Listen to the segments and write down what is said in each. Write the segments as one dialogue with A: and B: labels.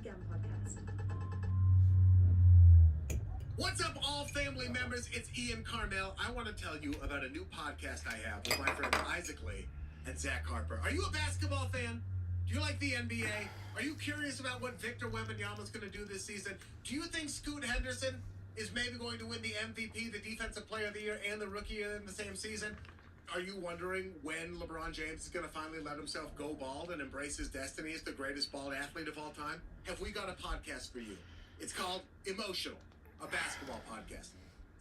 A: Weekend Podcast.
B: What's up, all family members? It's Ian Carmel. I want to tell you about a new podcast I have with my friend Isaac Lee and Zach Harper. Are you a basketball fan? Do you like the NBA? Are you curious about what Victor Wembanyama's going to do this season? Do you think Scoot Henderson is maybe going to win the MVP, the Defensive Player of the Year, and the Rookie in the same season? Are you wondering when LeBron James is going to finally let himself go bald and embrace his destiny as the greatest bald athlete of all time? Have we got a podcast for you? It's called Emotional, a basketball podcast.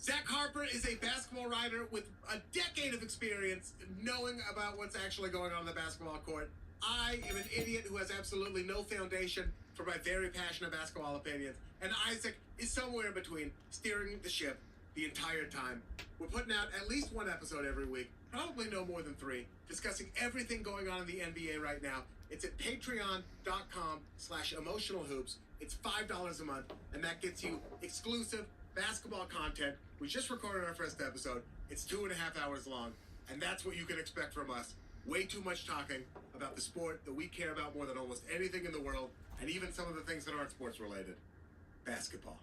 B: Zach Harper is a basketball writer with a decade of experience knowing about what's actually going on in the basketball court. I am an idiot who has absolutely no foundation for my very passionate basketball opinions. And Isaac is somewhere in between, steering the ship the entire time. We're putting out at least one episode every week, probably no more than 3, discussing everything going on in the NBA right now. It's at patreon.com/emotionalhoops. It's $5 a month, and that gets you exclusive basketball content. We just recorded our first episode. It's 2.5 hours long, and that's what you can expect from us. Way too much talking about the sport that we care about more than almost anything in the world, and even some of the things that aren't sports related. Basketball.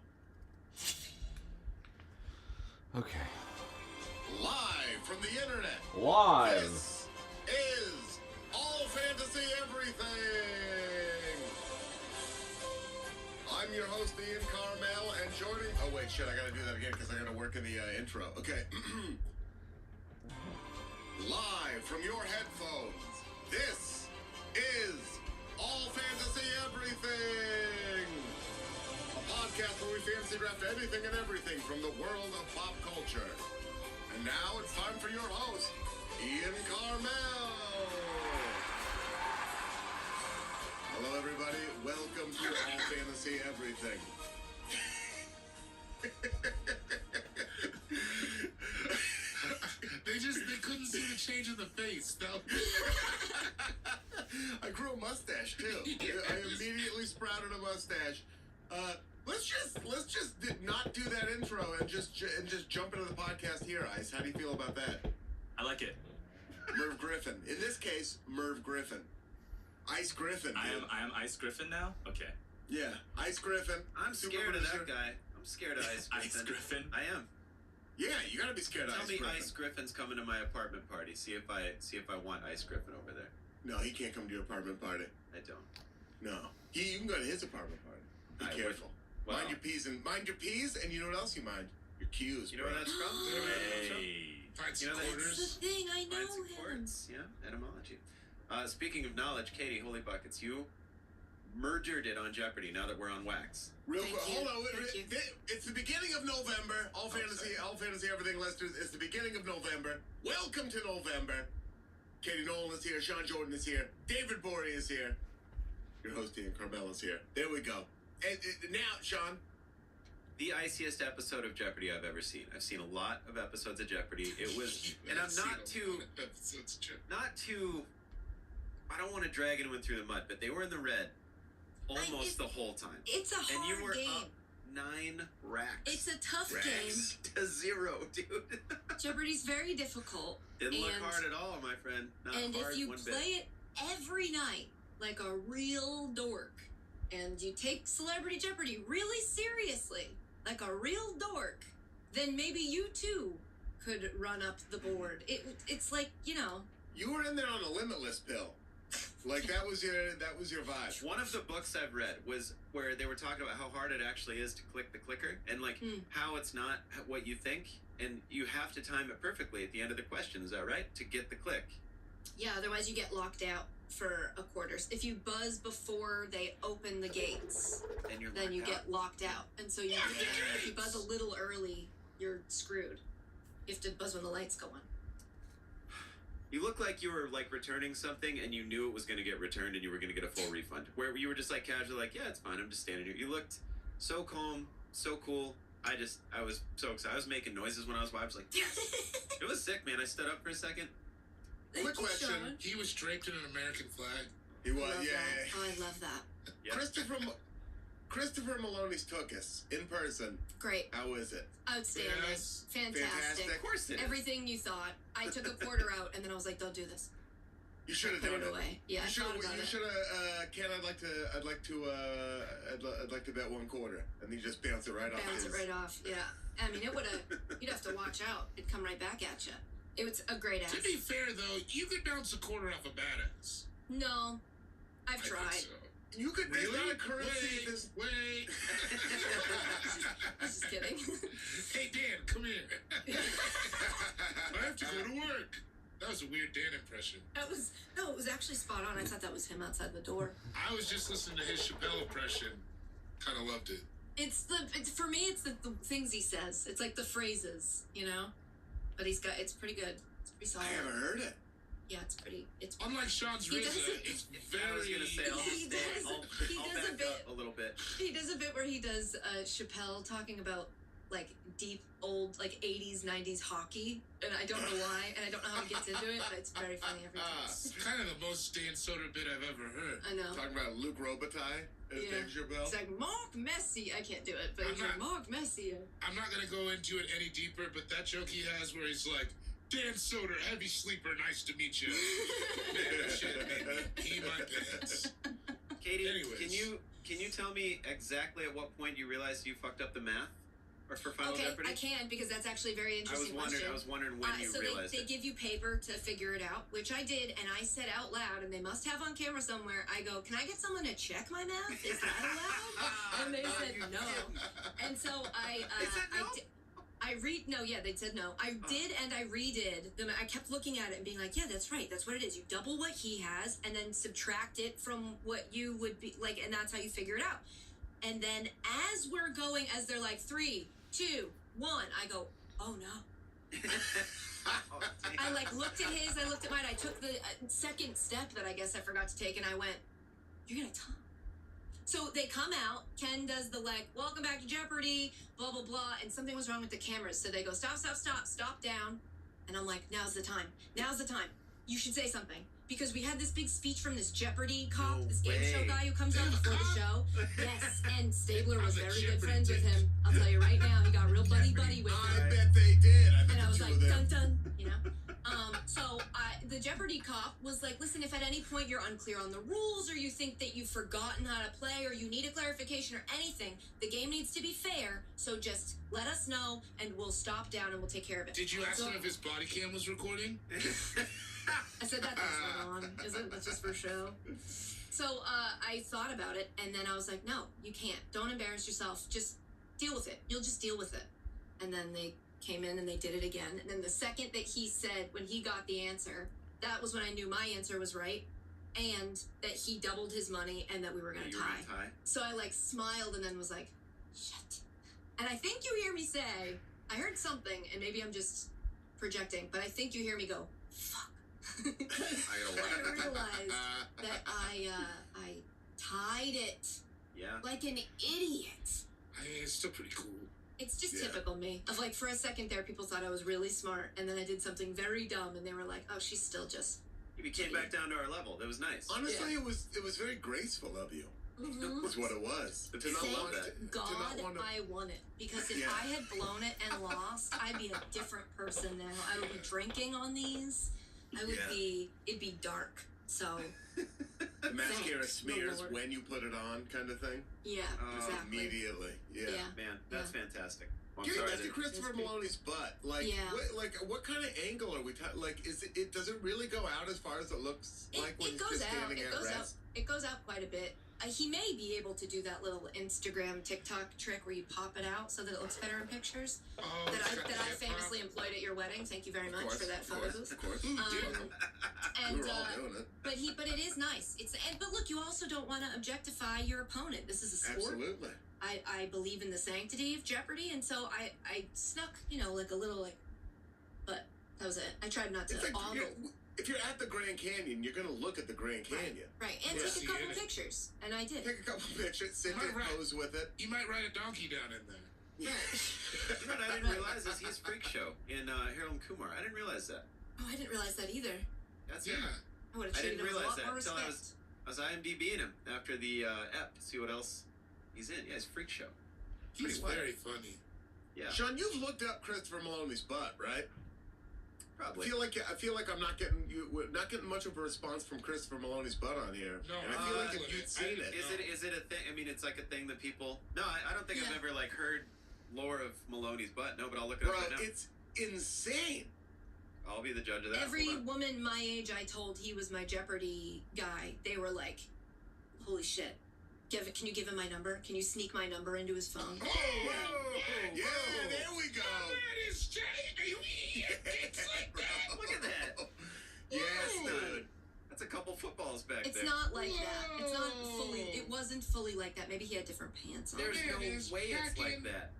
C: Okay.
B: Live from the internet.
C: Live.
B: This is All Fantasy Everything. I'm your host, Ian Carmel, and joining... Oh, wait, shit, I gotta do that again because I gotta work in the intro. Okay. Live from your headphones, this is All Fantasy Everything. A podcast where we fantasy draft anything and everything from the world of pop culture. And now it's time for your host, Ian Carmel. Hello, everybody. Welcome to All Fantasy Everything.
D: They couldn't see the change in the face. No.
B: I grew a mustache too. I immediately sprouted a mustache. Let's just not do that intro and just jump into the podcast here, Ice. How do you feel about that?
E: I like it.
B: Merv Griffin. In this case, Merv Griffin. Ice Griffin.
E: I am Ice Griffin now? Okay.
B: Yeah, Ice Griffin.
F: I'm scared of that guy. I'm scared of Ice Griffin.
E: Ice Griffin?
F: I am.
B: Yeah, you gotta be scared of
F: Tell
B: Ice
F: me
B: Griffin.
F: Ice Griffin's coming to my apartment party. See if I want Ice Griffin over there.
B: No, he can't come to your apartment party.
F: I don't.
B: No. You can go to his apartment party. Be
F: I would.
B: careful.
F: Well,
B: Mind your P's, and you know what else you mind? Your Q's.
F: you know where that's from? You know where that's from?
E: Hey.
D: Find
F: You
D: some
F: know that-
D: quarters.
A: That's the thing, I know
F: Find some
A: him.
F: quartz. Yeah, etymology. Speaking of knowledge, Katie, holy buckets, you murdered it on Jeopardy. Now that we're on wax.
B: Real
A: Thank
B: quick,
A: you.
B: hold on.
A: Thank you.
B: It's the beginning of November. All fantasy everything listeners. It's the beginning of November. Welcome to November. Katie Nolan is here. Sean Jordan is here. David Borey is here. Your host Ian Carmel is here. There we go. And now, Sean.
F: The iciest episode of Jeopardy I've ever seen. I've seen a lot of episodes of Jeopardy. It was, and I'm not too. I don't want to drag anyone through the mud, but they were in the red almost the whole time.
A: It's a
F: And
A: hard
F: you were
A: game.
F: up 9 racks.
A: It's a tough
F: racks to 0, dude.
A: game. Jeopardy's very difficult.
F: Didn't look
A: And-
F: hard at all, my friend. Not
A: And
F: hard
A: if you
F: one
A: play
F: bit.
A: it every night like a real dork, and you take Celebrity Jeopardy really seriously, like a real dork, then maybe you too could run up the board. It's like,
B: You were in there on a limitless pill. Like that was your vibe.
F: One of the books I've read was where they were talking about how hard it actually is to click the clicker and like how it's not what you think, and you have to time it perfectly at the end of the question. Is that right? To get the click.
A: Yeah, otherwise you get locked out for a quarter. If you buzz before they open the gates,
F: And you're
A: then you
F: locked out.
A: get locked out. And so if you buzz a little early, you're screwed. You have to buzz when the lights go on.
F: You look like you were like returning something and you knew it was going to get returned and you were going to get a full refund. Where you were just like casually like, yeah, it's fine. I'm just standing here. You looked so calm, so cool. I was so excited. I was making noises when I was watching. I was like, yes! It was sick, man. I stood up for a second.
A: Thank
B: Quick
A: you,
B: question.
A: Sean.
D: He was draped in an American flag.
B: He was,
A: Love
B: yeah.
A: that. Oh, I love that.
F: Yeah.
B: Christopher Maloney's took us in person.
A: Great.
B: How is it?
A: Outstanding.
D: Yes.
A: Fantastic.
B: Fantastic.
F: Of course it is.
A: Everything you thought. I took a quarter out and then I was like, don't do this.
B: You should have
A: put
B: done
A: it away. Yeah, I
B: You should
A: thought
B: have.
A: about
B: You
A: it.
B: should have. Ken, I'd like to bet $1 quarter, and you just bounce it right off.
A: Bounce it right off. Yeah. I mean, it would have. You'd have to watch out. It'd come right back at you. It was a great ass.
D: To be fair, though, you could bounce a quarter off a badass.
A: No, I've
D: I think
A: tried.
D: so.
B: You could. There's
D: Really?
B: not a currency.
D: Wait, wait.
A: I was just kidding.
D: Hey, Dan, come here. I have to go to work. That was a weird Dan impression.
A: It was actually spot on. I thought that was him outside the door.
D: I was just listening to his Chappelle impression. Kind of loved it.
A: It's for me. It's the things he says. It's like the phrases, you know. But it's pretty good. It's pretty
B: I
A: solid.
B: haven't heard it.
A: Yeah, it's pretty. It's
D: Unlike Sean's
A: He
D: RZA,
A: doesn't-
D: it's
F: I was
D: very.
F: gonna say I'll
A: He
F: stay.
A: does- he
F: I'll
A: does a
F: back
A: bit.
F: up a little bit.
A: He does a bit where he does Chappelle talking about like deep old like 80s 90s hockey, and I don't know why, and I don't know how he gets into it, but it's very funny every time.
D: It's kind of the most Dan Soder bit I've ever heard.
A: I know.
B: Talking about Luke Robitaille as
A: Yeah.
B: Dave Chappelle.
A: It's like Mark Messi. I can't do it, but he's like Mark Messi.
D: I'm not gonna go into it any deeper, but that joke he has where he's like, Dan Soder, heavy sleeper, nice to meet you. Man, that shit made me pee my pants.
F: Katie,
D: Anyways.
F: can you tell me exactly at what point you realized you fucked up the math, or for Final
A: Okay,
F: Jeopardy?
A: I can because that's actually a very interesting question.
F: I was wondering when you
A: so
F: realized
A: they
F: it.
A: give you paper to figure it out, which I did, and I said out loud, and they must have on camera somewhere. I go, "Can I get someone to check my math? Is that allowed?" And they said no. And so
F: They said no?
A: they said no. I did, and I redid them. I kept looking at it and being like, yeah, that's right. That's what it is. You double what he has, and then subtract it from what you would be like, and that's how you figure it out. And then as we're going, as they're like 3, 2, 1, I go, oh no.
F: Oh, damn.
A: I like looked at his, I looked at mine, I took the second step that I guess I forgot to take, and I went, you're gonna tie. So they come out, Ken does the like, welcome back to Jeopardy, blah, blah, blah, and something was wrong with the cameras. So they go, stop down. And I'm like, now's the time. You should say something. Because we had this big speech from this Jeopardy cop,
F: No
A: this game show
F: way.
A: guy who comes on before the show. Yes, and Stabler was
D: I'm a
A: very good
D: Jeopardy
A: friends with
D: dick.
A: him. I'll tell you right now, he got real buddy with
B: I
A: him.
B: bet they did. I bet
A: And I
B: the
A: was
B: two
A: like,
B: of them.
A: dun dun, you know? So the Jeopardy cop was like, listen, if at any point you're unclear on the rules or you think that you've forgotten how to play or you need a clarification or anything, the game needs to be fair, so just let us know and we'll stop down and we'll take care of it.
D: Did you ask
A: So-
D: him if his body cam was recording?
A: I said that's not on, is it? That's just for show. So I thought about it, and then I was like, no, you can't. Don't embarrass yourself. Just deal with it. You'll just deal with it. And then they came in and they did it again. And then the second that he said, when he got the answer, that was when I knew my answer was right, and that he doubled his money and that we were going to
F: You were
A: tie.
F: gonna tie.
A: So I like smiled and then was like, shit. And I think you hear me say, I heard something, and maybe I'm just projecting, but I think you hear me go, fuck.
F: I gotta
A: I
F: laugh.
A: realized that I tied it
F: Yeah.
A: like an idiot.
D: I mean, it's still pretty cool.
A: It's just
B: Yeah.
A: typical me. Of like, for a second there, people thought I was really smart, and then I did something very dumb, and they were like, "Oh, she's still just."
F: You came back down to our level. That was nice.
B: Honestly, it was very graceful of you.
A: Mm-hmm.
B: Is what it was.
F: But to not
A: Thank
F: love that.
A: God
B: not want to-
A: I won it, because if
B: Yeah.
A: I had blown it and lost, I'd be a different person now. I would be drinking on these. I would
B: Yeah.
A: be. It'd be dark. So
B: The mascara
A: Thanks,
B: smears
A: Lord.
B: when you put it on, kind of thing.
A: yeah, exactly.
B: Immediately. Yeah.
A: Yeah.
F: Man, that's fantastic. Well, I'm
B: Getting
F: sorry.
B: back to
F: that-
B: Christopher
A: It's pretty-
B: Maloney's butt, like,
A: Yeah.
B: what kind of angle are we talking? Like, is it does it really go out as far as it looks like when
A: It
B: he's
A: goes
B: just
A: out.
B: standing
A: It
B: at
A: goes out.
B: rest?
A: It goes out quite a bit. He may be able to do that little Instagram TikTok trick where you pop it out so that it looks better in pictures.
D: Oh,
A: that
D: it's got
A: I
D: the hip
A: famously employed at your wedding. Thank you very much for that photo booth.
B: Of course.
D: Who did?
A: And
B: we were all doing it.
A: but it is nice. But look, you also don't want to objectify your opponent. This is a sport.
B: Absolutely.
A: I believe in the sanctity of Jeopardy, and so I snuck, like a little but that was it. I tried not to
B: It's like
A: ogle.
B: if you're at the Grand Canyon, you're gonna look at the Grand Canyon.
A: Right, and
B: Yeah.
A: take a
D: See
A: couple
D: it.
A: pictures, and I did.
B: Take a couple pictures, sit there,
D: Right.
B: pose with it.
D: You might ride a donkey down in there.
F: You know what I didn't realize is he's Freak Show in Harold and Kumar. I didn't realize that.
A: Oh, I didn't realize that either.
F: That's
D: Yeah.
F: it.
A: I would have
F: I
A: treated
F: didn't
A: him with a
F: realize
A: lot more
F: that until I
A: respect.
F: was IMDb'ing him after the ep to see what else he's in. Yeah, it's Freak Show.
D: He's
F: Pretty wild.
D: very funny.
F: Yeah.
B: Sean, you've looked up Christopher Maloney's butt, right?
F: Probably.
B: I feel like I'm we're not getting much of a response from Christopher Maloney's butt on here.
D: No,
B: and I feel like if you'd seen it.
F: Is it a thing? I mean, it's like a thing that people. No, I don't think I've ever like heard lore of Maloney's butt. No, but I'll look it up right now.
B: It's insane.
F: I'll be the judge of that.
A: Every woman my age I told he was my Jeopardy guy, they were like, holy shit. Can you give him my number? Can you sneak my number into his phone?
B: Yeah, there we go.
D: That is Jay. It's like that.
F: Look at that.
B: Yes, dude.
F: That's a couple footballs back
A: It's
F: there.
A: not like that. It's not fully. It wasn't fully like that. Maybe he had different pants on.
F: There's
D: Yeah,
F: no
D: it is
F: way it's
D: back
F: like
D: in-
F: that.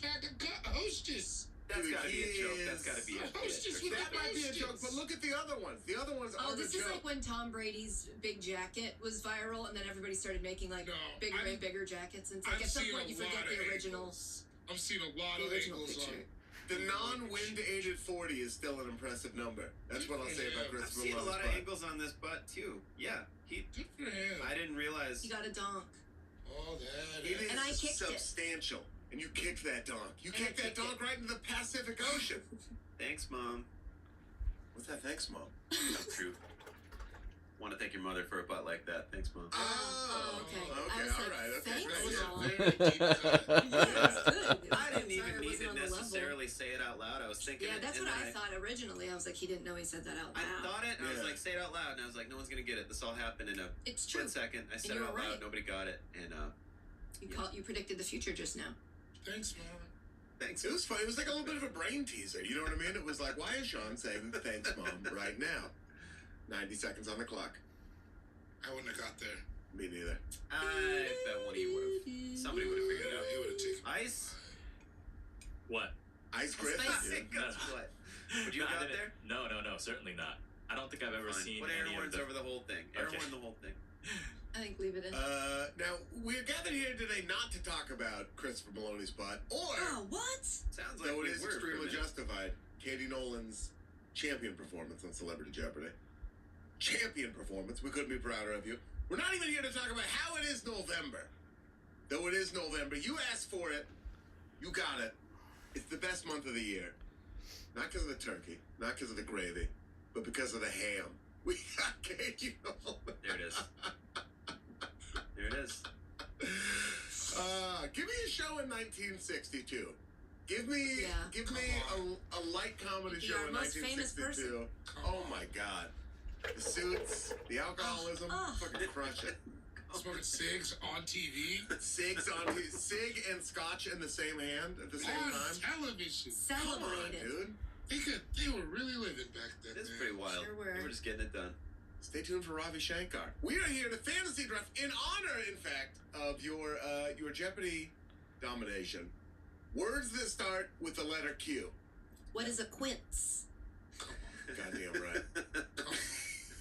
D: Back a hostess.
F: That's
B: Dude,
F: gotta be a
B: he
F: joke.
B: is-
F: That's gotta be a
D: Hostess
F: bit.
D: with
B: That might be a joke, but look at the other ones. The other ones
A: Oh,
B: aren't
A: this
B: a
A: is
B: joke.
A: like when Tom Brady's big jacket was viral, and then everybody started making like
D: No,
A: bigger
D: I'm-
A: and bigger jackets. And it's like
D: I've
A: at some
D: seen
A: point
D: a
A: you forget
D: lot
A: the
D: of
A: original.
D: angles. I've seen a lot
A: The
D: of
A: original
D: angles
A: picture.
D: on.
B: The non-wind-aided 40 is still an impressive number. That's what I'll say about
F: I've
B: Christopher
F: seen a
B: Maloney's
F: lot of
B: butt.
F: angles on this butt too. Yeah,
D: Good for him.
F: I didn't realize.
A: He got a donk.
D: Oh, that
B: It
D: is.
B: is
A: And I kicked it.
B: substantial. And you kicked that donk. You
A: And I
B: kicked that
A: kicked
B: donk right into the Pacific Ocean.
F: Thanks, Mom.
B: What's that? Thanks, Mom.
F: True. Want to thank your mother for a butt like that. Thanks, Mom.
A: Oh, okay. I
B: Okay,
A: was
B: all
A: like,
B: right. Okay,
A: thanks,
B: great.
A: Mom.
D: Very deep cut.
A: That's good.
F: I didn't
A: Sorry,
F: even
A: it
F: need
A: wasn't
F: to
A: on the level.
F: necessarily say it out loud. I was thinking
A: Yeah,
F: it,
A: that's
F: and
A: what
F: then
A: I thought originally. I was like, he didn't know he said that out
F: I
A: loud.
F: thought it, and I was
B: Yeah.
F: like, say it out loud, and I was like, no one's gonna get it. This all happened in a
A: It's true.
F: split second. I said
A: you
F: it
A: were
F: out loud.
A: right.
F: Nobody got it, and
A: You predicted the future just now.
D: Thanks, Mom.
F: thanks.
B: It was fun. It was like a little bit of a brain teaser. You know what I mean? It was like, why is Sean saying thanks, Mom, right now? 90 seconds on the clock.
D: I wouldn't have got there.
B: Me neither.
F: I bet one of you would have. Somebody would have figured it out.
D: You would have taken.
F: Ice.
E: What?
B: Ice Griffin, dude.
F: That's what. Would you
E: No, I
F: have got
E: didn't-
F: there?
E: No, certainly not. I don't think I've ever
F: Fine.
E: seen
F: Put air
E: any of
F: horns
E: the.
F: over the whole thing. Air
E: Okay.
F: horn the whole thing.
A: I think leave it in.
B: Now, we're gathered here today not to talk about Christopher Maloney's butt, or,
A: Oh, what?
F: Sounds like
B: though
F: we
B: it is
F: were for a
B: extremely
F: minute.
B: justified, Katie Nolan's champion performance on Celebrity Jeopardy. Champion performance. We couldn't be prouder of you. We're not even here to talk about how it is November. Though it is November. You asked for it. You got it. It's the best month of the year. Not because of the turkey, not because of the gravy, but because of the ham. We got Katie Nolan.
F: There it is. There it is.
B: Give me a show in 1962. Give me a light comedy show
A: Our
B: in
A: most famous
B: 1962. Oh my god. The suits, the alcoholism, fucking crush it.
D: Smoking cigs on TV.
B: Sig and scotch in the same hand at the same
D: On
B: time.
D: television.
B: Come on,
A: Celebrated.
B: dude.
D: They were really living back then.
F: It's
D: man.
F: pretty wild.
A: Sure were.
F: We were just getting it done.
B: Stay tuned for Ravi Shankar. We are here to fantasy draft in honor, in fact, of your Jeopardy domination. Words that start with the letter Q.
A: What is a quince?
B: Goddamn right.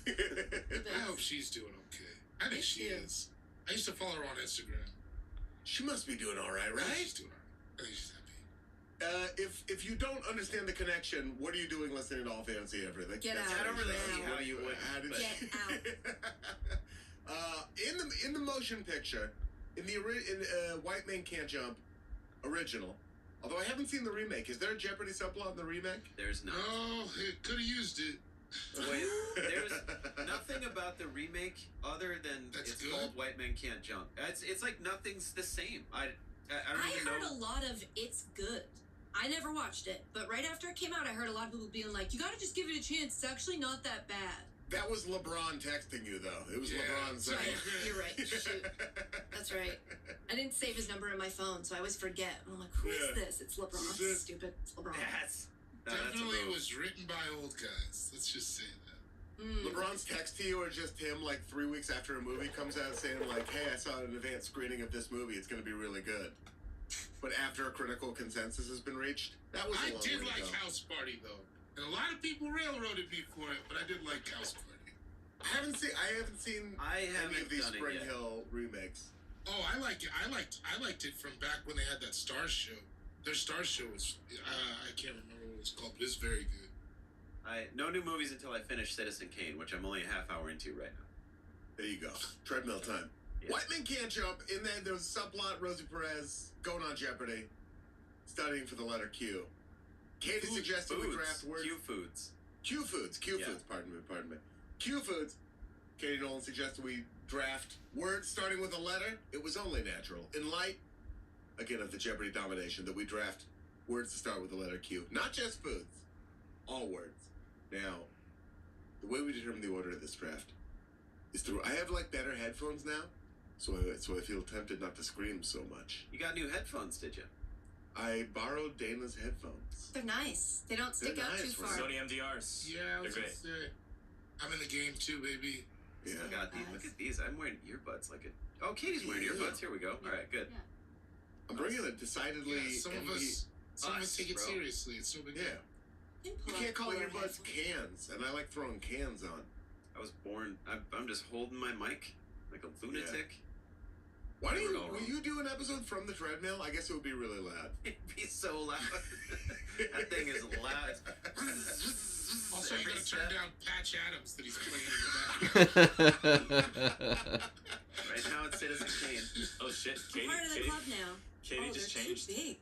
D: I hope she's doing okay. I think
A: Thank
D: she
A: you.
D: is. I used to follow her on Instagram.
B: She must be doing all right,
D: I think
B: right?
D: she's doing alright. I think she's happy.
B: If you don't understand the connection, what are you doing listening to All Fantasy Everything?
A: Get
B: That's
A: out.
B: how
F: I don't really
B: you
F: see
B: show.
F: how you would.
B: How did
F: but-
A: Get
B: in the motion picture, in White Man Can't Jump original. Although I haven't seen the remake. Is there a Jeopardy subplot in the remake?
F: There's not.
D: Oh, it could have used it.
F: Wait, there's nothing about the remake other than
D: That's
F: it's
D: good?
F: called White Men Can't Jump. It's like nothing's the same. I don't
A: I
F: even
A: heard
F: know.
A: a lot of it's good. I never watched it, but right after it came out, I heard a lot of people being like, "You got to just give it a chance. It's actually not that bad."
B: That was LeBron texting you, though. It was
D: Yeah,
B: LeBron saying.
A: Right, you're right. Shoot. That's right. I didn't save his number in my phone, so I always forget. I'm like, who is
B: Yeah.
A: this? It's LeBron.
B: This is it.
A: Stupid. It's LeBron.
F: That's no, that's a
D: Definitely
F: little-
D: was written by old guys. Let's just say that.
B: LeBron's text to you or just him like 3 weeks after a movie comes out saying like, hey, I saw an advanced screening of this movie. It's going to be really good. But after a critical consensus has been reached, that was a
D: I
B: long
D: did
B: way to
D: like
B: go.
D: House Party though, and a lot of people railroaded me for it, but I did like House Party.
B: I haven't seen
F: I
B: any
F: haven't
B: of these
F: done it
B: Spring
F: yet.
B: Hill remakes.
D: Oh, I liked it. I liked it from back when they had that Stars show. Their Stars show was I can't remember what it was called, but it's very good.
F: No new movies until I finish Citizen Kane, which I'm only a half hour into right now.
B: There you go. Treadmill time.
F: Yeah.
B: White Men Can't Jump. In there was a subplot, Rosie Perez going on Jeopardy, studying for the letter Q. Katie suggested we draft words.
F: Q foods.
B: Q foods. Q
F: Yeah.
B: foods. Pardon me. Q foods. Katie Nolan suggested we draft words starting with a letter. It was only natural, in light, again, of the Jeopardy domination, that we draft words to start with the letter Q. Not just foods. All words. Now, the way we determine the order of this draft is through. I have like better headphones now, so I feel tempted not to scream so much.
F: You got new headphones, did you?
B: I borrowed Dana's headphones.
A: They're nice. They don't stick
B: They're
A: out too
B: nice,
A: far.
B: right?
E: Sony MDRs.
D: Yeah, I was
E: They're
D: gonna
E: great.
D: say. I'm in the game too, baby.
B: Yeah.
F: I got these. Look at these. I'm wearing earbuds like a. Oh, Katie's wearing
B: Yeah.
F: earbuds. Here we go. All right, good.
B: I'm bringing a decidedly.
D: Yeah, some of us take it
F: bro.
D: seriously. It's so big.
B: Yeah. You can't call earbuds cans, and I like throwing cans on.
F: I was born. I'm just holding my mic like a lunatic.
B: Why do
F: Never
B: you?
F: go
B: Will
F: wrong.
B: you do an episode from the treadmill? I guess it would be really loud.
F: It'd be so loud. That thing is loud.
D: Also, you
F: Every
D: gotta
F: step.
D: turn down Patch Adams that he's playing in the background.
F: Right now it's Citizen Kane.
E: Oh shit,
A: I'm
E: Katie.
A: part of the
E: Katie,
A: club now.
E: Katie
A: oh,
E: just
A: they're
E: changed.
A: too big.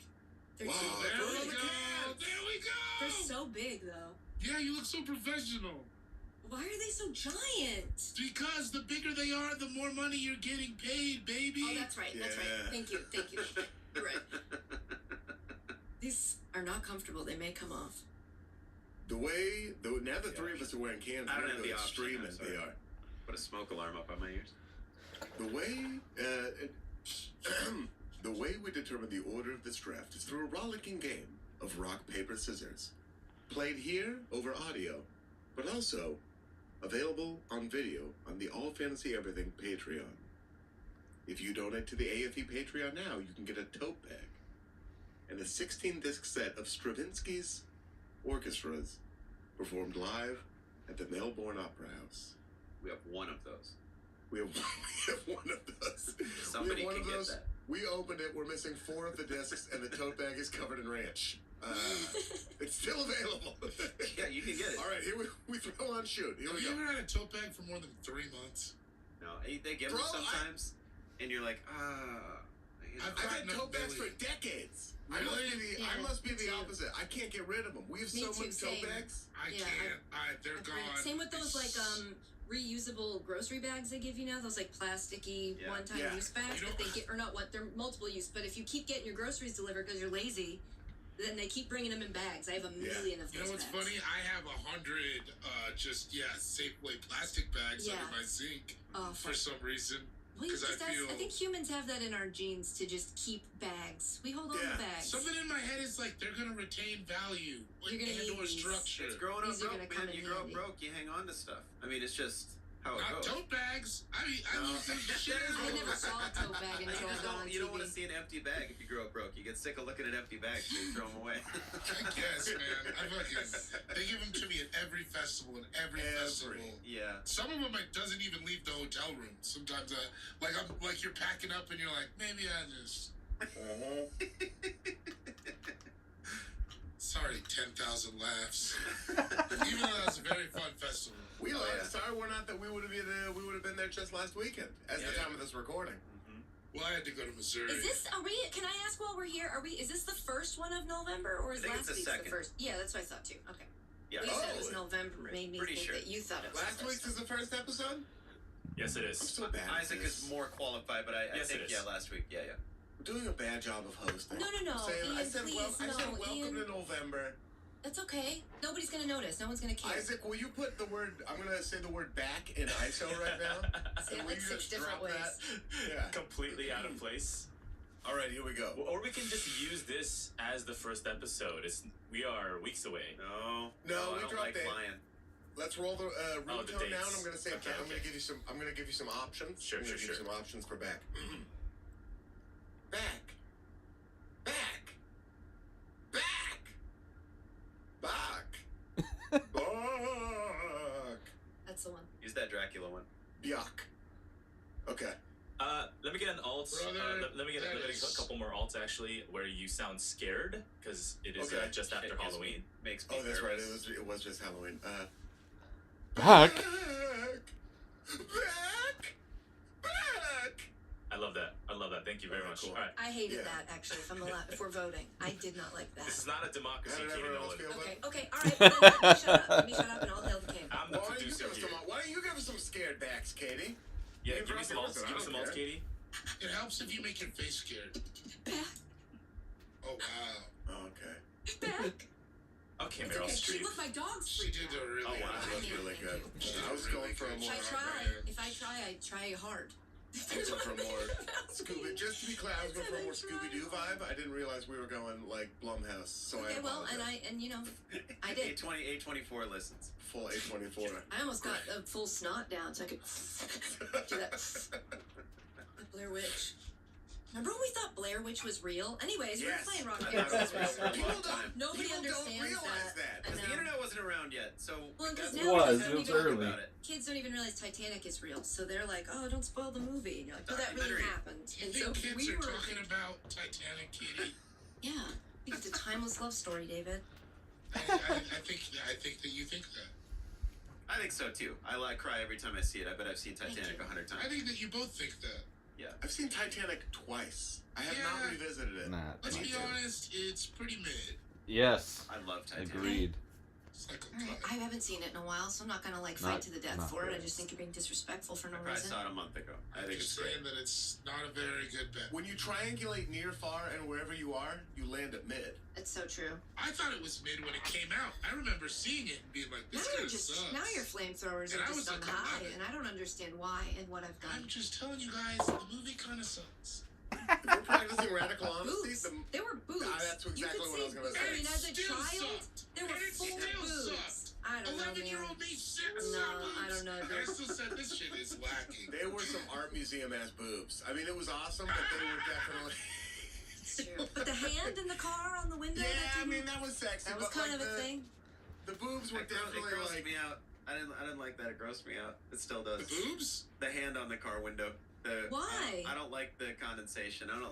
A: They're
B: Wow,
A: too
B: throw
A: big.
B: it on
D: There we
B: the
D: go.
B: cans.
D: There we go.
A: They're so big though.
D: Yeah, you look so professional.
A: Why are they so giant?
D: Because the bigger they are, the more money you're getting paid, baby.
A: Oh, that's right. That's right.
B: Yeah.
A: Thank you. You're right. These are not comfortable. They may come off.
B: Now the three of us are wearing cans.
F: I don't
B: we're
F: have
B: gonna
F: the
B: go
F: option,
B: extreme
F: I'm
B: as
F: sorry.
B: they are.
F: Put a smoke alarm up on my ears.
B: The way we determine the order of this draft is through a rollicking game of rock, paper, scissors. Played here over audio, but also available on video on the All Fantasy Everything Patreon. If you donate to the AFE Patreon now, you can get a tote bag and a 16-disc set of Stravinsky's orchestras performed live at the Melbourne Opera House.
F: We have one of those.
B: We have one of those.
F: Somebody
B: we have one
F: can
B: of
F: get
B: those.
F: that.
B: We opened it. We're missing 4 of the discs, and the tote bag is covered in ranch. It's still available.
F: Yeah, you can get it.
B: All right, here we throw on shoot. Here
D: Have
B: we
D: you
B: go.
D: ever had a tote bag for more than 3 months?
F: No, they give
B: Bro,
F: them sometimes, and you're like, you know,
B: I've had
D: gotten
B: tote bags for
D: Billy.
B: decades.
D: Really?
B: I must be the
A: me too.
B: opposite. I can't get rid of them. We have
A: Me
B: so
A: too,
B: many tote
A: same.
B: bags.
D: I
A: Yeah,
D: can't. They're gone.
A: Same with those like reusable grocery bags they give you now. Those like plasticky
F: Yeah.
A: one-time
B: Yeah.
A: use bags
D: You
A: that
D: know-
A: they get, or not one, they're multiple use. But if you keep getting your groceries delivered because you're lazy, then they keep bringing them in bags. I have a
B: Yeah.
A: million of those
D: You know what's
A: bags.
D: funny? I have 100 Safeway plastic bags
A: Yeah.
D: under my sink
A: Oh,
D: for some reason.
A: well, you
D: 'cause I
A: just ask-
D: feel-
A: I think humans have that in our genes to just keep bags. We hold on
B: Yeah.
A: to bags.
D: Something in my head is like they're gonna retain value, like
A: You're gonna
D: and
A: need
D: or
A: these.
D: structure.
F: it's growing up
A: These are
F: broke,
A: gonna come
F: man.
A: in
F: You grow up
A: handy.
F: broke, you hang on to stuff. I mean, it's just how it
D: Not
F: goes.
D: tote bags. I mean, I
F: No.
D: use them shit.
A: I never saw a tote bag
F: You
A: until I
F: just
A: got on
F: don't, you don't want to
A: TV.
F: see an empty bag if you grow up broke. You get sick of looking at empty bags, so you throw them away.
D: I guess, man. They give them to me at every festival and every festival.
F: Yeah.
D: Some of them it doesn't even leave the hotel room. Sometimes, I'm like you're packing up and you're like, maybe I just. Sorry, 10,000 laughs. Even though that was a very fun festival.
B: We
F: Oh,
B: love.
F: yeah.
B: Sorry, we're not that. We would have been there just last weekend, at the
F: Yeah.
B: time of this recording.
D: Well, I had to go to Missouri.
A: Is this? Are we? Can I ask while we're here? Is this the first one of November, or is
F: I think it's
A: last
F: the
A: week's the
F: second.
A: first? Yeah, that's what I thought too. Okay.
F: Yeah.
A: Well, you said it was
B: Oh,
A: November. Made me
F: pretty
A: think
F: sure.
A: that you thought it was
B: Last
A: the
B: week's
A: first
B: is the first episode.
E: Yes, it
B: I'm
E: is.
B: so bad. at
F: Isaac
B: this.
F: is more qualified, but I
E: Yes,
F: think,
E: it is.
F: yeah, last week. Yeah.
B: We're doing a bad job of hosting.
A: No.
B: I'm saying, I
A: Ian,
B: said,
A: please,
B: I said
A: no,
B: welcome
A: Ian.
B: to November.
A: That's okay. Nobody's gonna notice. No one's gonna care.
B: Isaac, will you put the word? I'm gonna say the word "back" in ISO right now.
A: Say it
B: Will
A: like
B: you
A: 6
B: just
A: different
B: drop
A: ways.
B: that? Yeah.
E: Completely out of place.
B: All right, here we go.
E: Or we can just use this as the first episode. We are weeks away.
F: No.
B: No, we
F: I don't
B: dropped
F: like
B: it.
F: lying.
B: Let's roll the
E: the
B: ringtone down.
E: dates.
B: I'm gonna say.
E: Okay,
B: I'm
E: okay.
B: gonna give you some. I'm gonna give you some options.
E: Sure,
B: I'm gonna
E: sure,
B: give
E: sure.
B: you some options for back. Back. Back. Back. Back. Back.
A: That's the one.
F: Use that Dracula one.
B: Yuck. Okay.
E: Let me get an alt.
D: Brother,
E: Let me get
D: that
E: a
D: is-
E: couple more alts actually, where you sound scared because it is
B: Okay.
E: just after
F: Shit gives
E: Halloween.
F: me- Makes me
B: Oh, that's right.
F: nervous.
B: It was just Halloween.
C: Back.
B: Back. Back. Back.
E: I love that. Thank you very
B: Okay,
E: much.
B: cool.
E: All right.
A: I hated
B: Yeah.
A: that actually. If we're voting, I did not like
E: This is
A: that.
E: not a democracy,
B: How did
E: Katie
B: everyone else
E: Nolan.
B: feel?
A: Okay, all right. Well, then let me shut up. Let me shut up, and I'll hail the king.
E: I'm the
B: Why don't you
E: producer
B: give us
E: here.
B: why don't you give us some scared backs, Katie?
E: Yeah,
B: You
E: give me
B: drop
E: some
B: yours,
E: alts.
B: I
E: Give me
B: don't
E: some
B: care.
E: alts, Katie.
D: It helps if you make your face scared. Oh wow.
B: Oh, okay.
A: Back.
E: Okay,
A: It's
E: Meryl
A: okay.
E: Streep.
A: Look, my dog's
D: She
A: freaked
D: did
A: out.
D: a really
E: Oh, wow.
B: That was
A: Thank
B: really
A: you.
B: good. I was going for a more.
A: If I try, I try hard.
B: I was going for a more Scooby. Just to be clear, I was going for a more Scooby Doo vibe. I didn't realize we were going like Blumhouse, so
A: Okay,
B: I
A: well,
B: apologize.
A: and you know, I did.
F: 824 listens.
B: Full A24.
A: I almost got a full snot down, so I could do that. The Blair Witch. Remember when we thought Blair Witch was real? Anyways,
B: Yes.
A: we're playing rock
F: I
A: paper
F: thought it was
A: scissors.
F: real for a
B: People
F: long time.
A: Nobody
B: People don't
A: understands
B: realize that.
A: I
F: Because the
A: know.
F: internet wasn't around yet, so
A: Well, because
F: that's
A: now
F: why
C: was.
A: kids
C: It
A: don't
C: was
A: even-
C: early.
F: about it.
A: Kids don't even realize Titanic is real, so they're like, "Oh, don't spoil the movie." And you're like, "Oh, that really
F: Documentary.
A: happened."
D: Do you
A: And
D: think
A: so
D: kids
A: we
D: are
A: were,
D: talking about Titanic, Katie?
A: yeah, it's a timeless love story, David.
D: I think that you think that.
F: I think so too. I cry every time I see it. I bet I've seen Titanic 100 times.
D: I think that you both think that.
B: I've seen Titanic twice. I have not
D: Yeah.
B: revisited it.
C: Not.
D: Let's
B: Me
D: be
B: too.
D: honest, it's pretty mid.
C: Yes.
F: I love Titanic.
C: Agreed.
D: It's like a
A: All right, I haven't seen it in a while, so I'm not gonna like
C: Not-
A: fight to the death
C: not
A: for it. I
C: really.
A: just think you're being disrespectful for no
F: I probably
A: reason.
F: saw it a month ago. I
D: I'm
F: think it's
D: just
F: great.
D: saying that it's not a very good bet.
B: When you triangulate near, far, and wherever you are, you land at mid.
A: It's so true.
D: I thought it was mid when it came out. I remember seeing it and being like,
A: Now
D: this
A: you're
D: kind of
A: just
D: sucks.
A: now your flamethrowers
D: And
A: are
D: I
A: just
D: was
A: on
D: like,
A: high,
D: 11.
A: and I don't understand why and what I've
D: I'm
A: done.
D: just telling you guys, the movie kind of sucks.
B: If we're practicing radical honesty,
A: Boobs.
B: the
A: There were boobs.
B: that's
A: you
B: exactly
A: could
B: what
A: see,
B: I was gonna say.
A: I mean, as a
D: It still
A: child,
D: sucked.
A: there were
D: And it
A: full
D: still
A: boobs.
D: sucked.
A: I don't know,
D: 11-year-old
A: man.
D: me said
A: No, I don't know,
D: And I
A: dude.
D: still said this shit is lacking.
B: They were some art museum ass boobs. I mean, it was awesome, but they were definitely.
A: It's true. But the hand in the car on the window.
B: Yeah,
A: that
B: I
A: didn't-
B: mean that was sexy.
A: that was
B: but
A: kind
B: like
A: of a thing.
B: The boobs were
F: It
B: definitely
F: grossed
B: like.
F: me out. I didn't like that. It grossed me out. It still
D: The
F: does.
D: boobs?
F: The hand on the car window.
A: Why?
F: I don't like the condensation. I don't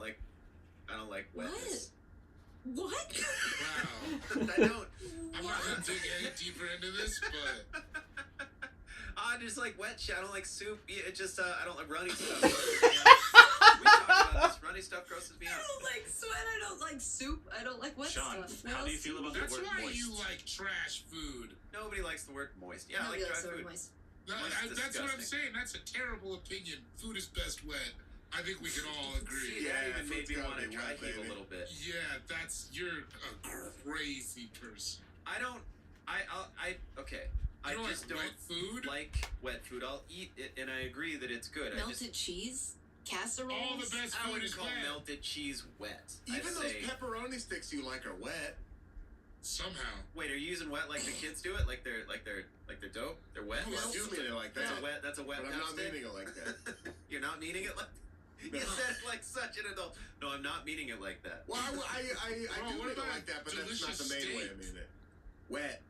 F: like wetness.
A: What?
D: Wow.
F: I don't.
D: I'm not going to dig any deeper into this, but
F: I just like wet shit. I don't like soup. Yeah, it just I don't like runny stuff. We talked about this. Runny stuff grosses me
A: I
F: out.
A: don't like sweat. I don't like soup. I don't like wet
E: Sean,
A: stuff.
E: how do you feel about the
D: that's
E: word
D: why
E: moist?
D: you like trash food.
F: Nobody likes the word moist. Yeah, I
A: Nobody
F: like
A: likes
F: dry
A: the word
F: food.
A: moist.
D: No,
F: Moist is
D: that's what I'm
F: disgusting.
D: saying. That's a terrible opinion. Food is best wet. I think we can all agree.
F: See, that
B: Yeah,
F: even made
B: food's
F: me
B: gotta
F: want to
B: be
F: dry
B: wet,
F: heave a
B: baby.
F: little bit.
D: Yeah, you're a crazy person.
F: I don't. Okay. I
D: You don't
F: just
D: like
F: don't
D: wet food?
F: like wet food. I'll eat it, and I agree that it's good.
A: Melted cheese, casseroles.
D: All the best
F: I
D: food
F: wouldn't
D: is
F: call
D: wet.
F: melted cheese wet.
B: Even
F: I'd
B: those
F: say.
B: pepperoni sticks you like are wet.
D: Somehow.
F: Wait, are you using wet like the kids do it? Like they're dope? They're wet.
B: No, I do mean it like that.
F: That's a wet.
B: But I'm not
F: stick?
B: meaning it like that.
F: You're not meaning it like. You said like such an adult. No, I'm not meaning it like that.
B: Well, I
D: Oh,
B: do
D: what
B: mean it
D: about
B: like that, but that's not the
D: delicious
B: main way I
D: steak?
B: mean it. Wet.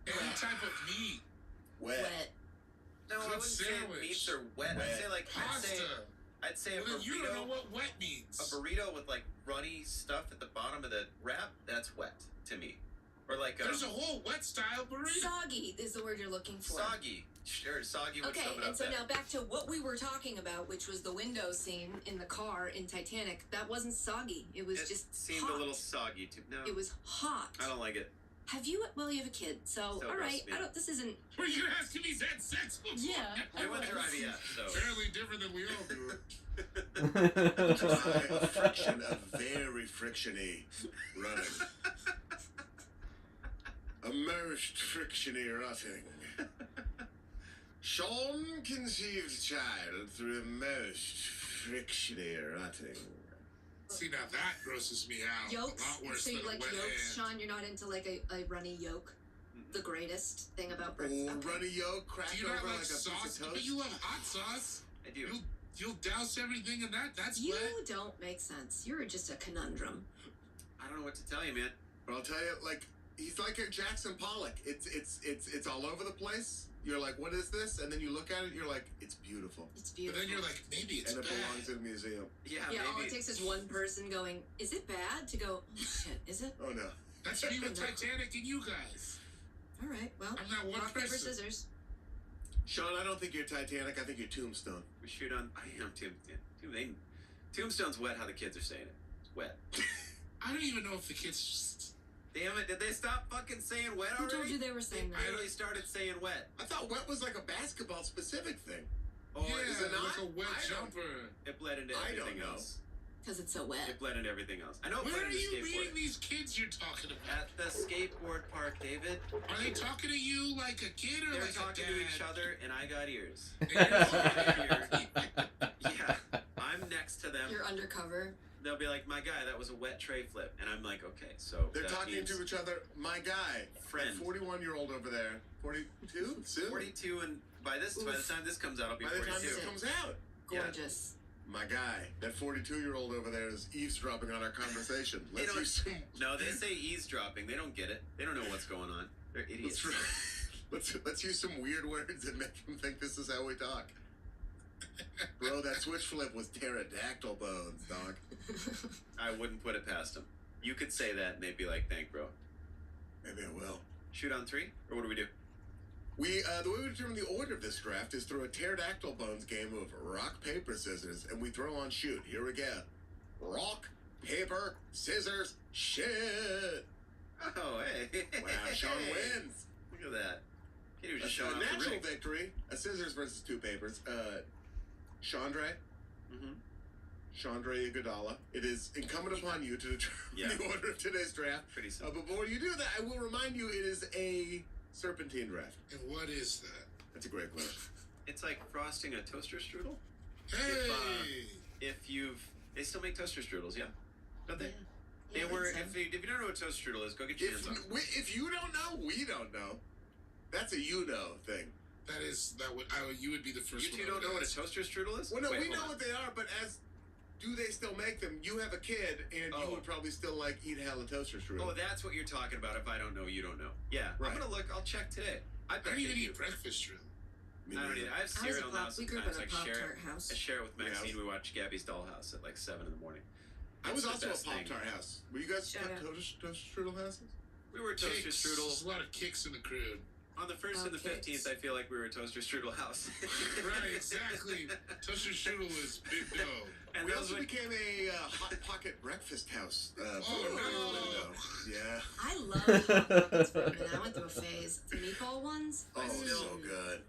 D: Any type of meat.
B: Wet.
A: Wet.
F: No, I
D: Good
F: wouldn't say
D: sandwich.
F: meats are wet.
B: Wet.
F: I'd say like
D: Pasta.
F: I'd say a
D: Well, then you don't know
F: burrito.
D: what wet means.
F: A burrito with like runny stuff at the bottom of the wrap. That's wet to me. Or like
D: There's a whole wet style burrito.
A: Soggy is the word you're looking for.
F: soggy. Sure, soggy would
A: Okay,
F: sum it
A: and
F: up
A: so
F: better.
A: now back to what we were talking about, which was the window scene in the car in Titanic. That wasn't soggy. It was
F: It
A: just
F: seemed
A: hot.
F: a little soggy too. No,
A: It was hot.
F: I don't like it.
A: Have you? Well, you have a kid, so
F: So
A: all right.
F: gross, yeah.
A: I don't. This isn't.
D: Were you asking me if he's had sex before?
A: Yeah.
F: I went through IVF, so.
D: Apparently different than we all do.
B: A friction of very frictiony running. A most frictiony rotting. Sean conceived child through a most frictiony rotting.
D: See, now that grosses me out.
A: Yolks.
D: A lot worse
A: So you
D: than
A: like
D: a wet
A: yolks,
D: hand.
A: Sean? You're not into like a runny yolk. The greatest thing about birds.
B: Or
A: Okay.
B: runny yolk cracked
D: Do you
B: over
D: not
B: like
D: like
B: a piece
D: sauce?
B: of
D: But
B: toast.
D: you love hot sauce.
F: I do.
D: You'll douse everything in that. That's
A: You
D: wet.
A: don't make sense. You're just a conundrum.
F: I don't know what to tell you, man.
B: But I'll tell you, like, he's like a Jackson Pollock. It's all over the place. You're like, what is this? And then you look at it, you're like, it's beautiful.
A: It's
D: But
A: beautiful.
D: then you're like, maybe it's
B: And it
D: bad.
B: belongs in a museum.
F: Yeah,
A: yeah, all
F: maybe.
A: it takes is one person going, "Is it bad?" to go, "Oh shit, is it?"
B: Oh no.
D: That's me with Titanic and you guys.
A: All right, well,
D: I'm not one
A: rock paper
D: person.
A: scissors.
B: Sean, I don't think you're Titanic. I think you're Tombstone.
F: We shoot on. I am Tombstone. Tombstone's wet how the kids are saying it. It's wet.
D: I don't even know if the kids.
F: Damn it, did they stop fucking saying wet
A: Who
F: already?
A: told you they were saying
F: They
A: that?
F: really started saying wet.
B: I thought wet was like a basketball specific thing.
F: Oh,
D: yeah,
F: is it not?
D: like a wet
B: I don't-
D: jumper.
F: It bled into
B: I don't
F: everything
B: know.
F: else.
A: Because it's so wet.
F: It bled into everything else. I know it
D: Where
F: bled
D: are
F: into
D: you meeting
F: skateboarding.
D: these kids you're talking about?
F: At the skateboard park, David.
D: Are they talking to you like a kid or
F: They're
D: like
F: talking
D: a
F: to
D: dad?
F: each other, and I got ears.
D: And you're talking
F: Yeah, I'm next to them.
A: You're undercover.
F: They'll be like, "My guy, that was a wet tray flip," and I'm like, "Okay, so
B: They're
F: that
B: talking
F: means
B: to each other. My guy,
F: Friend.
B: 41-year-old over there, 42 soon.
F: 42, and by the time this comes out, I'll be
B: By the
F: 42."
B: time this comes out,
F: Yeah.
A: Gorgeous.
B: my guy, that 42-year-old over there is eavesdropping on our conversation.
F: They
B: Let's
F: don't-
B: use some.
F: No, they say eavesdropping. They don't get it. They don't know what's going on. They're idiots.
B: Let's use some weird words and make them think this is how we talk. Bro, that switch flip was pterodactyl bones, dog.
F: I wouldn't put it past them. You could say that, and they'd be like, "Thank, bro."
B: Maybe I will.
F: Shoot on 3, or what do we do?
B: The way we determine the order of this draft is through a pterodactyl bones game of rock, paper, scissors, and we throw on shoot. Here we go. Rock, paper, scissors, shit.
F: Oh, hey.
B: Wow, Sean wins.
F: Look at that. Kid was
B: A
F: just showing off the
B: natural
F: rig.
B: victory. A scissors versus 2 papers. Chandra,
F: Mm-hmm.
B: Chandra Iguodala. It is incumbent upon you to determine
F: Yeah.
B: the order of today's draft.
F: Pretty simple.
B: But before you do that, I will remind you it is a serpentine draft.
D: And what is that?
B: That's a great question.
F: It's like frosting a toaster strudel.
D: Hey!
F: They still make toaster strudels, yeah. Don't they?
A: Yeah,
F: They were.
A: so.
F: If you don't know what toaster strudel is, go get your hands on.
B: If you don't know, we don't know. That's a you know thing.
D: You would be the first
F: You
D: one.
F: two
D: I
F: don't
D: would
F: know what a
D: ask.
F: toaster strudel is?
B: Well, no,
F: Wait,
B: we
F: hold
B: know
F: on.
B: what they are, but do they still make them? You have a kid, and
F: Oh.
B: you would probably still eat hell a toaster strudel.
F: Oh, that's what you're talking about. If I don't know, you don't know. Yeah,
B: Right.
F: I'm gonna look. I'll check today. I
D: I
F: bet
D: don't even
F: they
D: eat
F: do.
D: breakfast really.
B: Me
F: I don't
B: neither.
F: either. I have
A: I was a
F: cereal now.
A: we grew up in
F: Sometimes
A: a
F: I share
A: Pop-Tart
F: it.
A: house.
F: I share it with
B: Yeah.
F: Maxine. We watch Gabby's Dollhouse at like 7 in the morning.
B: I was
F: That's the
B: also a
F: best thing.
B: Pop-Tart house. Were you guys
A: Shout out.
B: toaster strudel houses?
F: We were toaster
D: Kicks.
F: strudel
D: There's a lot of kicks in the crib.
F: on the 1st and the
A: Okay.
F: 15th. I feel like we were a toaster strudel house.
D: Right, exactly. Toaster strudel is big dough.
F: And
B: We
F: those
B: also
F: would,
B: became a hot pocket breakfast house.
D: Oh, no.
B: Yeah.
A: I love Hot Pockets for a minute. I went through a phase. The meatball ones.
B: Oh,
F: still-
B: so good.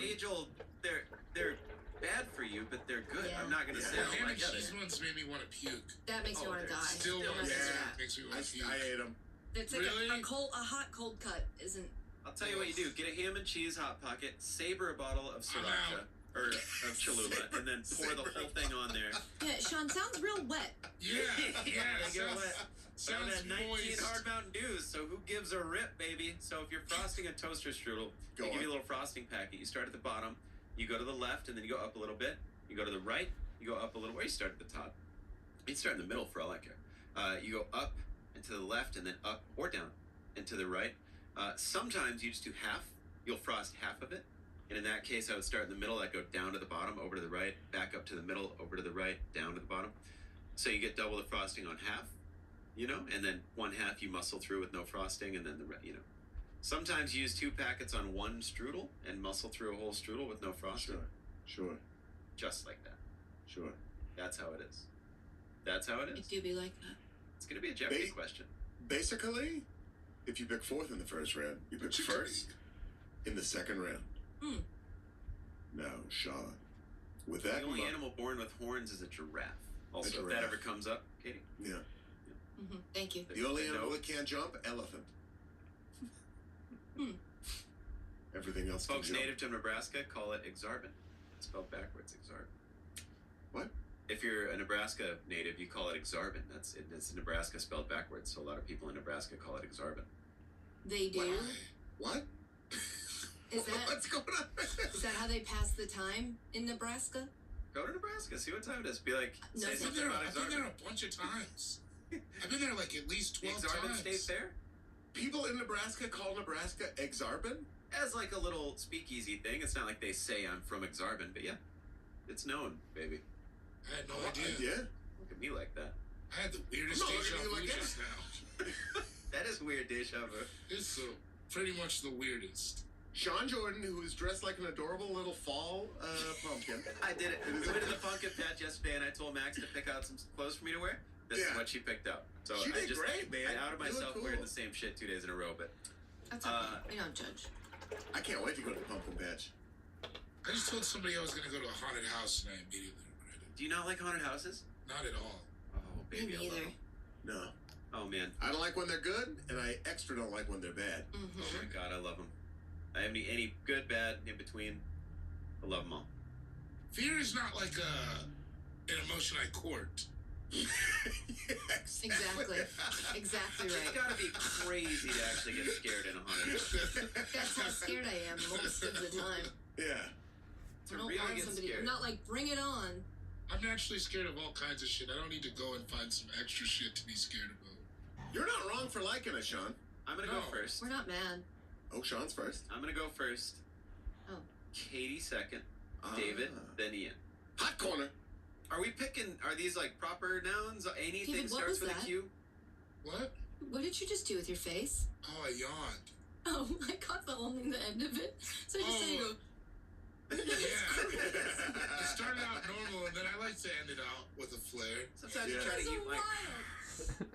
F: age old. They're bad for you, but they're good.
A: Yeah.
F: I'm not gonna say
B: Yeah.
F: I don't
D: Ham
F: like
D: and cheese
F: it.
D: ones made me want to puke.
A: That makes me
F: Oh,
A: want to
F: they're
A: die.
D: Still
A: Don't
D: want
A: mess
D: to
A: with
B: yeah.
A: that.
D: Makes me want to puke.
B: I ate them.
A: It's like
D: Really?
A: a hot cold cut isn't.
F: I'll tell you what you do. Get a ham and cheese hot pocket, saber a bottle of
D: I'm
F: sriracha
D: out.
F: or of Cholula, and then pour the whole thing on there.
A: Yeah, Sean sounds real wet.
D: Yeah,
F: you go
D: sounds,
F: wet.
D: sounds
F: That 19
D: moist.
F: hard Mountain Dews. So who gives a rip, baby? So if you're frosting a toaster strudel,
B: Go
F: they give
B: on.
F: you a little frosting packet. You start at the bottom, you go to the left, and then you go up a little bit. You go to the right, you go up a little. Or you start at the top. You start in the middle for all I care. You go up and to the left, and then up or down and to the right. Sometimes you just do half. You'll frost half of it. And in that case, I would start in the middle. I'd go down to the bottom, over to the right, back up to the middle, over to the right, down to the bottom. So you get double the frosting on half, and then one half you muscle through with no frosting, and then Sometimes you use 2 packets on one strudel and muscle through a whole strudel with no frosting.
B: Sure.
F: Just like that.
B: Sure.
F: That's how it is. That's how it
A: It
F: is.
A: do be like that.
F: It's going to be a Jeopardy
B: Ba-
F: question.
B: Basically, if you pick 4th in the first round, you pick first in the second round.
A: Hmm.
B: Now, Sean, with that
F: The only
B: in mind-
F: animal born with horns is a giraffe. Also, if
B: giraffe.
F: that ever comes up, Katie.
B: yeah,
A: Thank you.
B: the only animal
F: No.
B: that can't jump, elephant.
A: Hmm.
B: Everything else
F: Folks
B: can jump.
F: native to Nebraska call it exarban. It's spelled backwards, exarban.
B: What?
F: If you're a Nebraska native, you call it exarban. It's Nebraska spelled backwards, so a lot of people in Nebraska call it exarban.
A: They do.
B: What?
A: Is that
B: What's going on?
A: is that how they pass the time in Nebraska?
F: Go to Nebraska, see what time it is. Be like,
A: No,
F: say
A: I've
F: something
D: I've
F: about
D: been there
F: exarban.
D: a bunch of times. I've been there like at least
F: The
D: 12
F: exarban
D: times.
F: State Fair?
B: People in Nebraska call Nebraska Exarban?
F: As like a little speakeasy thing. It's not like they say I'm from exarban, but yeah. It's known, baby.
D: I had no
B: Oh,
D: idea.
B: yeah.
F: Look at me like that.
D: I had the weirdest
B: I'm not
D: deja
B: looking at you
D: vu
B: like that.
D: just now.
F: That is weird deja vu.
D: It's pretty much the weirdest.
B: Sean Jordan, who is dressed like an adorable little fall pumpkin.
F: I did it. We went to the pumpkin patch yesterday, and I told Max to pick out some clothes for me to wear. This is what she picked out. So
B: She
F: I
B: did
F: just
B: great, man.
F: I outed
B: You look
F: myself
B: cool.
F: wearing the same shit 2 days in a row, but
A: That's okay. We don't judge.
B: I can't wait to go to the pumpkin patch.
D: I just told somebody I was going to go to a haunted house, and I immediately regretted it.
F: do you not like haunted houses?
D: Not at all.
F: Oh,
A: Me
F: baby, I love
A: neither.
F: them.
B: No.
F: Oh man.
B: I don't like when they're good, and I extra don't like when they're bad.
F: Oh
A: Mm-hmm.
F: my god, I love them. I have any good, bad, in between. I love them all.
D: Fear is not like an emotion I court.
B: Yeah,
A: Exactly. Exactly
F: It's
A: right.
F: gotta be crazy to actually get scared in a haunted house.
A: That's how scared I am most of the time.
B: Yeah.
F: To
A: I don't
F: really
A: want
F: get
A: somebody.
F: scared.
A: I'm not like, bring it on.
D: I'm naturally scared of all kinds of shit. I don't need to go and find some extra shit to be scared about.
B: You're not wrong for liking it, Sean.
F: I'm gonna go
D: No.
F: first.
A: We're not mad.
B: Oh, Sean's first.
F: I'm gonna go first.
A: Oh.
F: Katie second. David, then Ian.
B: Hot corner.
F: Are we picking? Are these like proper nouns? Anything
A: David, what
F: starts
A: was
F: with a
A: that?
F: Q?
D: What?
A: What did you just do with your face?
D: Oh, I yawned.
A: Oh, I caught the only the end of it. So I just said you go.
D: Yeah. It started out normal, and then I like to end it out with a flare.
F: Sometimes you
B: Yeah.
F: try to
A: So
F: eat like.
A: wild.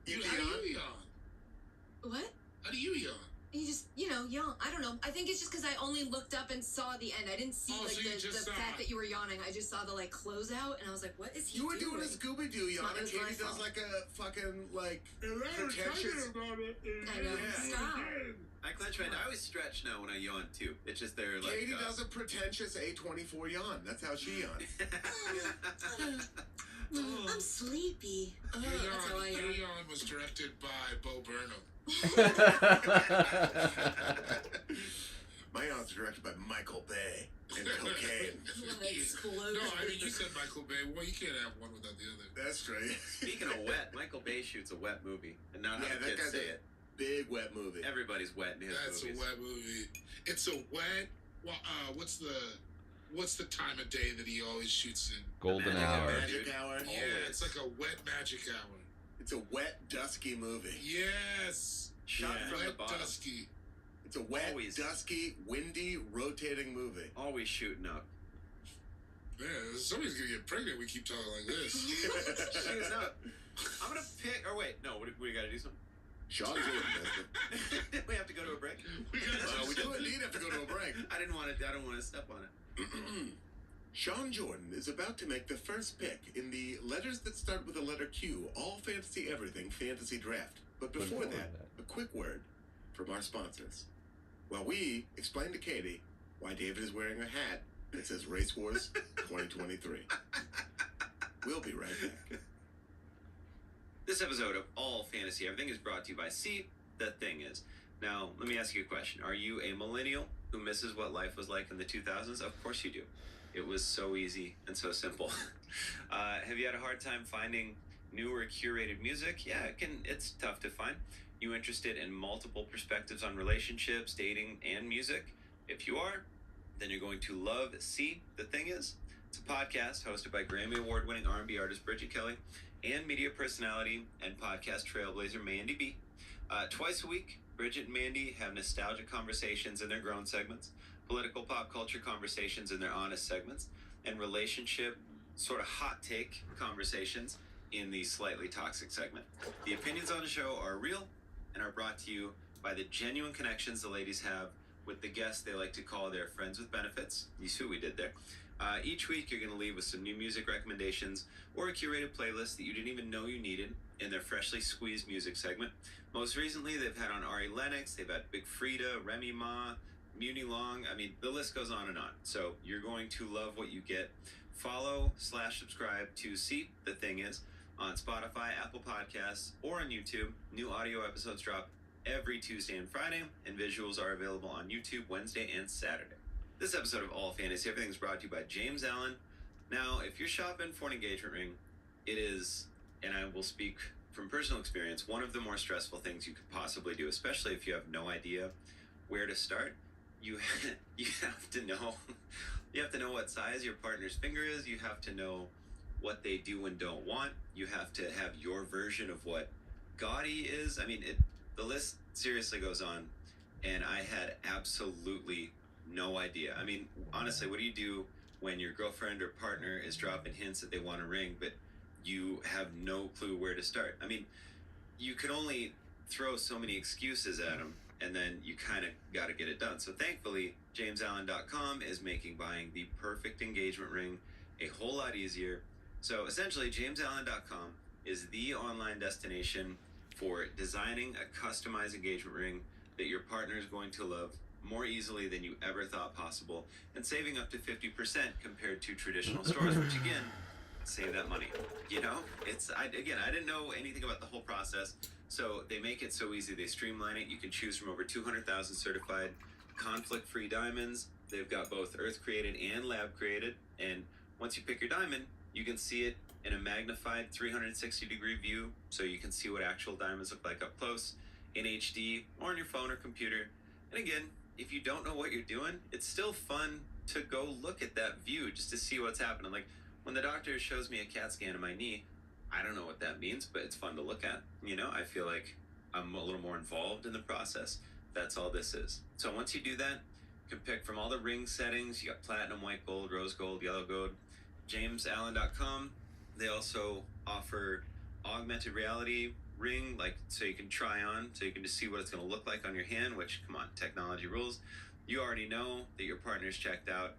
B: You
D: How
B: yawn?
D: do you yawn?
A: What?
D: How do you yawn?
A: You just, yawn. I don't know. I think it's just because I only looked up and saw the end. I didn't see
D: Oh,
A: like
D: so you
A: the
D: just saw
A: fact
D: it.
A: that you were yawning. I just saw the like close out, and I was like, "What is he
B: You were
A: doing?"
B: doing a Scooby-Doo yawn,
A: Not
B: and
A: as my
B: Katie does
A: fault.
B: like a fucking, like, pretentious...
A: I know.
B: Yeah.
A: Stop.
F: I clench my. I always stretch now when I yawn too. It's just they're like.
B: Katie does a pretentious A24 yawn. That's how she yawns.
A: I'm sleepy. That's how I
D: Your
A: yawn.
D: yawn was directed by Bo Burnham.
B: My yawn's directed by Michael Bay and cocaine.
A: Explode.
D: No, I mean, you said Michael Bay. Well, you can't have one without the other.
B: That's right.
F: Speaking of wet, Michael Bay shoots a wet movie, and not
B: Yeah,
F: how the
B: that
F: kids
B: guy's
F: say
B: a-
F: it.
B: Big wet movie.
F: Everybody's wet in his
D: That's
F: movies.
D: a wet movie. It's a wet. Well, what's the time of day that he always shoots in?
C: Golden
F: Magic
C: hour.
B: Magic
F: dude.
B: hour.
D: Yeah, it's like a wet magic hour.
B: It's a wet, dusky movie.
D: Yes.
F: Shot
B: Yeah.
F: from the
D: Wet
F: bottom.
D: dusky.
B: It's a wet,
F: Always.
B: dusky, windy, rotating movie.
F: Always shooting up.
D: Man, somebody's gonna get pregnant. We keep talking like this.
F: Shooting up. I'm gonna pick. Or wait, no. We gotta do something.
B: Sean Jordan does it.
F: We have to go to a break.
D: We gotta
B: We do indeed have to go to a break.
F: I don't want to step on it.
B: Sean Jordan is about to make the first pick in the letters that start with the letter Q, all fantasy everything fantasy draft. But before that, a quick word from our sponsors. While we explain to Katie why David is wearing a hat that says Race Wars 2023. We'll be right back.
F: This episode of All Fantasy Everything is brought to you by See The Thing Is. Now, let me ask you a question. Are you a millennial who misses what life was like in the 2000s? Of course you do. It was so easy and so simple. Have you had a hard time finding newer curated music? Yeah, it's tough to find. You interested in multiple perspectives on relationships, dating, and music? If you are, then you're going to love See The Thing Is. It's a podcast hosted by Grammy Award-winning R&B artist Bridget Kelly and media personality and podcast trailblazer Mandy B. Twice a week, Bridget and Mandy have nostalgic conversations in their grown segments, political pop culture conversations in their honest segments, and relationship sort of hot take conversations in the slightly toxic segment. The opinions on the show are real and are brought to you by the genuine connections the ladies have with the guests they like to call their friends with benefits. You see what we did there. Each week, you're going to leave with some new music recommendations or a curated playlist that you didn't even know you needed in their freshly squeezed music segment. Most recently, they've had on Ari Lennox, they've had Big Frida, Remy Ma, Muni Long. I mean, the list goes on and on. So you're going to love what you get. Follow/subscribe to See The Thing Is on Spotify, Apple Podcasts, or on YouTube. New audio episodes drop every Tuesday and Friday, and visuals are available on YouTube Wednesday and Saturday. This episode of All Fantasy Everything is brought to you by James Allen. Now, if you're shopping for an engagement ring, it is, and I will speak from personal experience, one of the more stressful things you could possibly do, especially if you have no idea where to start. You have to know what size your partner's finger is. You have to know what they do and don't want. You have to have your version of what gaudy is. I mean, the list seriously goes on. and I had absolutely no idea. I mean, honestly, what do you do when your girlfriend or partner is dropping hints that they want a ring, but you have no clue where to start? I mean, you can only throw so many excuses at them, and then you kind of got to get it done. So thankfully, JamesAllen.com is making buying the perfect engagement ring a whole lot easier. So essentially, JamesAllen.com is the online destination for designing a customized engagement ring that your partner is going to love more easily than you ever thought possible, and saving up to 50% compared to traditional stores, which again, save that money. You know, I didn't know anything about the whole process, so they make it so easy. They streamline it. You can choose from over 200,000 certified conflict-free diamonds. They've got both earth-created and lab-created, and once you pick your diamond, you can see it in a magnified 360-degree view, so you can see what actual diamonds look like up close, in HD, or on your phone or computer. And again, if you don't know what you're doing, it's still fun to go look at that view just to see what's happening. Like, when the doctor shows me a CAT scan of my knee, I don't know what that means, but it's fun to look at. You know, I feel like I'm a little more involved in the process. That's all this is. So once you do that, you can pick from all the ring settings. You got platinum, white gold, rose gold, yellow gold. JamesAllen.com. They also offer augmented reality ring, like, so you can try on, so you can just see what it's going to look like on your hand, which, come on, technology rules. You already know that your partner's checked out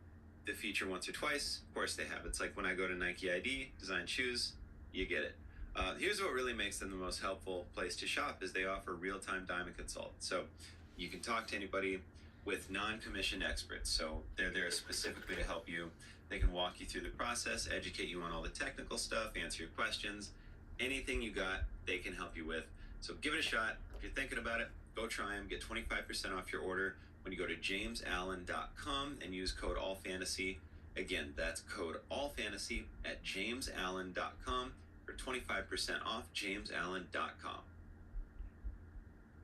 F: the feature once or twice. Of course they have. It's like when I go to Nike ID, design shoes, you get it. Here's what really makes them the most helpful place to shop is they offer real-time diamond consult. So you can talk to anybody with non-commissioned experts. So they're there specifically to help you. They can walk you through the process, educate you on all the technical stuff, answer your questions. Anything you got, they can help you with. So give it a shot. If you're thinking about it, go try them. Get 25% off your order when you go to JamesAllen.com and use code ALLFANTASY. Again, that's code ALLFANTASY at JamesAllen.com for 25% off. JamesAllen.com.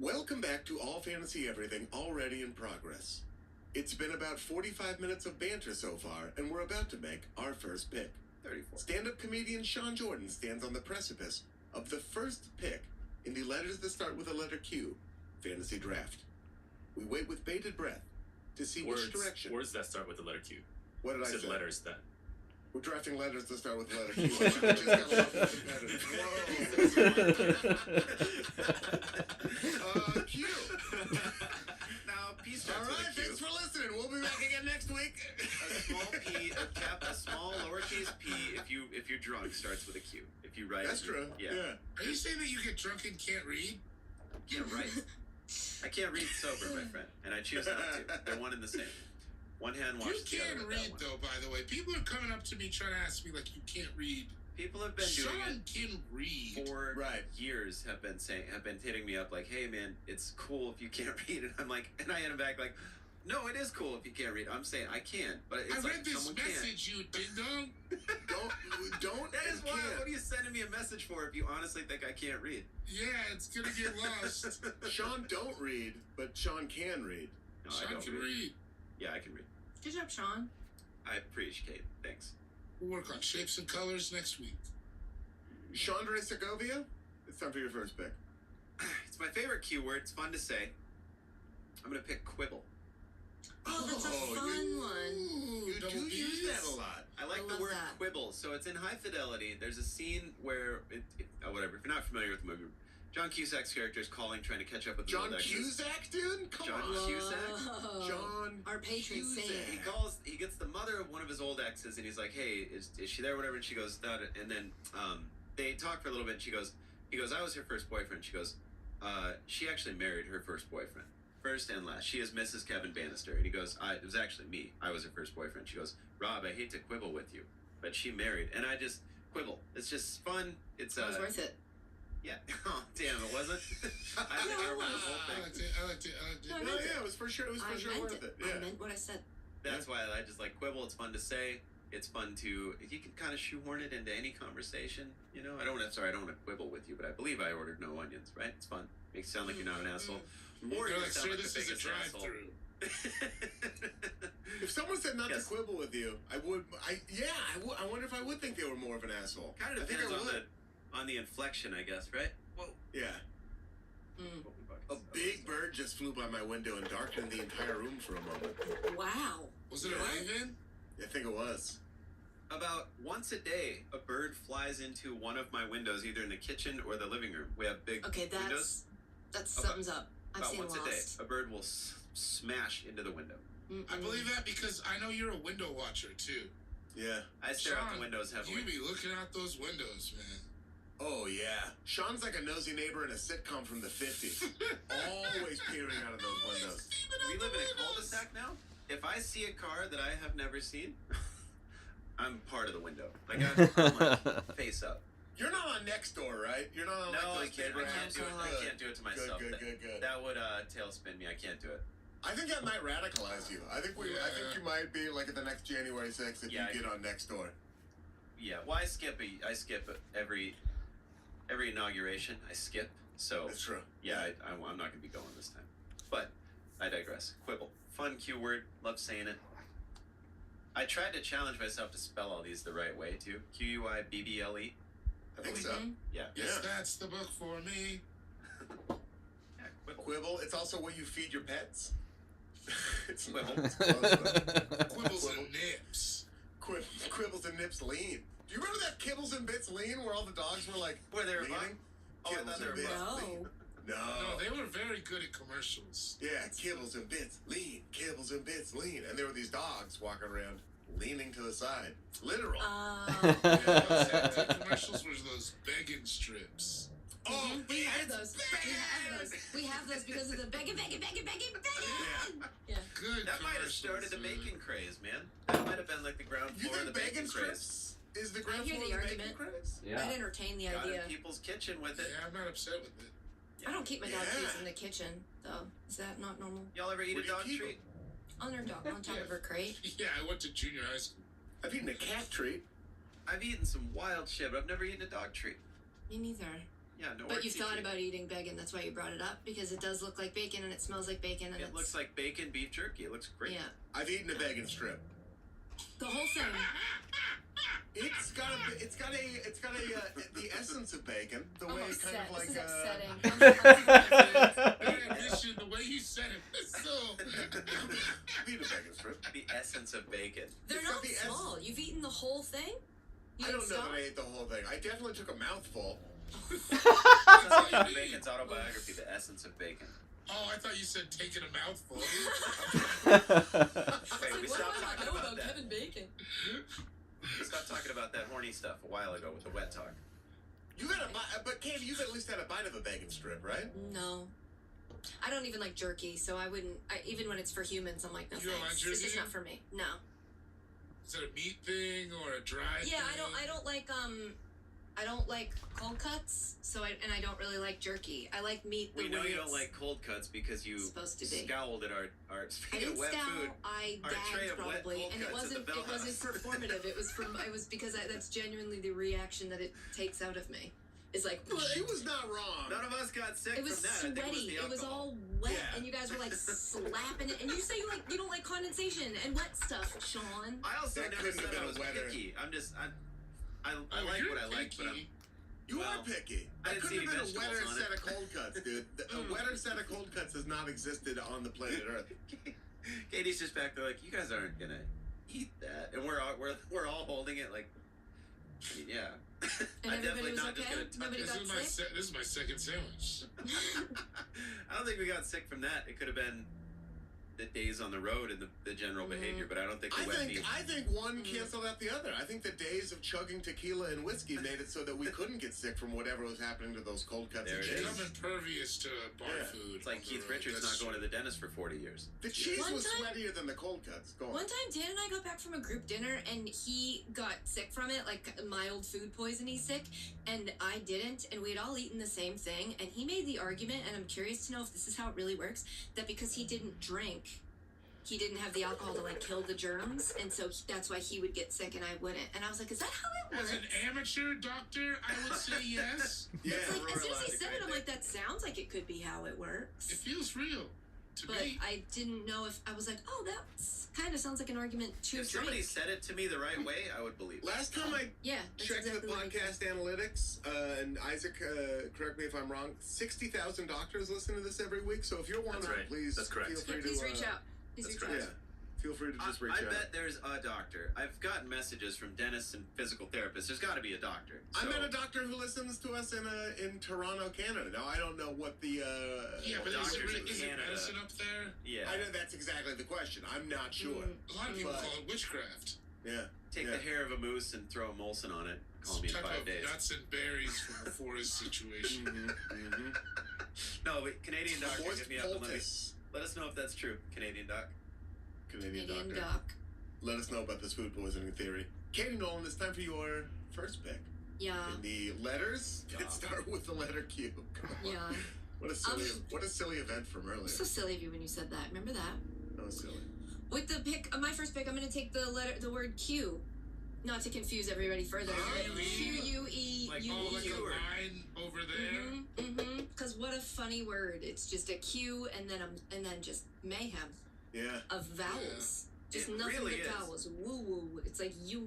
B: Welcome back to All Fantasy Everything, already in progress. It's been about 45 minutes of banter so far, and we're about to make our first pick.
F: 34.
B: Stand-up comedian Sean Jordan stands on the precipice of the first pick in the letters that start with the letter Q, fantasy draft. We wait with bated breath to see which direction.
E: Words that start with the letter Q.
B: What did I
E: Said
B: say?
E: letters then.
B: We're drafting letters that start with the letter Q. I just got Whoa. Q.
F: Now, P
B: All
F: starts
B: right,
F: with a Q.
B: thanks for listening. We'll be back again next week.
F: A small P, a small lowercase p, if you're drunk, starts with a Q. If you write
B: That's true.
F: Yeah.
D: Are you saying that you get drunk and can't read?
F: Yeah, right. I can't read sober, my friend, and I choose not to. They're one and the same. One hand
D: You
F: washes the other
D: can
F: with
D: read,
F: that one.
D: though, by the way. People are coming up to me trying to ask me, like, you can't read.
F: People have been doing
D: Sean
F: it
D: can read.
F: for
B: Right.
F: years. Have been hitting me up like, "Hey, man, it's cool if you can't read." And I'm like, and I hit him back like, "No, it is cool if you can't read." I'm saying I can, but it's
D: I
F: like
D: read this
F: someone can't.
D: message, you ding dong.
B: Don't.
F: That is
B: and
F: why.
B: can't.
F: What are you sending me a message for if you honestly think I can't read?
D: Yeah, it's gonna get lost.
B: Sean don't read, but Sean can read.
F: No, I
D: Sean
F: don't
D: can
F: read.
D: read.
F: Yeah, I can read.
A: Good job, Sean.
F: I appreciate. Thanks.
D: We'll work on shapes and colors next week.
B: Chandra Segovia, it's time for your first pick.
F: It's my favorite Q word. It's fun to say. I'm gonna pick quibble.
A: Oh, that's a fun one.
B: You
D: double
B: do use
D: Bs?
B: that a lot.
F: I like the
A: love
F: word
A: that.
F: quibble. So it's in High Fidelity. There's a scene where whatever. If you're not familiar with the movie, John Cusack's character is calling, trying to catch up with the
B: John
F: old exes.
B: Cusack, dude? Come
F: John
B: on.
F: Cusack?
A: Whoa.
B: John
A: Our patron
B: Cusack.
A: saint.
F: He gets the mother of one of his old exes, and he's like, "Hey, is she there?" Whatever, and she goes, "That." And then they talk for a little bit. And he goes, "I was her first boyfriend." She goes, "She actually married her first boyfriend, first and last. She is Mrs. Kevin Bannister." And he goes, "It was actually me. I was her first boyfriend." She goes, "Rob, I hate to quibble with you, but she married." And I just quibble. It's just fun. It's
A: It was worth it.
F: yeah. Oh damn, it wasn't. I think I remember the whole
D: I
F: thing.
D: liked it. I liked it.
A: No, I
B: No,
A: meant
B: yeah, it was for sure. It was
A: I
B: for sure
A: meant
B: worth it. Yeah.
A: I meant what I said.
F: That's why I just like quibble. It's fun to say. It's fun to you can kind of shoehorn it into any conversation. You know, I don't want to quibble with you, but I believe I ordered no onions. Right? It's fun. Makes you sound like you're not an asshole. Or
D: They're
F: you
D: like,
F: sound
D: sir,
F: like
D: this
F: the
D: is a
F: biggest asshole.
D: drive-through.
B: If someone said not
F: Yes.
B: to quibble with you, I would. I wonder if I would think they were more of an asshole.
F: Kind of
B: I think
F: depends
B: I would.
F: on the inflection, I guess. Right? Whoa.
B: Yeah. A big bird just flew by my window and darkened the entire room for a moment.
A: Wow.
D: Was it a raven?
B: I think it was.
F: About once a day, a bird flies into one of my windows, either in the kitchen or the living room. We have big
A: Okay,
F: windows.
A: that's something's up. I've
F: About
A: seen
F: once
A: Lost.
F: a day, a bird will smash into the window.
D: I believe that because I know you're a window watcher too.
B: Yeah.
F: I stare out the
D: Sean,
F: windows heavily.
D: You be looking out those windows, man.
B: Oh, yeah. Sean's like a nosy neighbor in a sitcom from the 50s. Always peering out of those windows.
F: We live in a cul-de-sac now. If I see a car that I have never seen, I'm part of the window. Like I'm like face up.
B: You're not on Nextdoor, right? You're not on
F: No, I
B: like those
F: can't.
B: neighbor
F: I can't
B: apps?
F: do it. I
B: Good.
F: can't do it to myself.
B: Good.
F: That would tailspin me. I can't do it.
B: I think that might radicalize you. I think you might be like at the next January 6th if
F: Yeah,
B: you get on Nextdoor.
F: Yeah. Well, I skip every inauguration. I skip. So
B: That's true.
F: yeah, I'm not gonna be going this time. But I digress. Quibble. Fun Q word. Love saying it. I tried to challenge myself to spell all these the right way too. Quibble.
B: I think so.
F: Yeah.
D: Yes, that's the book for me.
F: Yeah. Quibble.
B: Quibble. It's also what you feed your pets. It's
F: Quibble.
B: It's close, but-
D: Quibbles and nips.
B: Quibbles and nips lean. Do you remember that Kibbles and Bits lean where all the dogs were like
F: Where they were
B: leaning?
F: buying? Oh, I
B: Kibbles
F: thought they
B: and
F: were
B: Bits
F: buying.
B: lean.
A: No.
D: No, they were very good at commercials.
B: Yeah, Kibbles and Bits lean. Kibbles and Bits lean. And there were these dogs walking around leaning to the side. Literal.
D: Yeah, those commercials were those begging strips.
B: Oh,
A: We have
B: it's
A: those.
B: bad.
A: We have those because of the begging. Yeah.
D: Good
F: That might have
D: commercials,
F: started the
D: man.
F: bacon craze, man. That might have been like the ground
B: You
F: floor of
B: think
F: the bacon
B: bacon
F: craze.
B: strips is the ground
A: I hear
B: floor
A: the
B: of the bacon
A: argument.
B: craze?
C: Yeah.
A: I'd entertain the
F: Got
A: idea.
F: in people's kitchen with it.
D: Yeah, I'm not upset with it.
A: I don't keep my dog
B: Yeah.
A: treats in the kitchen, though. Is that not normal?
F: Y'all ever eat
B: Where
F: a
B: do you
F: dog
B: keep
F: treat?
A: On top of her crate.
D: Yeah, I went to junior high school.
B: I've eaten a cat treat.
F: I've eaten some wild shit, but I've never eaten a dog treat.
A: Me neither.
F: Yeah, no.
A: But you've thought about eating bacon. That's why you brought it up, because it does look like bacon and it smells like bacon and
F: It looks like bacon beef jerky. It looks great.
A: yeah.
B: I've eaten a bacon strip.
A: The whole thing.
B: It's got the essence of bacon. The way
A: I'm
B: it kind of
A: upset.
B: like
A: This is upsetting.
D: Man, Mission, the way you said it was so.
B: I've eaten a bacon strip.
F: The essence of bacon.
A: They're
B: It's got
A: not
B: the
A: small. You've eaten the whole thing? You
B: I don't
A: didn't
B: know
A: stop?
B: that I ate the whole thing. I definitely took a mouthful.
F: That's like Bacon's autobiography, The Essence of Bacon.
D: Oh, I thought you said taking a mouthful.
F: Wait, we
A: What do
F: stopped
A: I
F: talking
A: know
F: about
A: about
F: that.
A: Kevin Bacon?
F: We stopped talking about that horny stuff a while ago with the wet talk.
B: You got a bite, but Candy, you've at least had a bite of a bacon strip, right?
A: No. I don't even like jerky, so I wouldn't. Even when it's for humans, I'm like, no
D: You don't
A: thanks.
D: like
A: It's just
D: jerky?
A: not for me. No.
D: Is it a meat thing or a dry
A: Yeah,
D: thing?
A: I don't like cold cuts. So I don't really like jerky. I like meat. The
F: We know
A: way
F: you don't
A: it's
F: like cold cuts because you
A: supposed to be.
F: scowled at our
A: I
F: speaking
A: didn't
F: of wet
A: scowl.
F: food.
A: I
F: our tray
A: gagged
F: of wet
A: probably,
F: cold
A: and it
F: cuts at the
A: wasn't.
F: Bell
A: It wasn't
F: House.
A: performative. It was from. It was because that's genuinely the reaction that it takes out of me. It's like.
B: She was not wrong.
F: None of us got sick
A: It was
F: from that. I think
A: sweaty.
F: it was the
A: all
F: alcohol.
A: wet,
B: Yeah.
A: and you guys were like slapping it. And you say you don't like condensation and wet stuff, Sean.
F: I also
B: That
F: never
B: couldn't
F: said
B: have
F: I
B: been
F: was
B: weather.
F: picky. I
D: Oh,
F: like
D: you're
F: what I like, but I'm
D: picky.
B: You
F: Well,
B: are picky.
F: I
B: That
F: didn't see
B: couldn't have
F: any
B: been a
F: vegetables
B: wetter
F: on
B: set
F: it.
B: of cold cuts, dude. A wetter set of cold cuts has not existed on the planet Earth.
F: Katie's just back there like, you guys aren't gonna eat that, and we're all holding it like, yeah.
A: And
F: I'm
A: everybody
F: definitely
A: was
F: not just
A: okay?
F: gonna touch
A: Nobody
F: it.
A: got
D: This is my second sandwich.
F: I don't think we got sick from that. It could have been the days on the road and the general behavior, but I don't think the wet meat.
B: I think one canceled out the other. I think the days of chugging tequila and whiskey made it so that we couldn't get sick from whatever was happening to those cold cuts
F: There
B: and
F: it
B: cheese.
F: is.
D: I'm impervious to bar
B: Yeah.
D: food.
F: It's like Keith Richards not going to the dentist for 40 years.
B: The cheese
A: One
B: was
A: time-
B: sweatier than the cold cuts. Go on.
A: One time, Dan and I got back from a group dinner, and he got sick from it, like mild food poisoning sick, and I didn't, and we had all eaten the same thing, and he made the argument, and I'm curious to know if this is how it really works, that because he didn't drink, he didn't have the alcohol to like kill the germs, and so that's why he would get sick and I wouldn't. And I was like, is that how it
D: As
A: works?
D: an amateur doctor, I would say yes.
B: Yeah,
A: It's like,
F: we're
A: as soon as
F: allowed
A: he
F: to
A: said
F: grade
A: it, I'm
F: that.
A: like, that sounds like it could be how it works.
D: It feels real to
A: But
D: me.
A: I didn't know if I was like, oh, that kind of sounds like an argument to
F: If somebody
A: drink.
F: said it to me the right way, I would believe it.
B: Last time I
A: Yeah, that's
B: checked
A: exactly
B: the
A: what I did.
B: podcast analytics, and Isaac, correct me if I'm wrong, 60,000 doctors listen to this every week. So if you're one of
E: That's
B: them,
E: right.
B: please
E: That's correct.
B: feel free
A: Please
B: to
A: reach out. Please
E: that's
A: reach
E: correct.
A: out.
B: Yeah, feel free to just reach
F: I
B: out.
F: bet there's a doctor. I've gotten messages from dentists and physical therapists. There's got to be a doctor.
B: I
F: So-
B: met a doctor who listens to us in Toronto, Canada. Now I don't know what the
D: Yeah, but
F: doctors in
D: is
F: Canada.
D: medicine up there?
F: Yeah.
B: I know that's exactly the question. I'm not sure.
D: A lot of people
B: But-
D: call it witchcraft.
B: Yeah.
F: Take
B: yeah.
F: the hair of a moose and throw a Molson on it. Call me in
D: Type
F: 5
D: of
F: days.
D: nuts and berries from the forest situation.
F: No, but Canadian doctor,
B: Forced
F: hit me up and
B: poultice.
F: let us know if that's true. Canadian doc.
B: Canadian
A: Canadian
B: doctor.
A: doc.
B: Let us know about this food poisoning theory. Katie Nolan, it's time for your first pick.
A: Yeah.
B: In the letters, it start with the letter Q. Come on.
A: Yeah.
B: What a silly event from earlier.
A: So silly of you when you said that. Remember that?
B: That was silly.
A: With the pick, my first pick, I'm gonna take the word Q, not to confuse everybody further. Q-U-E,
D: like a
A: U-E-U.
D: line over there.
A: Because what a funny word! It's just a Q and then just mayhem
B: Yeah.
A: of vowels. Just
F: It
A: nothing
F: really
A: but
F: is.
A: vowels. Woo woo. It's like you.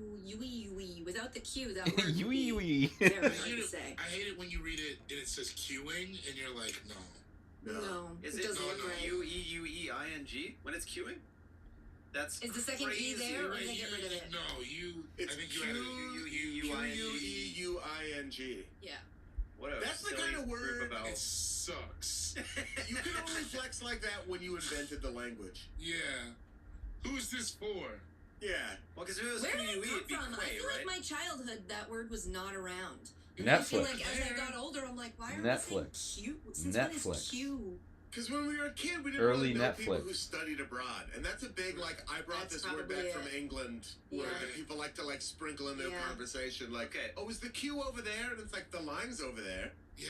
A: Without the Q, that word.
C: Yui
A: wee.
C: yui.
A: Very
D: I
A: hard
D: hate
A: to
D: it-
A: say.
D: I hate it when you read it and it says queuing and you're like, no.
A: No,
F: Is
A: it
F: it
A: doesn't look right.
F: Q-E-U-E-I-N-G when it's queuing? That's
A: Is the second E
F: crazy.
A: there, or
D: Right,
A: did they get rid of it?
D: No,
B: It's
D: I think you added
F: Q-U-E-U-I-N-G.
B: Q-U-E-U-I-N-G.
A: Yeah.
F: What a
B: That's the
F: silly
B: kind of
F: group
B: word-
F: of
D: It
F: vowels.
D: sucks.
B: You can only flex like that when you invented the language.
D: Yeah. Who's this for?
B: Yeah.
F: Well, because if it was
A: Where did
F: Q-U-E,
A: it come
F: it'd be
A: from? I
F: Quay,
A: feel
F: right?
A: like my childhood, that word was not around. I feel
C: Netflix.
A: like as I got older, I'm like, why are
C: Netflix.
A: we saying Q? Since when is
C: Netflix.
A: Q?
B: Because when we were a kid, we didn't
C: Early
B: really know people
C: Netflix.
B: who studied abroad. And that's a big, like, I brought
A: That's
B: this word back
A: probably
B: from
A: it.
B: England word
A: Yeah.
B: that people like to, like, sprinkle in their
A: Yeah.
B: conversation. Like,
F: Okay.
B: oh, is the Q over there? And it's like, the line's over there.
D: Yeah.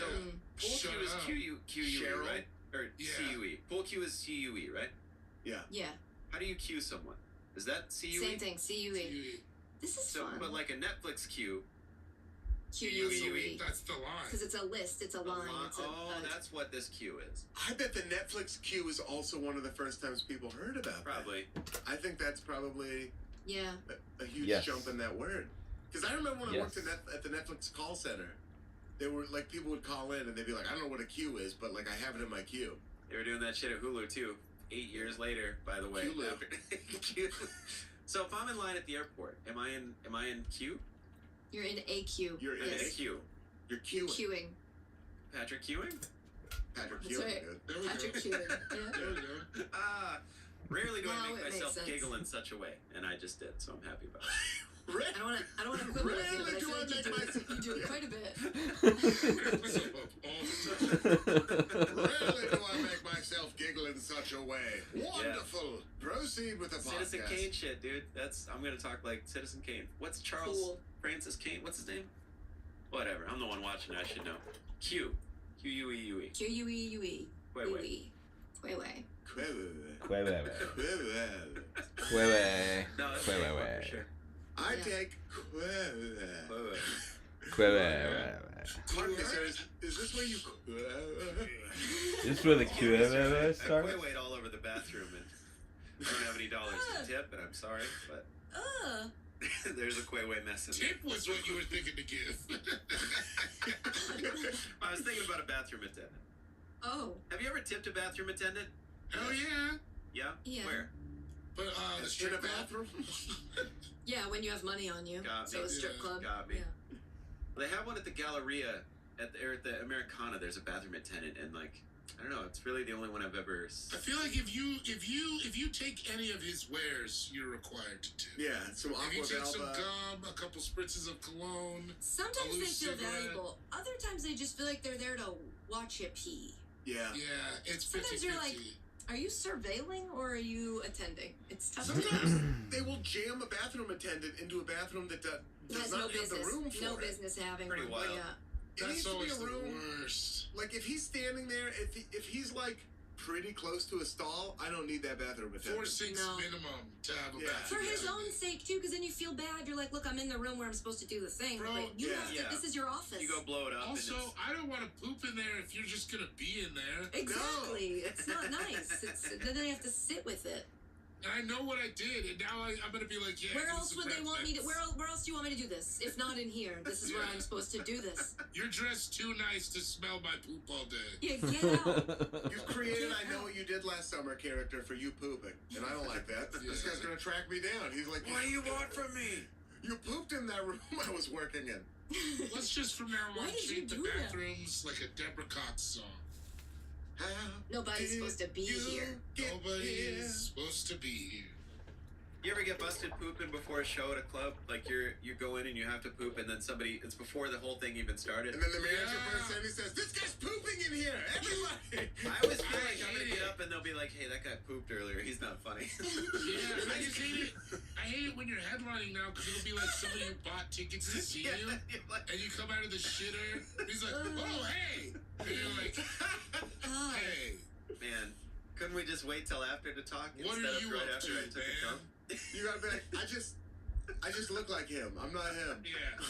F: Pool
D: Shut
F: Q is
D: up.
F: Q-U-E,
B: Cheryl?
F: right? Or
D: Yeah.
F: C-U-E. Pool Q is C-U-E, right?
B: Yeah.
A: Yeah.
F: How do you Q someone? Is that C-U-E?
A: Same thing. C-U-E.
D: You-
A: This is
F: So,
A: fun.
F: but like a Netflix Q,
A: Q-U-E.
D: That's the line.
A: Because it's a list. It's a line. It's a,
F: that's what this Q is.
B: I bet the Netflix Q is also one of the first times people heard about
F: Probably.
B: that. I think that's probably
A: yeah.
B: a huge
C: Yes.
B: jump in that word. Because I remember when I worked
C: Yes.
B: at the Netflix call center, they were like, people would call in and they'd be like, I don't know what a Q is, but like I have it in my queue.
F: They were doing that shit at Hulu too. 8 years later, by the way.
B: Hulu.
F: after- Q. So if I'm in line at the airport, am I in Q?
A: You're in a Q.
B: You're in
F: I'm in
A: Yes.
F: a Q.
B: You're queuing.
A: Queuing.
F: Patrick queuing?
B: Patrick
A: That's
B: queuing.
A: right.
B: Good.
D: There we
A: Patrick
D: go.
A: queuing. Yeah.
D: There we go.
F: Rarely do
A: Now
F: I
A: it
F: make
A: makes
F: myself
A: sense.
F: giggle in such a way, and I just did, so I'm happy about it.
B: Rick,
A: I don't want to quibble with you, but I
B: Rarely do
A: feel
B: I
A: like
B: make myself-
A: you do it quite a bit.
D: Crack myself up all the time.
B: rarely do I make myself giggle in such a way. Wonderful. Proceed with the podcast.
F: Citizen Kane shit, dude. I'm gonna talk like Citizen Kane. What's Charles
A: Cool.
F: Francis Kane? What's his name? Whatever. I'm the one watching. I should know. Q. Q-U-E-U-E.
A: Q-U-E-U-E.
F: Wait.
A: Ui. Wait.
C: Quewe.
F: No, that's
C: Wait,
F: the one
C: wait.
F: for sure.
B: I
A: Yeah.
B: take Pardon me, sir. Is this where you?
C: This is where the
F: I
C: Quewe starts?
F: quay-wayed all over the bathroom, and I don't have any dollars to tip, and I'm sorry, but there's a quay-way mess in there.
D: Tip was what you were thinking to give.
F: I was thinking about a bathroom attendant.
A: Oh.
F: Have you ever tipped a bathroom attendant?
D: Hell yeah.
F: Yeah?
A: Yeah.
F: Where?
D: But the
B: In
D: strip
B: a
D: club?
B: bathroom?
A: Yeah, when you have money on you.
F: Got
A: So
F: me.
A: a strip
D: Yeah,
A: club.
F: got me.
A: Yeah.
F: They have one at the Galleria, at the Americana. There's a bathroom attendant, and like, I don't know. It's really the only one I've ever.
D: I feel like if you take any of his wares, you're required to tip.
B: Yeah, some
D: If you
B: aqua
D: take some
B: velva.
D: gum, a couple spritzes of cologne.
A: Sometimes
D: A
A: they
D: loose
A: feel
D: cigarette.
A: valuable. Other times they just feel like they're there to watch you pee.
B: Yeah.
D: Yeah, it's
A: Sometimes
D: 50-50.
A: you're like, are you surveilling or are you attending? It's tough to
B: Sometimes
A: tell.
B: they will jam a bathroom attendant into a bathroom that does
A: Has
B: not
A: no
B: have
A: business.
B: the room for
A: No
B: it.
A: business having
F: Pretty
A: one.
F: wild.
A: Yeah.
B: It needs
D: That's
B: to be
D: always
B: a
D: the
B: room.
D: worst.
B: Like if he's standing there, if he's like pretty close to a stall, I don't need that bathroom attendant.
D: 4-6
A: No.
D: minimum to have a
B: Yeah.
A: For
D: bathroom.
A: his own sake too, because then you feel bad. You're like, look, I'm in the room where I'm supposed to do the thing,
D: Bro,
A: but you
B: yeah.
A: have to.
F: Yeah.
A: This is your office.
F: You go blow it up.
D: Also,
F: and it's,
D: I don't want to poop in there if you're just gonna be in there.
A: Exactly. It's not nice. It's then they have to sit with it.
D: And I know what I did, and now I'm gonna be like, yeah.
A: Where else would they want me to? Where else do you want me to do this? If not in here, this is where I'm supposed to do this.
D: You're dressed too nice to smell my poop all day.
A: Yeah, get out.
B: You've created I know what you did last summer character for you pooping, and I don't like that. This guy's gonna track me down. He's like,
F: What do you want from me?
B: You pooped in that room I was working in.
D: Let's just from now
A: Why
D: on
A: did you
D: treat the
A: do that?
D: bathrooms like a Deborah Cox song.
B: How
A: Nobody's
B: did
A: supposed to be
B: you
A: here.
B: get
D: Nobody
B: here?
D: is supposed to be here.
F: You ever get busted pooping before a show at a club? Like you go in and you have to poop, and then it's before the whole thing even started.
B: And then the manager
D: Yeah.
B: bursts in and says, "This guy's pooping in here, everybody!"
F: I always feel
D: I
F: like I'm gonna
D: hate
F: get
D: it.
F: up and they'll be like, "Hey, that guy pooped earlier. He's not funny."
D: Yeah, I just hate it. I hate it when you're headlining now because it'll be like somebody who bought tickets to see you,
F: you're like,
D: and you come out of the shitter. He's like, "Oh, hey," and you're like,
A: Hi.
D: "Hey,
F: man, couldn't we just wait till after to talk
D: What
F: instead
D: are
F: of
D: you
F: right
D: up
F: after
D: to,
F: I took a
D: man?"
F: dump?
B: You gotta be like, I just look like him. I'm not him.
D: yeah,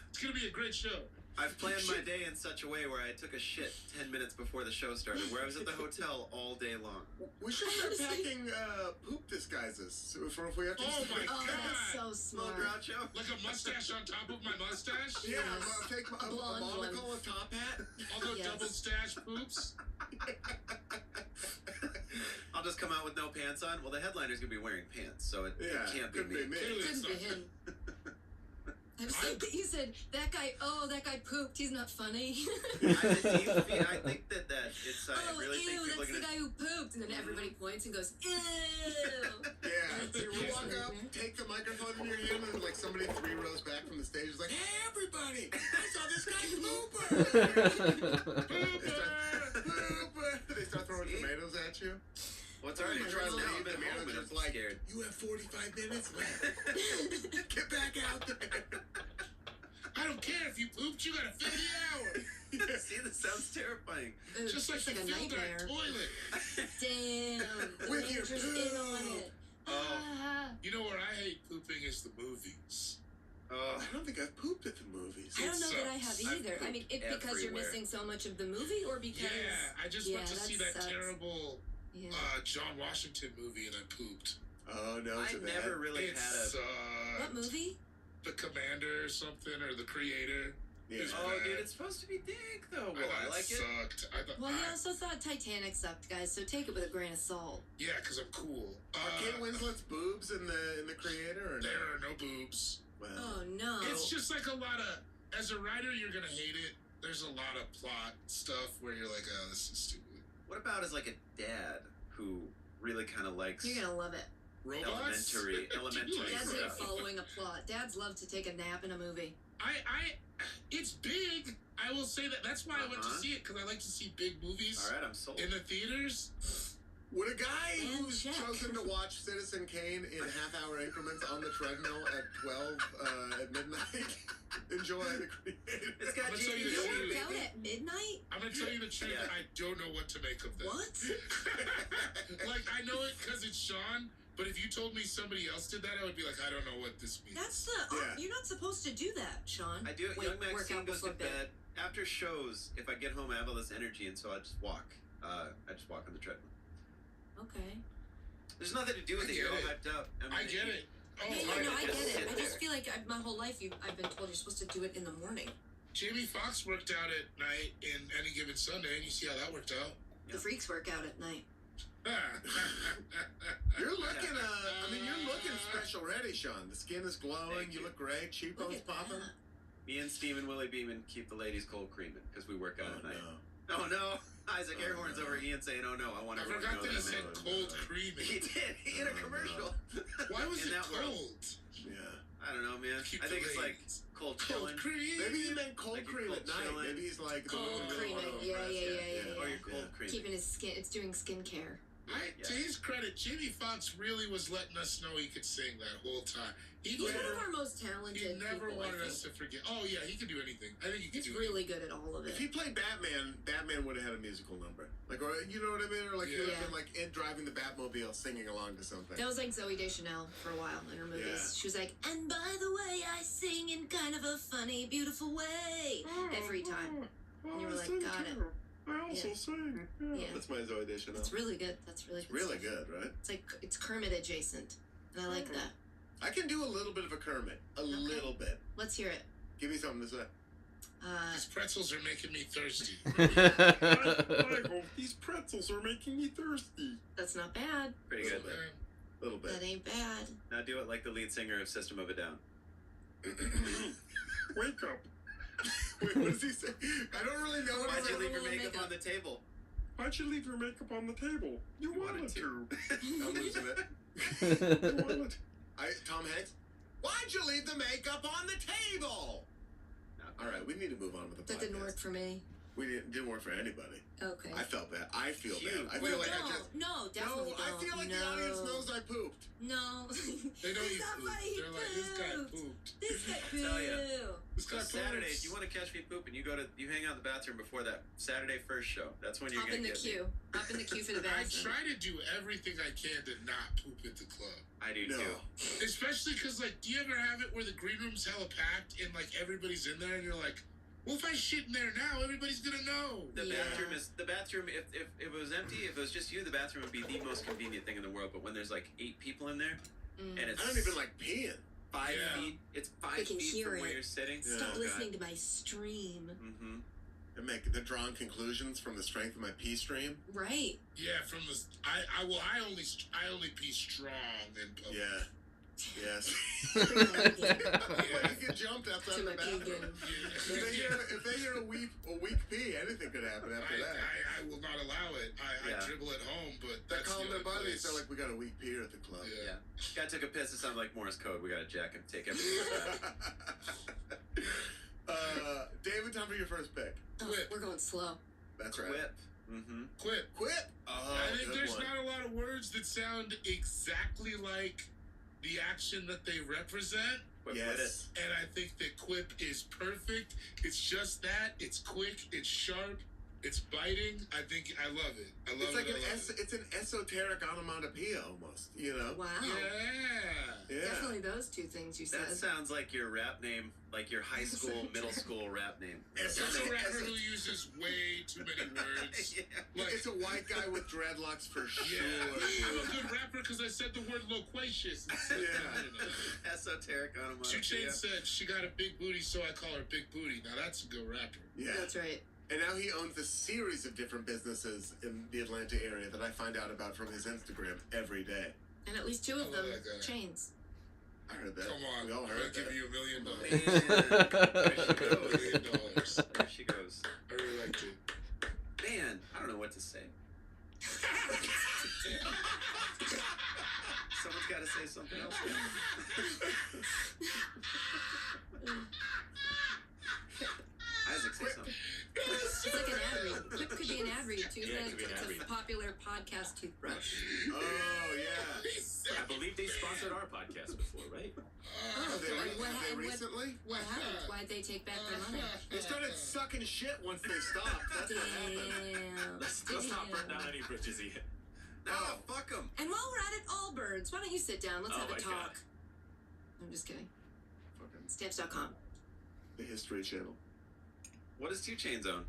D: it's gonna be a great show."
F: I've planned my day in such a way where I took a shit 10 minutes before the show started, where I was at the hotel all day long.
B: We should start packing poop disguises for if we have to.
D: Oh my
A: Oh, that's so
F: Small
A: smart.
F: Groucho.
D: Like a mustache on top of my mustache?
B: Yeah,
A: Yes.
B: I'll take a
A: blonde
B: monocle, a top hat.
D: I'll go
A: Yes.
D: double stash poops.
F: I'll just come out with no pants on. Well, the headliner's gonna be wearing pants, so it
B: Yeah,
F: can't be
B: couldn't
F: me.
B: be me.
D: Clearly it's
A: Couldn't be
D: not
A: him. I was like, you said that guy. Oh, that guy pooped. He's not funny.
F: I think that it's. I
A: Oh,
F: really think
A: ew,
F: people are
A: that's the
F: gonna.
A: guy who pooped. And then everybody points and goes, ew.
B: Yeah,
A: That's
B: you
A: your
B: walk
A: right
B: up,
A: there.
B: take the microphone in your hand, and like somebody 3 rows back from the stage is like, "Hey, everybody! I saw this guy pooper!" Pooper! They start throwing
F: See?
B: tomatoes at you.
F: What's already
A: my
F: trying
A: God.
F: now? You've been
B: The
F: home and
B: manager's
F: I'm
B: like,
F: scared.
B: "You have 45 minutes left. Get back out there."
D: I don't care if you pooped, you gotta fill the hour.
F: See, this sounds terrifying.
A: Ooh,
D: Just like
A: it's
D: you
A: like a
D: filled our
A: nightmare.
D: toilet.
A: Damn. The
B: With your
A: manager's in on
B: poo.
A: it.
F: Oh.
A: Ah.
D: You know where I hate pooping is the movies.
F: Oh,
B: I don't think I've pooped at the movies.
A: I don't know that I have
F: sucks. I've
A: either. I mean,
F: pooped
A: because you're
F: everywhere.
A: missing so much of the movie, or because
D: Yeah, I just went to
A: that
D: see that
A: sucks.
D: terrible
A: Yeah.
D: John Washington movie and I pooped.
B: Oh no,
F: I
B: is it
F: never
B: bad?
F: really
D: It
F: had a.
D: sucked.
A: What movie?
D: The Commander or something, or the Creator.
B: Yeah.
D: It's
F: Oh,
D: bad.
F: dude, it's supposed to be dank though.
D: I
F: Well,
D: thought
F: I like it.
D: sucked. I thought,
A: Well, he also thought Titanic sucked, guys. So take it with a grain of salt.
D: yeah, because I'm cool.
B: Are Kate Winslet's boobs in the Creator or no?
D: There are no boobs.
B: Well,
A: Oh no.
D: It's just like a lot of, as a writer, you're gonna hate it. There's a lot of plot stuff where you're like, oh, this is stupid.
F: What about as like a dad who really kind of likes
A: You're gonna love it.
D: Robots?
F: elementary
A: Dads
F: stuff?
A: hate following a plot. Dads love to take a nap in a movie.
D: It's big. I will say that. That's why I went to
F: Uh-huh.
D: see it, because I like to see big movies
F: All right, I'm sold.
D: in the theaters.
B: would a guy
A: And
B: who's
A: check.
B: chosen to watch Citizen Kane in half-hour increments on the treadmill at 12 at midnight enjoy the Creator?
F: It's got
D: I'm gonna tell
F: Jamie
D: you the
A: You
F: Lee.
D: truth.
A: work out at midnight?
D: I'm gonna tell you the truth.
F: Yeah.
D: I don't know what to make of that.
A: What?
D: Like, I know it because it's Sean, but if you told me somebody else did that, I would be like, I don't know what this means.
A: That's the.
B: Yeah.
A: You're not supposed to do that, Sean.
F: I do.
A: Wait,
F: Young
A: work
F: Maxine
A: out
F: goes to
A: before
F: bed after shows. If I get home, I have all this energy, and so I just walk. I just walk on the treadmill.
A: Okay.
F: There's nothing to do with
D: I
F: it. You're all
D: get
F: hyped up.
D: I get it. Oh,
A: Yeah,
F: I
A: no, I
F: just
A: get it.
F: sit
A: I just
F: there.
A: feel like my whole life I've been told you're supposed to do it in the morning.
D: Jamie Foxx worked out at night in Any Given Sunday, and you see how that worked out.
A: The freaks work out at night.
B: You're looking, you're looking special ready, Sean. The skin is glowing.
F: Thank
B: You
F: you.
B: look great.
A: Look
B: Cheekbones
A: at
B: popping.
A: that.
F: Me and Steve and Willie Beeman keep the ladies cold creaming because we work out
B: Oh
F: at night.
B: no.
F: Oh no! Isaac
B: Oh,
F: Airhorn's
B: no.
F: over Ian saying, "Oh no, I want
D: I
F: everyone to
D: forgot
F: know
D: that he
F: that."
D: said
B: no,
D: cold
B: no.
D: creaming.
F: He did in a
B: Oh, no.
F: commercial.
D: Why was
F: In
D: it
F: that world.
D: cold?
B: Yeah.
F: I don't know, man.
D: Keep
F: I think
D: the
F: it's like
D: ladies.
F: cold
D: Cold
F: chilling.
D: cream.
B: Maybe he meant cold
F: Like
B: cream
F: cold
B: at night.
F: chilling.
B: Maybe he's like the
A: Cold
B: one
A: creaming.
B: with
A: Yeah,
B: the-
A: yeah.
F: Or your cold creaming.
A: Keeping his skin. It's doing skincare.
D: To his credit, Jamie Foxx really was letting us know he could sing that whole time. He
A: He's one
D: never,
A: of our most talented
D: he never
A: people.
D: wanted
A: I
D: us
A: think.
D: to forget. Oh yeah, he could do anything. I think he could
A: He's
D: do
A: really good at all of
B: If
A: it.
B: he played Batman, Batman would have had a musical number. Like, or you know what I mean? Or like he would have
A: Yeah.
B: been like in driving the Batmobile, singing along to something.
A: That was like Zooey Deschanel for a while in her movies.
B: Yeah.
A: She was like, and by the way, I sing in kind of a funny, beautiful way every time. And you were like, got it.
B: I also
A: Yeah.
B: sing. Yeah.
A: Yeah.
B: That's my Zoe Deschanel.
A: It's really good. That's really good.
B: really
A: stuff.
B: good, right?
A: It's like it's Kermit adjacent, and I like
B: Mhm.
A: that.
B: I can do a little bit of a Kermit. A little bit.
A: Let's hear it.
B: Give me something to say.
D: These pretzels are making me thirsty.
B: Michael, these pretzels are making me thirsty.
A: That's not bad.
F: Pretty good.
B: A little bit.
A: That ain't bad.
F: Now do it like the lead singer of System of a Down.
B: Wake up. Wait, what does he say? I don't really know what
F: Why'd
B: he's
F: you leave your
A: little
F: makeup
A: makeup.
F: on the table?
B: Why'd you leave your makeup on the table? You wanted to. I'm losing it.
F: That
B: You wanted. Tom Hanks. Why'd you leave the makeup on the table? All right, we need to move on with the
A: That
B: podcast.
A: didn't work for me.
B: Didn't work for anybody.
A: Okay.
B: I felt bad. I feel
F: Cute.
B: bad. I
A: well,
B: feel like
A: don't.
B: I just.
A: No, definitely
B: No, I
A: don't.
B: feel like the audience knows I pooped.
A: No.
D: They know
A: It's
D: you
A: not
D: pooped.
A: funny, he
D: They're like, this guy
A: pooped.
D: pooped.
A: This guy
F: I'll tell ya.
A: pooped.
D: This guy
F: So Saturday,
D: poops.
F: if you want to catch me pooping, you hang out in the bathroom before that Saturday first show. That's when you're
A: Hop
F: gonna
A: in the
F: get me.
A: queue. Hop in the queue for the
D: I
A: bathroom.
D: try to do everything I can to not poop at the club.
F: I do
B: No.
F: too.
D: Especially because, like, do you ever have it where the green room's hella packed and, like, everybody's in there and you're like, well, if I shit in there now, everybody's gonna know.
F: The
A: Yeah.
F: bathroom. If it was empty, if it was just you, the bathroom would be the most convenient thing in the world. But when there's like 8 people in there,
A: Mm.
F: and it's
B: I don't even like peeing.
F: 5
D: Yeah.
F: feet, it's 5
A: They can
F: feet
A: hear
F: from where
A: it.
F: you're sitting.
B: Yeah.
A: Stop
F: Oh,
A: listening to my stream.
F: Mm-hmm.
B: They're drawing conclusions from the strength of my pee stream.
A: Right.
D: Yeah, from the I only pee strong in public.
B: Yeah. Yes.
A: Bring it on again.
B: You get jumped outside
A: To
B: the
A: my
B: bathroom.
A: vegan.
B: If they hear a weak pee, anything could happen after that.
D: I will not allow it. I
F: Yeah.
D: dribble at home, but
B: They're
D: that's
B: calling
D: the
B: their
D: only
B: buddies.
D: place.
B: They're like, we got a weak peer at the club.
D: Yeah.
F: Guy took a piss. It sounded like Morse code. We got to jack him, take everything back.
B: David, time for your first pick.
A: Oh,
D: Quit.
A: we're going slow.
B: That's right.
F: Whip. Mm-hmm.
D: Quit.
B: Quit. Oh,
D: I think
B: good
D: there's
B: one.
D: not a lot of words that sound exactly like the action that they represent.
F: Whip
B: Yes.
F: with it.
D: And I think that quip is perfect. It's just that. It's quick. It's sharp. It's biting. I think I love it. I love
B: It's like
D: it. I love it.
B: it's an esoteric onomatopoeia almost. You know.
A: Wow.
D: Yeah.
B: Yeah.
A: Definitely those two things you said.
F: That sounds like your rap name, like your high school, middle school rap name.
D: There's a rapper who uses way too many words.
F: Yeah.
D: Like,
B: It's a white guy with dreadlocks for sure.
D: yeah. I'm a good rapper because I said the word loquacious.
B: Yeah.
F: Esoteric
D: Two
F: onomatopoeia.
D: Chainz said she got a big booty, so I call her Big Booty. Now that's a good rapper.
B: Yeah.
A: That's right.
B: And now he owns a series of different businesses in the Atlanta area that I find out about from his Instagram every day.
A: And at least 2 of
D: I
A: them
D: love that guy.
A: chains.
B: I heard that.
D: Come on,
B: We all
D: I'm
B: heard
D: gonna
B: that.
D: give you $1 million.
F: Man,
D: $1 million.
F: there she goes.
D: I really liked it.
F: Man, I don't know what to say. Someone's got to say something else. Isaac, say something.
A: It's like an ad read. Quip could be an ad read too.
E: Yeah, it could be an
A: It's
E: ad
A: a
E: read.
A: popular podcast toothbrush.
B: Oh, yeah.
E: I believe they sponsored our podcast before, right?
A: Oh,
B: Have they,
A: what- what-
B: have they
A: what-
B: recently?
A: What happened? Why'd they take back their money?
B: They started sucking shit once they stopped. That's what happened.
A: Damn.
E: Let's not burn down any bridges yet.
F: No, fuck them.
A: And while we're at it, Allbirds, why don't you sit down? Let's
E: Oh
A: have a
E: my
A: talk.
E: God.
A: I'm just kidding.
B: Fucking
A: Stamps.com.
B: the History Channel.
F: What does 2 Chainz own?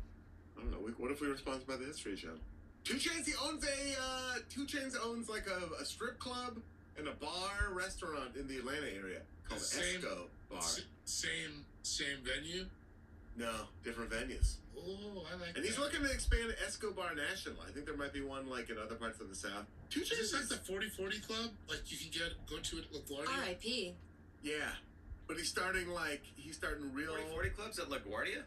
B: I don't know. What if we were sponsored by the History Channel? 2 Chainz, he owns a, 2 Chainz owns like a strip club and a bar restaurant in the Atlanta area called
D: Same-
B: Esco Bar.
D: Same venue.
B: No, different venues.
D: Oh, I like
B: And he's
D: that.
B: looking to expand Esco Bar National. I think there might be one like in other parts of the South. 2
D: Is
B: Chainz
D: this like the 40/40 club? Like you can go to it at LaGuardia?
A: R.I.P.
B: Yeah. But he's starting real
F: 40 clubs at LaGuardia?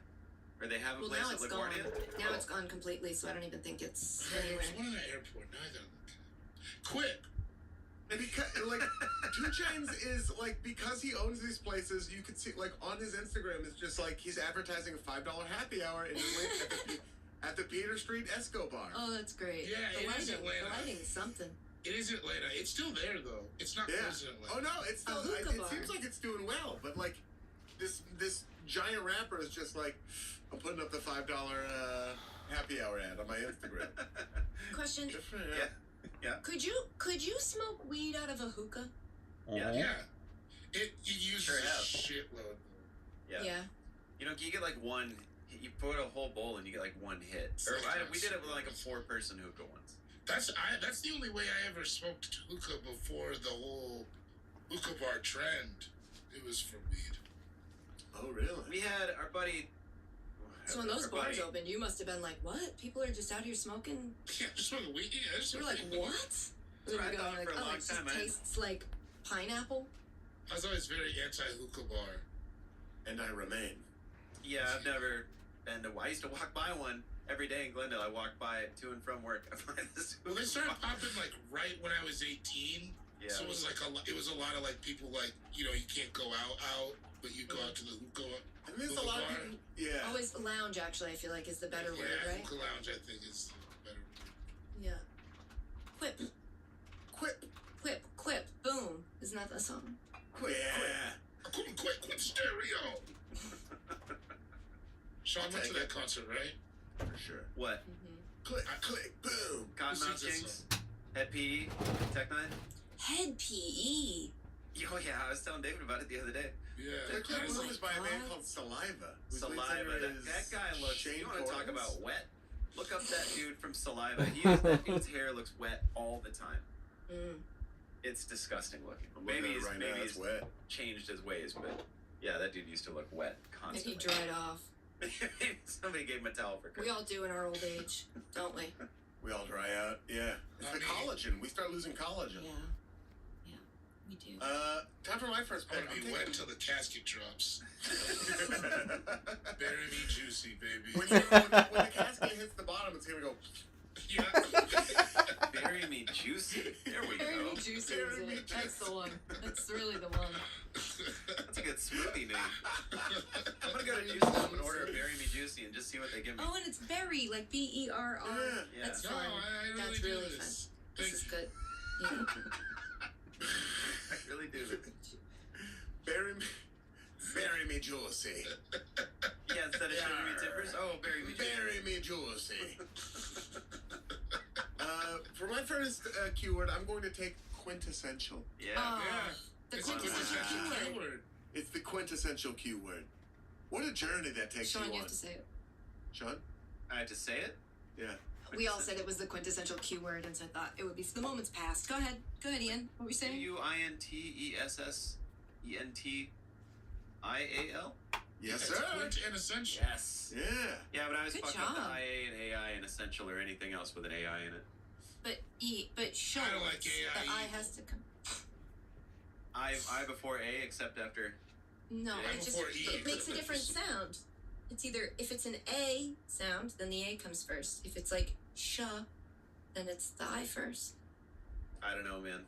F: Or they have a
A: Well,
F: place
A: now
F: at
A: it's gone.
F: LaGuardia?
A: Now
F: Oh.
A: it's gone completely, so I don't even think it's
D: There
A: anywhere.
D: was one in the airport. Now I gotta look. Quit.
B: And because, like, 2 Chainz is, like, because he owns these places, you could see, like, on his Instagram, it's just, like, he's advertising a $5 happy hour in at the Peter Street Esco Bar.
A: Oh, that's great.
D: Yeah,
A: the
D: it is
A: lighting.
D: Atlanta.
A: The lighting's something.
D: It is Atlanta. It's still there though. It's not
B: Yeah.
D: closed in Atlanta.
B: Oh, no, it's still,
A: hookah
B: it
A: bar.
B: seems like it's doing well, but, like, this giant rapper is just, like, I'm putting up the $5 happy hour ad on my Instagram.
A: Question:
B: Good for him.
F: Yeah.
A: Could you smoke weed out of a hookah?
F: Yeah.
D: Yeah. It uses
F: Sure
D: a
F: have.
D: shitload.
F: Yeah. You know, you get like one You put a whole bowl and you get like one hit. We did it with like a 4-person hookah once.
D: That's the only way I ever smoked hookah before the whole hookah bar trend. It was from weed.
B: Oh, really?
F: We had our buddy.
A: So when those
F: our
A: bars
F: buddy-
A: opened, you must have been like, "What? People are just out here smoking?"
D: Yeah, just smoking weed. Yeah, just
A: You were like,
D: smoking weed.
A: "What?"
F: what I
A: You're
F: thought
A: going
F: for a
A: "Oh,
F: long
A: it just
F: time.
A: tastes like pineapple."
D: I was always very anti-hookah bar.
B: And I remain.
F: Yeah, I've never been to. I used to walk by one every day in Glendale. I walked by it to and from work. I find this.
D: Well, they started popping like right when I was 18.
F: Yeah.
D: So it was like it was a lot of like people like, you can't go out, but you go out to the hookah.
B: And there's a lot of people. Yeah.
A: Always lounge. Actually, I feel like is the better word, right?
D: Hookah lounge, I think, is the better word.
A: Yeah. Quip,
B: Quip.
A: quip, quip, boom. Isn't that the song?
B: Quip. Yeah.
D: Quit stereo. Sean went to that concert, right?
B: For sure.
F: What?
B: Click, click, boom.
F: Cottonmouth
D: Who sings
F: Kings, Head PE, Tech Nine.
A: Head PE.
F: Oh yeah, I was telling David about it the other day.
D: Yeah.
B: The clip
A: Oh
B: was by a man
A: God.
B: called Saliva. whose lead
F: Saliva.
B: singer
F: That
B: is
F: guy looks.
B: Shane
F: You want to talk
B: Torrance?
F: about wet? Look up that dude from Saliva. That dude's hair looks wet all the time.
A: Mm.
F: It's disgusting looking.
B: I'm looking
F: Maybe
B: at it
F: he's
B: right now.
F: maybe
B: It's
F: he's
B: wet.
F: changed his ways, but yeah, that dude used to look wet
A: And he
F: constantly.
A: dried off.
F: Somebody gave him a towel for
A: We
F: Christmas.
A: all do in our old age, don't we?
B: We all dry out. Yeah. It's the collagen. We start losing collagen.
A: Yeah. Yeah, we do.
B: Time for my first
D: I'm
B: pick.
D: gonna be wet until the casket drops. Bury me juicy, baby.
B: when the casket hits the bottom, it's gonna go.
D: Yeah.
F: Bury me juicy. There we
A: Very
F: go.
A: juicy
B: Very
A: is it?
B: juicy.
A: That's the one. That's really the one.
F: That's a good smoothie name. I'm gonna go to Juicy Home and order a Bury Me Juicy and just see what they give me.
A: Oh, and it's berry, like BERR.
B: Yeah.
A: That's
D: No,
A: fun.
D: I
A: That's
D: really do
A: really
D: this.
A: This
D: Thank
A: is
D: you.
A: good. Yeah.
F: I really do.
B: Bury me juicy.
F: Yeah, instead of sugar me tippers, oh, Bury Me Juicy.
B: Bury me juicy. For my first keyword, I'm going to take quintessential.
F: Yeah.
A: Oh,
D: Yeah.
A: the
D: It's a
A: quintessential
D: quintessential
A: keyword.
D: keyword.
B: It's the quintessential keyword. What a journey that takes
A: Sean,
B: you
A: you
B: on.
A: have to say it.
B: Sean?
F: I had to say it?
B: Yeah.
A: We all said it was the quintessential Q word, and so I thought it would be. The moment's passed. Go ahead. Go ahead, Ian. What were you saying?
F: Quintessential?
B: Yes,
D: It's
B: sir.
D: quint and essential.
F: Yes.
B: Yeah.
F: Yeah, but I was
A: Good
F: fucking up the
A: job.
F: IA and AI and essential or anything else with an AI in it.
A: But Sean.
D: I don't like
A: the
D: AI
A: I
D: either.
A: has to come.
F: I before A, except after.
A: No,
D: Yeah,
A: it just
D: before E.
A: it makes a different sound. It's either if it's an A sound, then the A comes first. If it's like sh, then it's the I first.
F: I don't know, man.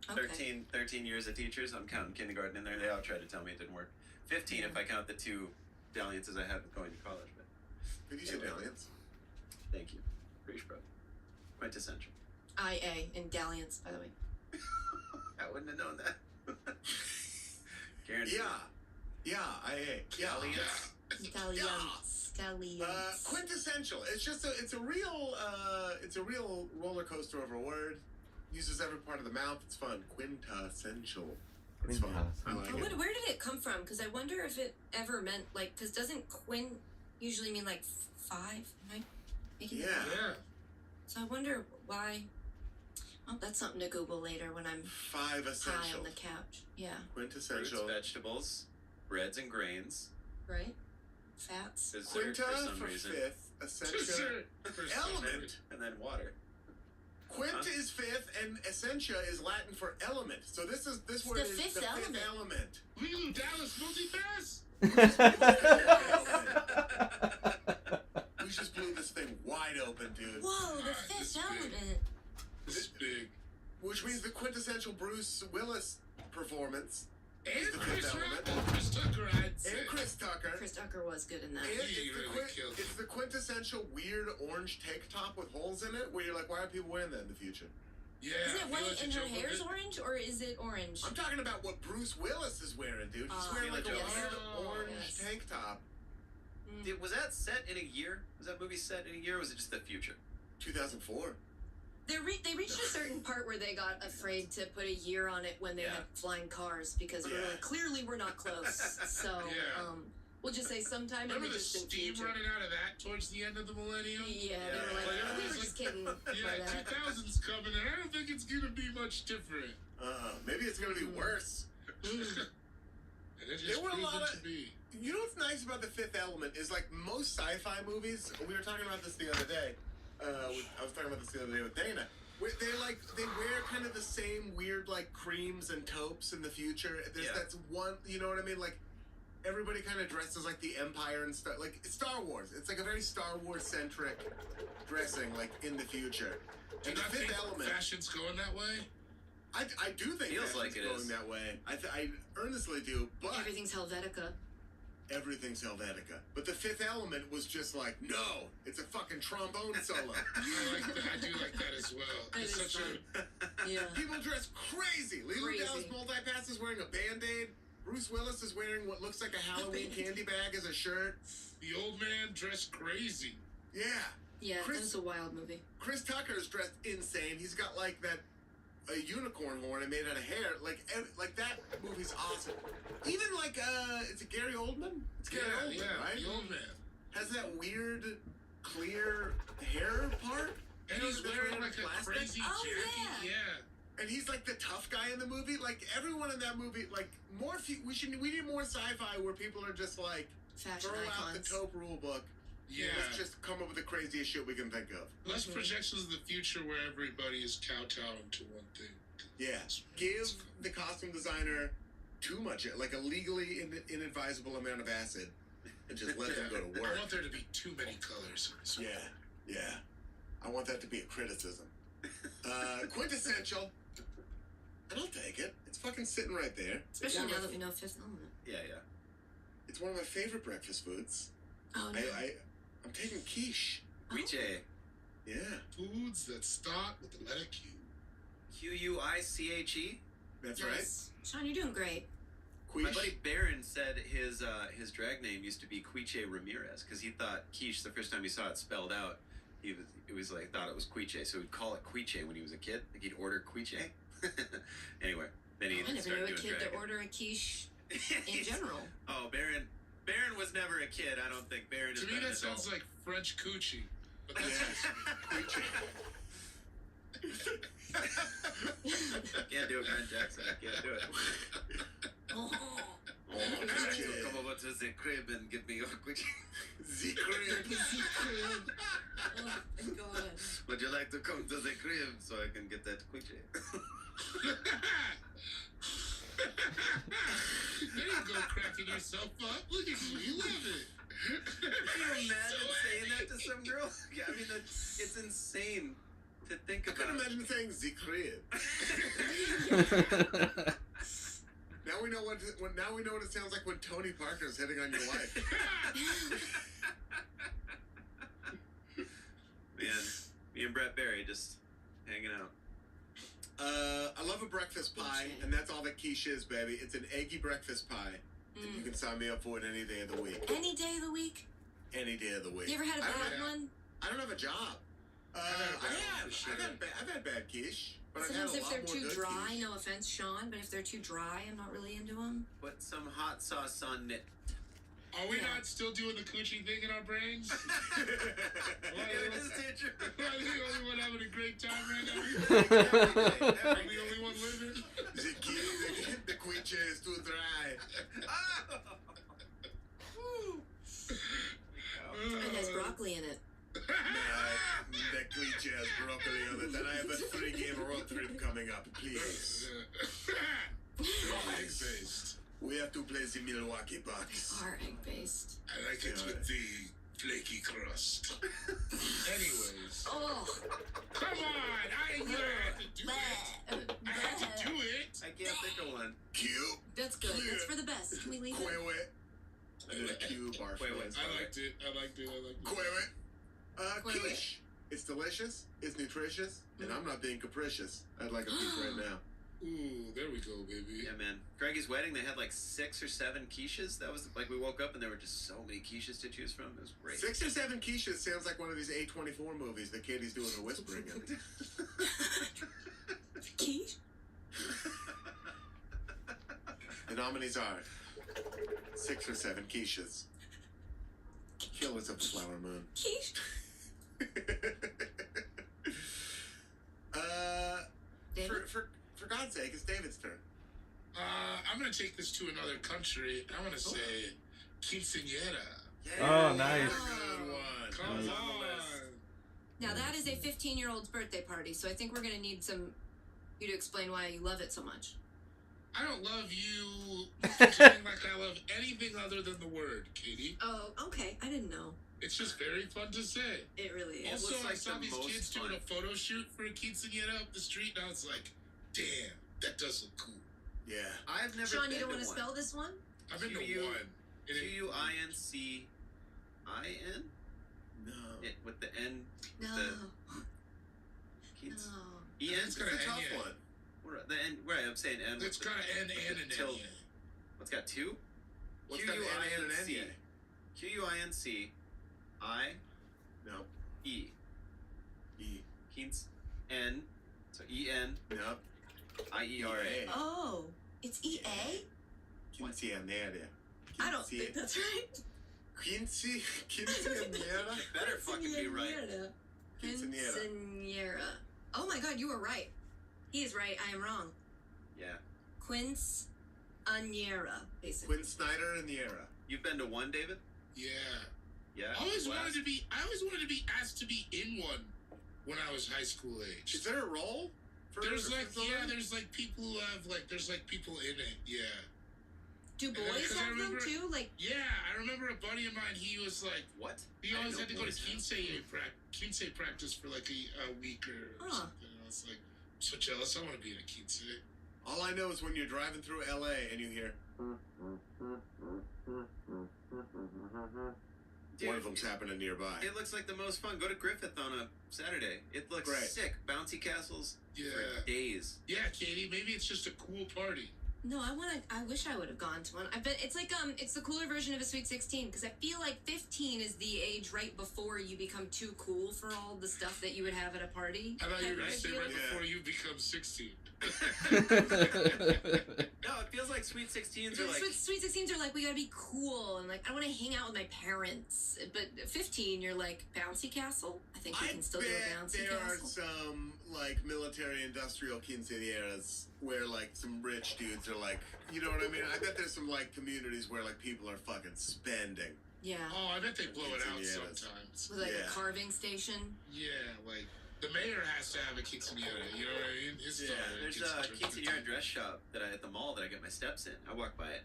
A: Okay.
F: 13 years of teachers. I'm counting kindergarten in there. They all tried to tell me it didn't work. 15 if I count the 2 dalliances I had with going to college. But
B: Did you say Valiants?
F: thank you. Preach, bro. Quintessential.
A: IA in dalliance, by the way.
F: I wouldn't have known that. Guaranteed.
B: Yeah.
F: Dalliance.
A: Dalliance. Dalliance.
B: Quintessential. It's just it's a real roller coaster of a word. Uses every part of the mouth. It's fun. Quintessential. It's fun. I like
A: But
B: it.
A: where did it come from? Because I wonder if it ever meant like, because doesn't quin usually mean like 5? Am I making that
B: Yeah.
A: up?
D: Yeah.
A: So I wonder why. Well, that's something to Google later when I'm
B: 5
A: high
B: essential.
A: on the couch. Yeah.
F: Fruits,
B: Quintessential.
F: vegetables, breads and grains,
A: Right? Fats.
F: dessert
B: Quinta
F: for some
B: for
F: reason,
B: 5th. Essentia.
D: For some
B: Element.
D: reason.
F: and then water.
B: Quint
F: Huh?
B: is 5th, and essentia is Latin for element. So this word
A: the
B: is
A: fifth
B: the 5th
A: element.
B: element.
D: Ooh, Dallas multipass.
B: We just blew this thing wide open, dude.
A: Whoa, the
D: Alright,
A: fifth
D: this is big.
A: element.
D: This is big.
B: Which means the quintessential Bruce Willis performance.
D: And
B: the
D: Chris
B: fifth element.
D: Chris Tucker, I'd say.
B: And Chris Tucker.
A: Chris Tucker was good in that.
B: And
D: He really killed it.
B: it's the quintessential weird orange tank top with holes in it, where you're like, why are people wearing that in the future?
D: Yeah.
A: Is it
D: Feel
A: white
D: like
A: and
D: you
A: her
D: jump a
A: hair's
D: bit.
A: orange, or is it orange?
B: I'm talking about what Bruce Willis is wearing, dude. He's
A: Oh,
B: wearing like a
F: yes.
B: weird
D: Oh,
B: orange
A: yes.
B: tank top.
A: Mm.
F: Was that set in a year? Was that movie set in a year, or was it just the future?
B: 2004.
A: They reached a certain part where they got afraid to put a year on it when they
F: Yeah.
A: had flying cars because we were
B: Yeah.
A: like, clearly we're not close. So
D: Yeah.
A: We'll just say sometime in
D: Remember
A: the
D: the
A: distant
D: steam
A: future.
D: running out of that towards the end of the millennium?
A: Yeah, they were like,
D: Yeah.
A: oh, we were just kidding. by
D: Yeah,
A: that.
D: 2000's coming, and I don't think it's gonna be much different.
B: Maybe it's gonna be worse.
D: And it
B: There
D: just
B: were a
D: proved
B: lot
D: it
B: of-
D: to be.
B: You know what's nice about The Fifth Element is like most sci-fi movies. We were talking about this the other day. I was talking about this the other day with Dana. They wear kind of the same weird like creams and taupes in the future. That's one, you know what I mean? Like everybody kind of dresses like the Empire and stuff. Like it's Star Wars. It's like a very Star Wars centric dressing, like in the future.
D: Do you
B: And The
D: not
B: Fifth
D: think
B: Element.
D: fashion's going that way?
B: I do think
F: Feels
B: fashion's
F: like it
B: going
F: is.
B: that way. I earnestly do, but
A: Everything's Helvetica.
B: everything's Helvetica. But The Fifth Element was just like, no, it's a fucking trombone solo.
D: I like that. I do like that as well.
A: It
D: It's
A: is
D: such
A: fun.
D: a
A: Yeah.
B: People dress crazy. Lilo
A: Crazy.
B: Dow's multipass is wearing a Band-Aid. Bruce Willis is wearing what looks like a Halloween candy bag as a shirt.
D: the old man dressed crazy.
B: Yeah.
A: Yeah,
B: Chris-
A: that was a wild movie.
B: Chris Tucker's dressed insane. He's got like a unicorn horn and made out of hair. Like that movie's awesome. Even like it's a Gary Oldman? It's Gary Oldman, right?
D: The old man.
B: Has that weird clear hair part.
D: And
B: You know,
D: he's
B: that's
D: wearing
B: made
D: like
B: of
D: a
B: plastic?
D: crazy
A: Oh,
D: jacket.
A: yeah.
D: Yeah.
B: And he's like the tough guy in the movie. Like everyone in that movie, like we need more sci-fi where people are just like
A: Fashion
B: throw out the
A: icons.
B: taupe rule book.
D: Yeah.
B: Let's just come up with the craziest shit we can think of.
D: Less projections of the future where everybody is kowtowing to one thing.
B: Yeah. Give the costume designer too much, like a legally inadvisable amount of acid, and just let them go to
D: I
B: work.
D: want there to be too many colors.
B: Yeah. I want that to be a criticism. Quintessential. And I'll take it. It's fucking sitting right there.
A: Especially
B: It's
A: now
B: one
A: that
B: of
A: we
B: my-
A: know Fifth Element.
F: Yeah.
B: It's one of my favorite breakfast foods.
A: Oh, no.
B: I'm taking quiche.
F: Quiche.
B: Yeah.
D: Foods that start with the letter Q.
F: Quiche.
B: That's
A: Nice. Sean, you're doing great.
B: right.
F: My
B: Quiche.
F: buddy Baron said his drag name used to be Quiche Ramirez because he thought quiche the first time he saw it spelled out. Thought it was quiche, so he'd call it quiche when he was a kid. Like he'd order quiche. Anyway, then he
A: I never
F: started
A: knew a
F: doing
A: kid
F: drag.
A: to order a quiche in general.
F: Oh, Baron was never a kid. I don't think Baron is.
D: To me, that sounds like French coochie. But that's
B: Quiche.
F: Can't do a French accent. I can't do it.
A: Oh.
B: Oh, quiche.
F: Come over to the crib and give me your quiche.
B: The crib.
A: Oh, thank God.
F: Would you like to come to the crib so I can get that quiche?
D: There you go, cracking yourself up. Look at you. You love it.
F: Can you imagine saying that to some girl? Yeah, I mean, it's insane to think
B: I
F: about.
B: could imagine saying the crib. Now we know what it sounds like when Tony Parker's hitting on your wife.
F: Man, me and Brett Barry just hanging out.
B: I love a breakfast pie, and that's all that quiche is, baby. It's an eggy breakfast pie. And you can sign me up for it any day of the week.
A: Any day of the week?
B: Any day of the week.
A: You ever had a
B: I don't
A: bad
B: have-
A: one?
B: I don't have a job.
D: I've had a bad one for sure.
B: I've had bad quiche, but
A: Sometimes
B: I've
A: if
B: had a
A: they're
B: lot more
A: too
B: good
A: dry,
B: quiche.
A: no offense, Sean, but if they're too dry, I'm not really into them.
F: Put some hot sauce on it.
D: Are we
A: Yeah.
D: not still doing the coochie thing in our brains?
F: It is teacher.
D: Am I the only one having a great time right now? Am I the only one living?
B: The quiche is too dry.
A: It has broccoli in it.
B: The quiche has broccoli on it, and I have a 3-game road trip coming up. Please,
D: Egg-based.
B: we have to play the Milwaukee Bucks.
A: Are egg-based.
D: I like it with the flaky crust. Anyways.
A: Oh.
D: Come on! I had to do it. I had to do it.
F: I can't think of one.
B: Cube.
A: That's good. That's for the best. Can we leave it?
B: Quewe. I did a cube bar
F: Wait,
B: friends.
D: I liked it.
B: Quewe.
A: Quewe.
B: Quiche. It's delicious. It's nutritious. And I'm not being capricious. I'd like a piece right now.
D: Ooh, there we go, baby.
F: Yeah, man. Greggy's wedding, they had like 6 or 7 quiches. That was like we woke up and there were just so many quiches to choose from. It was great.
B: 6 or 7 quiches sounds like one of these A24 movies that Katie's doing her whispering in.
A: Quiche?
B: The nominees are 6 or 7 quiches. Killers of the Flower Moon.
A: Quiche. David?
B: For God's sake, it's David's turn.
D: I'm gonna take this to another country. I want to say quinceañera.
C: Oh, nice.
B: Good one.
D: Come
F: That was
D: on.
F: on the list.
A: Now that is a 15-year-old's birthday party, so I think we're gonna need you to explain why you love it so much.
D: I don't love you pretending like I love anything other than the word, Katie.
A: Oh, okay. I didn't know.
D: It's just very fun to say.
A: It really is.
D: Also,
F: looks
D: I
F: like
D: saw
F: the
D: these
F: most
D: kids
F: fun.
D: doing a photo shoot for a quinceañera up the street, and I was like, damn, that does look cool.
B: Yeah.
F: I've never
A: Sean,
F: been
A: you don't
F: to
A: want to
F: one.
A: spell this one?
D: I've been to
F: Q-U-
D: one. And it-
F: Quincein?
B: No.
F: With the N.
A: No.
F: Quince.
A: No.
F: E-N?
D: It's got
B: It's a
D: an
B: tough
D: N, yeah.
B: one.
F: The N. Right, I'm saying N.
D: It's got an N and an N.
F: till-
D: Yeah.
F: What's got two?
B: What's got an N and an N?
F: Q-U-I-N-C. Q-U-I-N-C. I.
B: No.
F: E.
B: E.
F: Quince. N. So E-N.
B: No.
F: I-E-R-A.
A: Oh, it's EA?
B: Quinceañera.
A: I don't think that's right.
B: Quinceañera?
F: It better fucking be right.
B: Quinceañera.
A: Quinceañera. Oh my god, you were right. He is right, I am wrong.
F: Yeah.
A: Quinceañera, basically.
B: Quinn Snyder and the era.
F: You've been to one, David?
D: Yeah.
F: Yeah.
D: I always
F: Wes?
D: wanted to be asked to be in one when I was high school age.
B: Is there a role?
D: There's
B: for
D: like
B: someone?
D: there's like people who have there's people in it. Yeah.
A: Do boys
D: Because I
A: have them
D: remember-
A: too? Like,
D: Yeah, I remember a buddy of mine. He was like,
F: What?
D: he
F: I
D: always
F: know
D: had to go to
F: boys have.
D: quince practice for like a week or
A: Huh.
D: something. And I was like, I'm so jealous. I want to be in a quince.
B: All I know is when you're driving through LA and you hear
F: Dude,
B: one of them's happening nearby.
F: It looks like the most fun. Go to Griffith on a Saturday. It looks
B: Great.
F: sick. Bouncy castles
D: Yeah.
F: for days.
D: Yeah, Katie. Maybe it's just a cool party.
A: no, I wish I would have gone to one. I bet it's like, it's the cooler version of a Sweet 16, because I feel like 15 is the age right before you become too cool for all the stuff that you would have at a party.
D: I thought you were
A: Type
D: going to
A: of
D: say
A: deal.
D: right
B: Yeah.
D: before you become 16.
F: No, it feels like Sweet 16s are like.
A: Sweet 16s are like, we gotta be cool, and like, I want to hang out with my parents. But 15, you're like, bouncy castle? I think we
B: I
A: can still do
B: bet
A: a bouncy
B: there are
A: castle.
B: some like military industrial quinceañeras where like some rich dudes are like, you know what I mean? I bet there's some like communities where like people are fucking spending.
A: Yeah.
D: Oh, I bet they blow it out
B: Quinceañeras.
D: sometimes.
A: With like
B: Yeah.
A: a carving station.
D: Yeah, like the mayor has to have a quinceañera. You know what I mean? His
B: Yeah,
D: daughter
F: There's
D: gets
F: a
D: turned
F: quinceanera
D: 15.
F: dress shop that at the mall that I get my steps in. I walk by it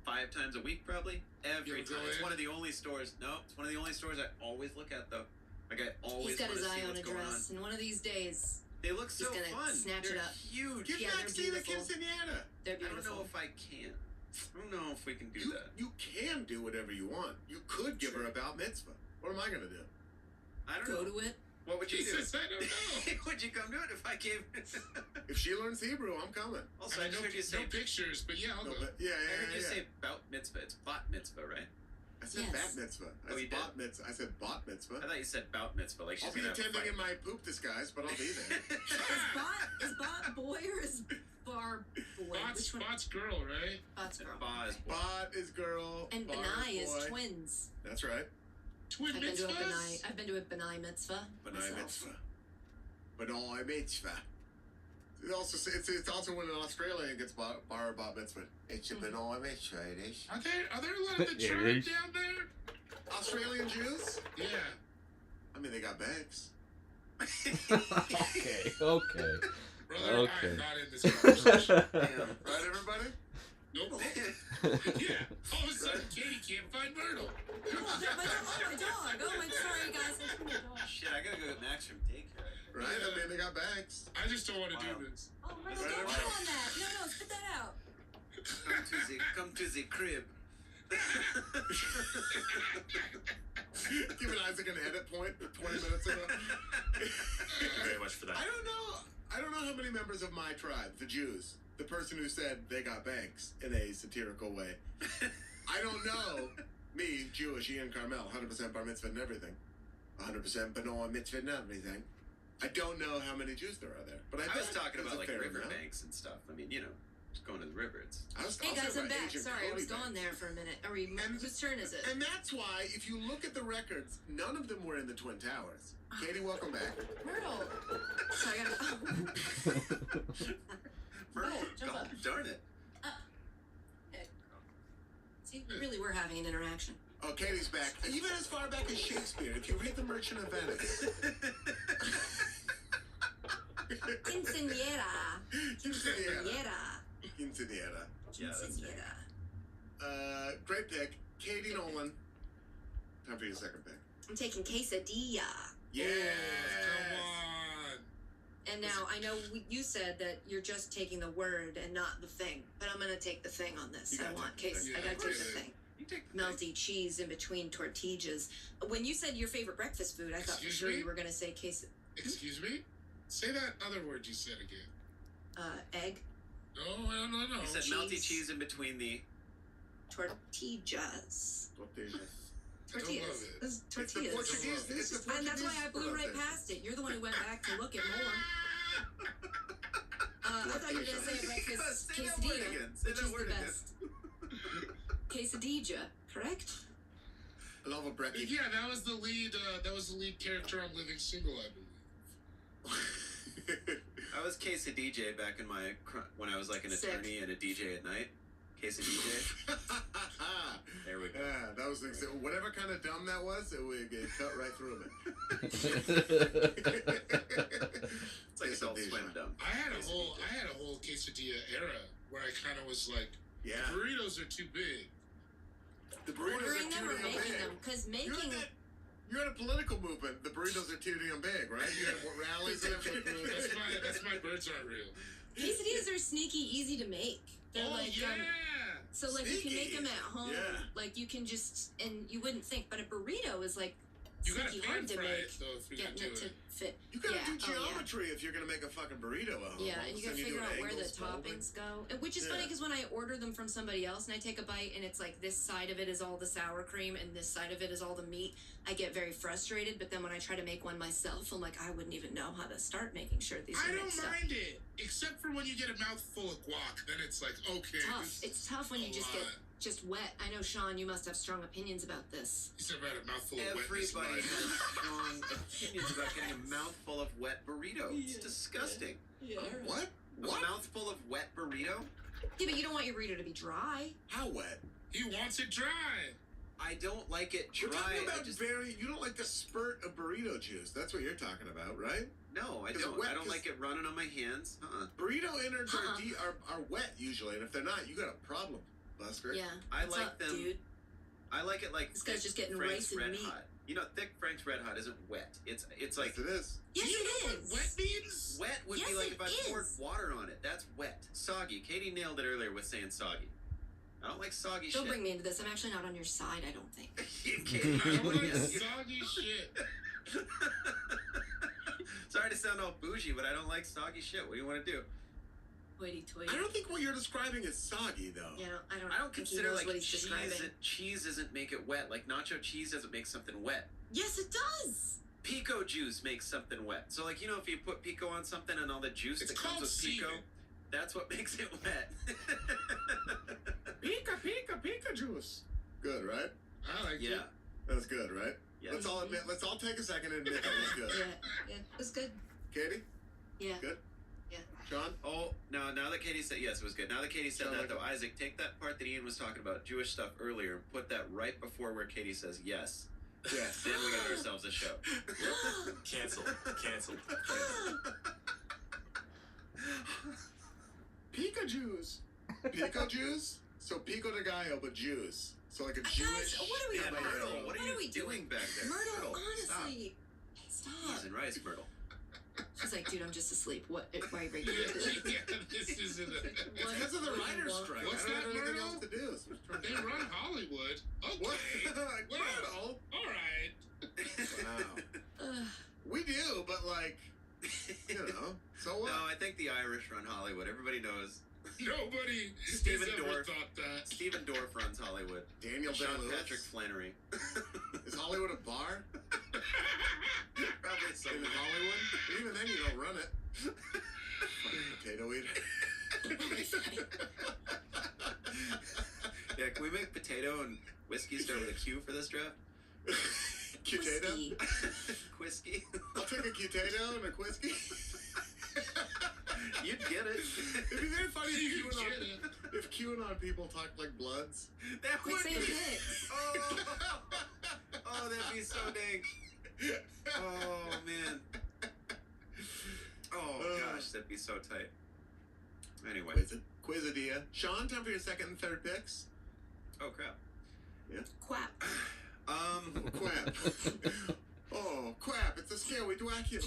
F: 5 times a week, probably. Every
D: You go
F: time. It's
D: in?
F: one of the only stores. No, it's one of the only stores I always look at, though. Like, I always
A: He's got
F: want
A: his
F: to see
A: eye on
F: what's
A: a
F: going on.
A: dress, and one of these days,
F: They look so
A: gonna
F: fun.
A: snatch
F: They're
A: it up.
F: huge.
B: Get
A: Yeah,
B: back
A: they're
B: see the
A: beautiful.
B: quinceañera.
A: they're
F: I don't
A: beautiful.
F: know if I can. I don't know if we can do
B: You,
F: that.
B: you can do whatever you want. You could give her a bat mitzvah. What am I gonna do?
F: I don't
A: Go
F: know.
A: to it.
F: What would you
D: He
F: do?
D: says, I don't know.
F: Would you come to it if I gave?
B: If she learns Hebrew, I'm coming.
F: Also,
D: I
F: I
D: mean,
F: heard you say.
D: no pictures, but yeah, I'll
B: No,
D: go.
B: but yeah,
F: I heard
B: yeah,
F: you
B: yeah.
F: say bat mitzvah. It's bat mitzvah, right?
B: I said
A: Yes.
B: bat mitzvah. I
F: Oh,
B: said
F: you did?
B: bat mitzvah. I said bat mitzvah.
F: I thought you said bout mitzvah. Like she's
B: I'll be
F: gonna have a
B: attending
F: fight.
B: in my poop disguise, but I'll be there.
A: Is bot boy or is bar boy?
D: Bot's,
A: Which one?
D: Bot's girl, right?
A: Bot's girl.
F: Ba is boy.
B: Bot is girl.
A: And
B: Bar
A: Benai is
B: boy.
A: twins.
B: That's right.
D: Twin
A: I've been to a Benai.
D: mitzvahs?
A: I've been to a Benai mitzvah.
B: Benai
A: myself.
B: mitzvah. Benai mitzvah. It's also when an Australian gets bar bat mitzvah. It's a Benai mitzvah. It is.
D: Are there a lot of the
C: It
D: tribe
C: is.
D: down there?
B: Australian Jews?
D: Yeah.
B: I mean, they got banks.
C: Okay.
D: Brother,
C: Okay.
D: I'm not in this conversation.
F: Damn.
B: Right, everybody?
D: Nope. Yeah. All of a sudden, Katie can't find Myrtle.
A: Oh, my dog. Oh, my sorry, guys. I threw my dog.
F: Shit, I gotta go get Max from daycare.
B: Right?
D: Yeah.
B: I mean, they got banks.
D: I just don't want to
F: Wow.
D: do this.
A: Oh, my
B: Right,
A: don't chew
B: right.
A: on that. No, spit that out.
F: Come to the crib.
B: Giving Isaac an edit point 20 minutes ago.
E: Thank you very much for that.
B: I don't know how many members of my tribe, the Jews, the person who said they got banks in a satirical way. I don't know. Me, Jewish, Ian Carmel, 100% bar mitzvah and everything. 100% Benoah mitzvah and everything. I don't know how many Jews there are there. But I
F: I was
B: bet
F: talking
B: there's
F: about
B: a
F: like
B: fair
F: river
B: amount.
F: banks and stuff. I mean, you know. Just going to the river.
B: I was
A: Hey
B: talking
A: guys, I'm
B: about
A: back.
B: Agent
A: Sorry, I was
B: Cody
A: gone
B: Banks.
A: there for a minute. Are we? Whose turn is it?
B: And that's why, if you look at the records, none of them were in the Twin Towers. Katie, welcome back.
A: Myrtle. Sorry, I gotta.
F: Myrtle,
A: jump up.
F: darn it.
A: See, we really were having an interaction.
B: Oh, Katie's back. Even as far back as Shakespeare, if you read The Merchant of Venice.
A: Quinceañera.
B: Quinceañera. Quinceañera.
F: Yeah, that's it.
A: Quinceañera.
B: Great pick. Katie Nolan. Time for your second pick.
A: I'm taking quesadilla.
B: Yeah.
D: Come on.
A: And now I know you said that you're just taking the word and not the thing, but I'm gonna take the thing on this.
B: You
A: I
B: gotta
A: want
B: take the
A: case.
B: thing.
A: I gotta take the
D: Yeah,
A: thing.
F: You take the
A: Melty cheese in between tortillas. When you said your favorite breakfast food, I thought for
D: Excuse
A: sure
D: me?
A: you were gonna say case
D: Excuse me? Say that other word you said again.
A: egg
D: No.
F: You said
A: cheese.
F: melty cheese in between the.
A: tortillas.
B: Tortillas.
D: I don't love
A: Tortillas.
D: it.
A: This is
B: It's the
A: tortillas.
B: Portuguese. It's the
A: And that's why I
B: Portuguese
A: blew right
B: thing.
A: past it. You're the one who went back to look at more. I thought you were gonna say a breakfast
F: Say that word
A: quesadilla,
F: again. Say
A: which
F: that
A: is
F: word
A: the
F: again.
A: best. Quesadilla, correct?
B: I love a brekkie.
D: Yeah, that was the lead. That was the lead character on Living Single, I believe.
F: I was Case a DJ back in my when I was like an
A: Sick.
F: attorney and a DJ at night. Case a DJ. There we go.
B: Yeah, that was whatever kind of dumb that was. It would get cut right through it.
F: It's like Adult Swim dumb.
D: I had a whole quesadilla era where I kind of was like,
B: Yeah,
D: burritos are too big.
B: the burritos
A: Ordering
B: are
A: them
B: too
A: or
B: damn
A: making
B: big.
A: them? Because making
B: You're in a political movement. The burritos are too damn big, right? You have rallies and everything.
D: That's my birds aren't real.
A: quesadillas are sneaky easy to make. They're
D: Oh
A: like
D: yeah.
A: so like you can make
B: Sneaky.
A: them at home.
B: Yeah.
A: Like you can just and you wouldn't think, but a burrito is like
D: You gotta
A: sneaky
D: pan
A: hard to
D: fry
A: make.
D: it though if you're
A: Getting
D: gonna
A: it
D: do
A: to
D: it.
A: fit.
B: You gotta
A: Yeah,
B: do
A: oh, yeah.
B: geometry if you're gonna make a fucking burrito at home.
A: Yeah, and you gotta
B: Then
A: figure
B: do
A: out where the
B: angles, folding.
A: toppings go. And which is funny
B: Yeah.
A: because when I order them from somebody else and I take a bite and it's like this side of it is all the sour cream and this side of it is all the meat, I get very frustrated. But then when I try to make one myself, I'm like, I wouldn't even know how to start making sure these
D: I
A: are
D: don't
A: mixed up.
D: mind it, except for when you get a mouthful of guac. Then it's like, okay,
A: Tough.
D: this
A: It's tough when you
D: a
A: just
D: lot.
A: get just wet. I know, Sean, you must have strong opinions about this.
D: He's never had a mouthful of wetness.
F: Everybody
D: in
F: has
D: life.
F: strong opinions about getting a mouthful of wet burrito. It's disgusting.
A: Yeah.
B: What?
F: A
B: What?
F: mouthful of wet burrito?
A: Yeah, but you don't want your burrito to be dry.
B: How wet?
D: He wants it dry.
F: I don't like it
B: We're
F: dry.
B: talking
F: I
B: about
F: just,
B: you don't like the spurt of burrito juice. That's what you're talking about, right?
F: no, I
B: Is it
F: don't.
B: wet?
F: I don't
B: 'Cause-
F: like it running on my hands.
B: Burrito innards
A: Uh-uh.
B: are wet usually, and if they're not, you got a problem, Busker.
A: Yeah.
F: I
A: What's
F: like
A: up,
F: them.
A: dude?
F: I like it like
A: This guy's
F: thick
A: just getting
F: Frank's
A: rice and
F: Red
A: meat.
F: Hot. You know, thick Frank's Red Hot isn't wet. It's like
B: Yes, it is.
A: Yes,
D: Do you know
A: it is.
D: what wet means?
F: wet would
A: Yes,
F: be like
A: it
F: if I poured
A: is.
F: water on it. That's wet. Soggy. Katie nailed it earlier with saying soggy. I don't like soggy
A: Don't
F: shit.
A: bring me into this. I'm actually not on your side, I don't think.
F: Katie,
D: I don't like
F: you-
D: soggy shit.
F: Sorry to sound all bougie, but I don't like soggy shit. What do you want to do?
A: Hoity-toity.
B: I don't think what you're describing is soggy, though.
A: Yeah, I don't
F: I don't
A: think he
F: consider
A: knows
F: like
A: what he's
F: cheese.
A: describing.
F: Cheese doesn't make it wet. Like nacho cheese doesn't make something wet.
A: Yes, it does.
F: Pico juice makes something wet. So like if you put pico on something and all the juice
D: It's
F: that comes
D: called
F: with pico,
D: semen.
F: that's what makes it wet.
B: Pika juice. Good, right?
D: I like
F: yeah.
D: it.
B: That's good, right?
F: Yeah.
B: Let's all admit. Let's all take a second and admit that was
A: Yeah,
B: good.
A: yeah, it was good.
B: Katie,
A: Yeah.
B: good.
A: Yeah.
B: Sean,
F: Oh, now that Katie said yes, it was good. Now that Katie said
B: Sound
F: that
B: like
F: though, Isaac, take that part that Ian was talking about Jewish stuff earlier and put that right before where Katie says yes.
B: yes.
F: Then we got ourselves a show.
E: Cancel.
B: Pika juice. Pico juice. So pico de gallo, but Jews. So like a
A: Guys,
B: Jewish.
A: what are we
F: Yeah,
A: doing?
F: Myrtle, what are you
A: we
F: doing back there?
A: Myrtle,
F: stop.
A: honestly, stop.
F: Cheese and rice, Myrtle.
A: She's like, dude, I'm just asleep. What? Why are you breaking
D: Yeah,
A: into it?
D: this isn't a.
B: It's because of the
A: What do you
B: writer's
A: want?
B: strike.
D: What's
B: I don't
D: that,
B: have anything
D: Myrtle?
B: else to do. So we're trying to-
D: They run Hollywood. Okay.
B: What? Like,
D: Well.
B: Myrtle?
D: All right.
B: Wow.
A: Ugh.
B: We do, but like, you know. So what?
F: No, I think the Irish run Hollywood. Everybody knows.
D: Nobody
F: Stephen
D: has ever
F: Dorff.
D: thought that.
F: Stephen Dorff runs Hollywood.
B: Daniel
F: Sean
B: Day-Lewis.
F: Patrick Flannery.
B: Is Hollywood a bar?
F: Probably so.
B: In Hollywood? Even then, you don't run it. Fucking potato eater.
F: Yeah, can we make potato and whiskey start with a Q for this draft?
B: Cutato?
A: Whiskey.
F: Whiskey?
B: I'll take a cutato and a whiskey.
F: You'd get it.
B: It'd be very funny
D: You
B: if
D: get it.
B: if QAnon people talked like Bloods.
F: That
A: Like
F: would
A: saying
F: be...
A: dicks.
F: Oh, that'd be so dang. Oh, man. Oh, gosh, that'd be so tight. Anyway.
B: Quizadilla. Sean, time for your second and third picks.
F: Oh, crap.
A: Quap.
B: Quap. Oh, crap. It's a scary Dracula.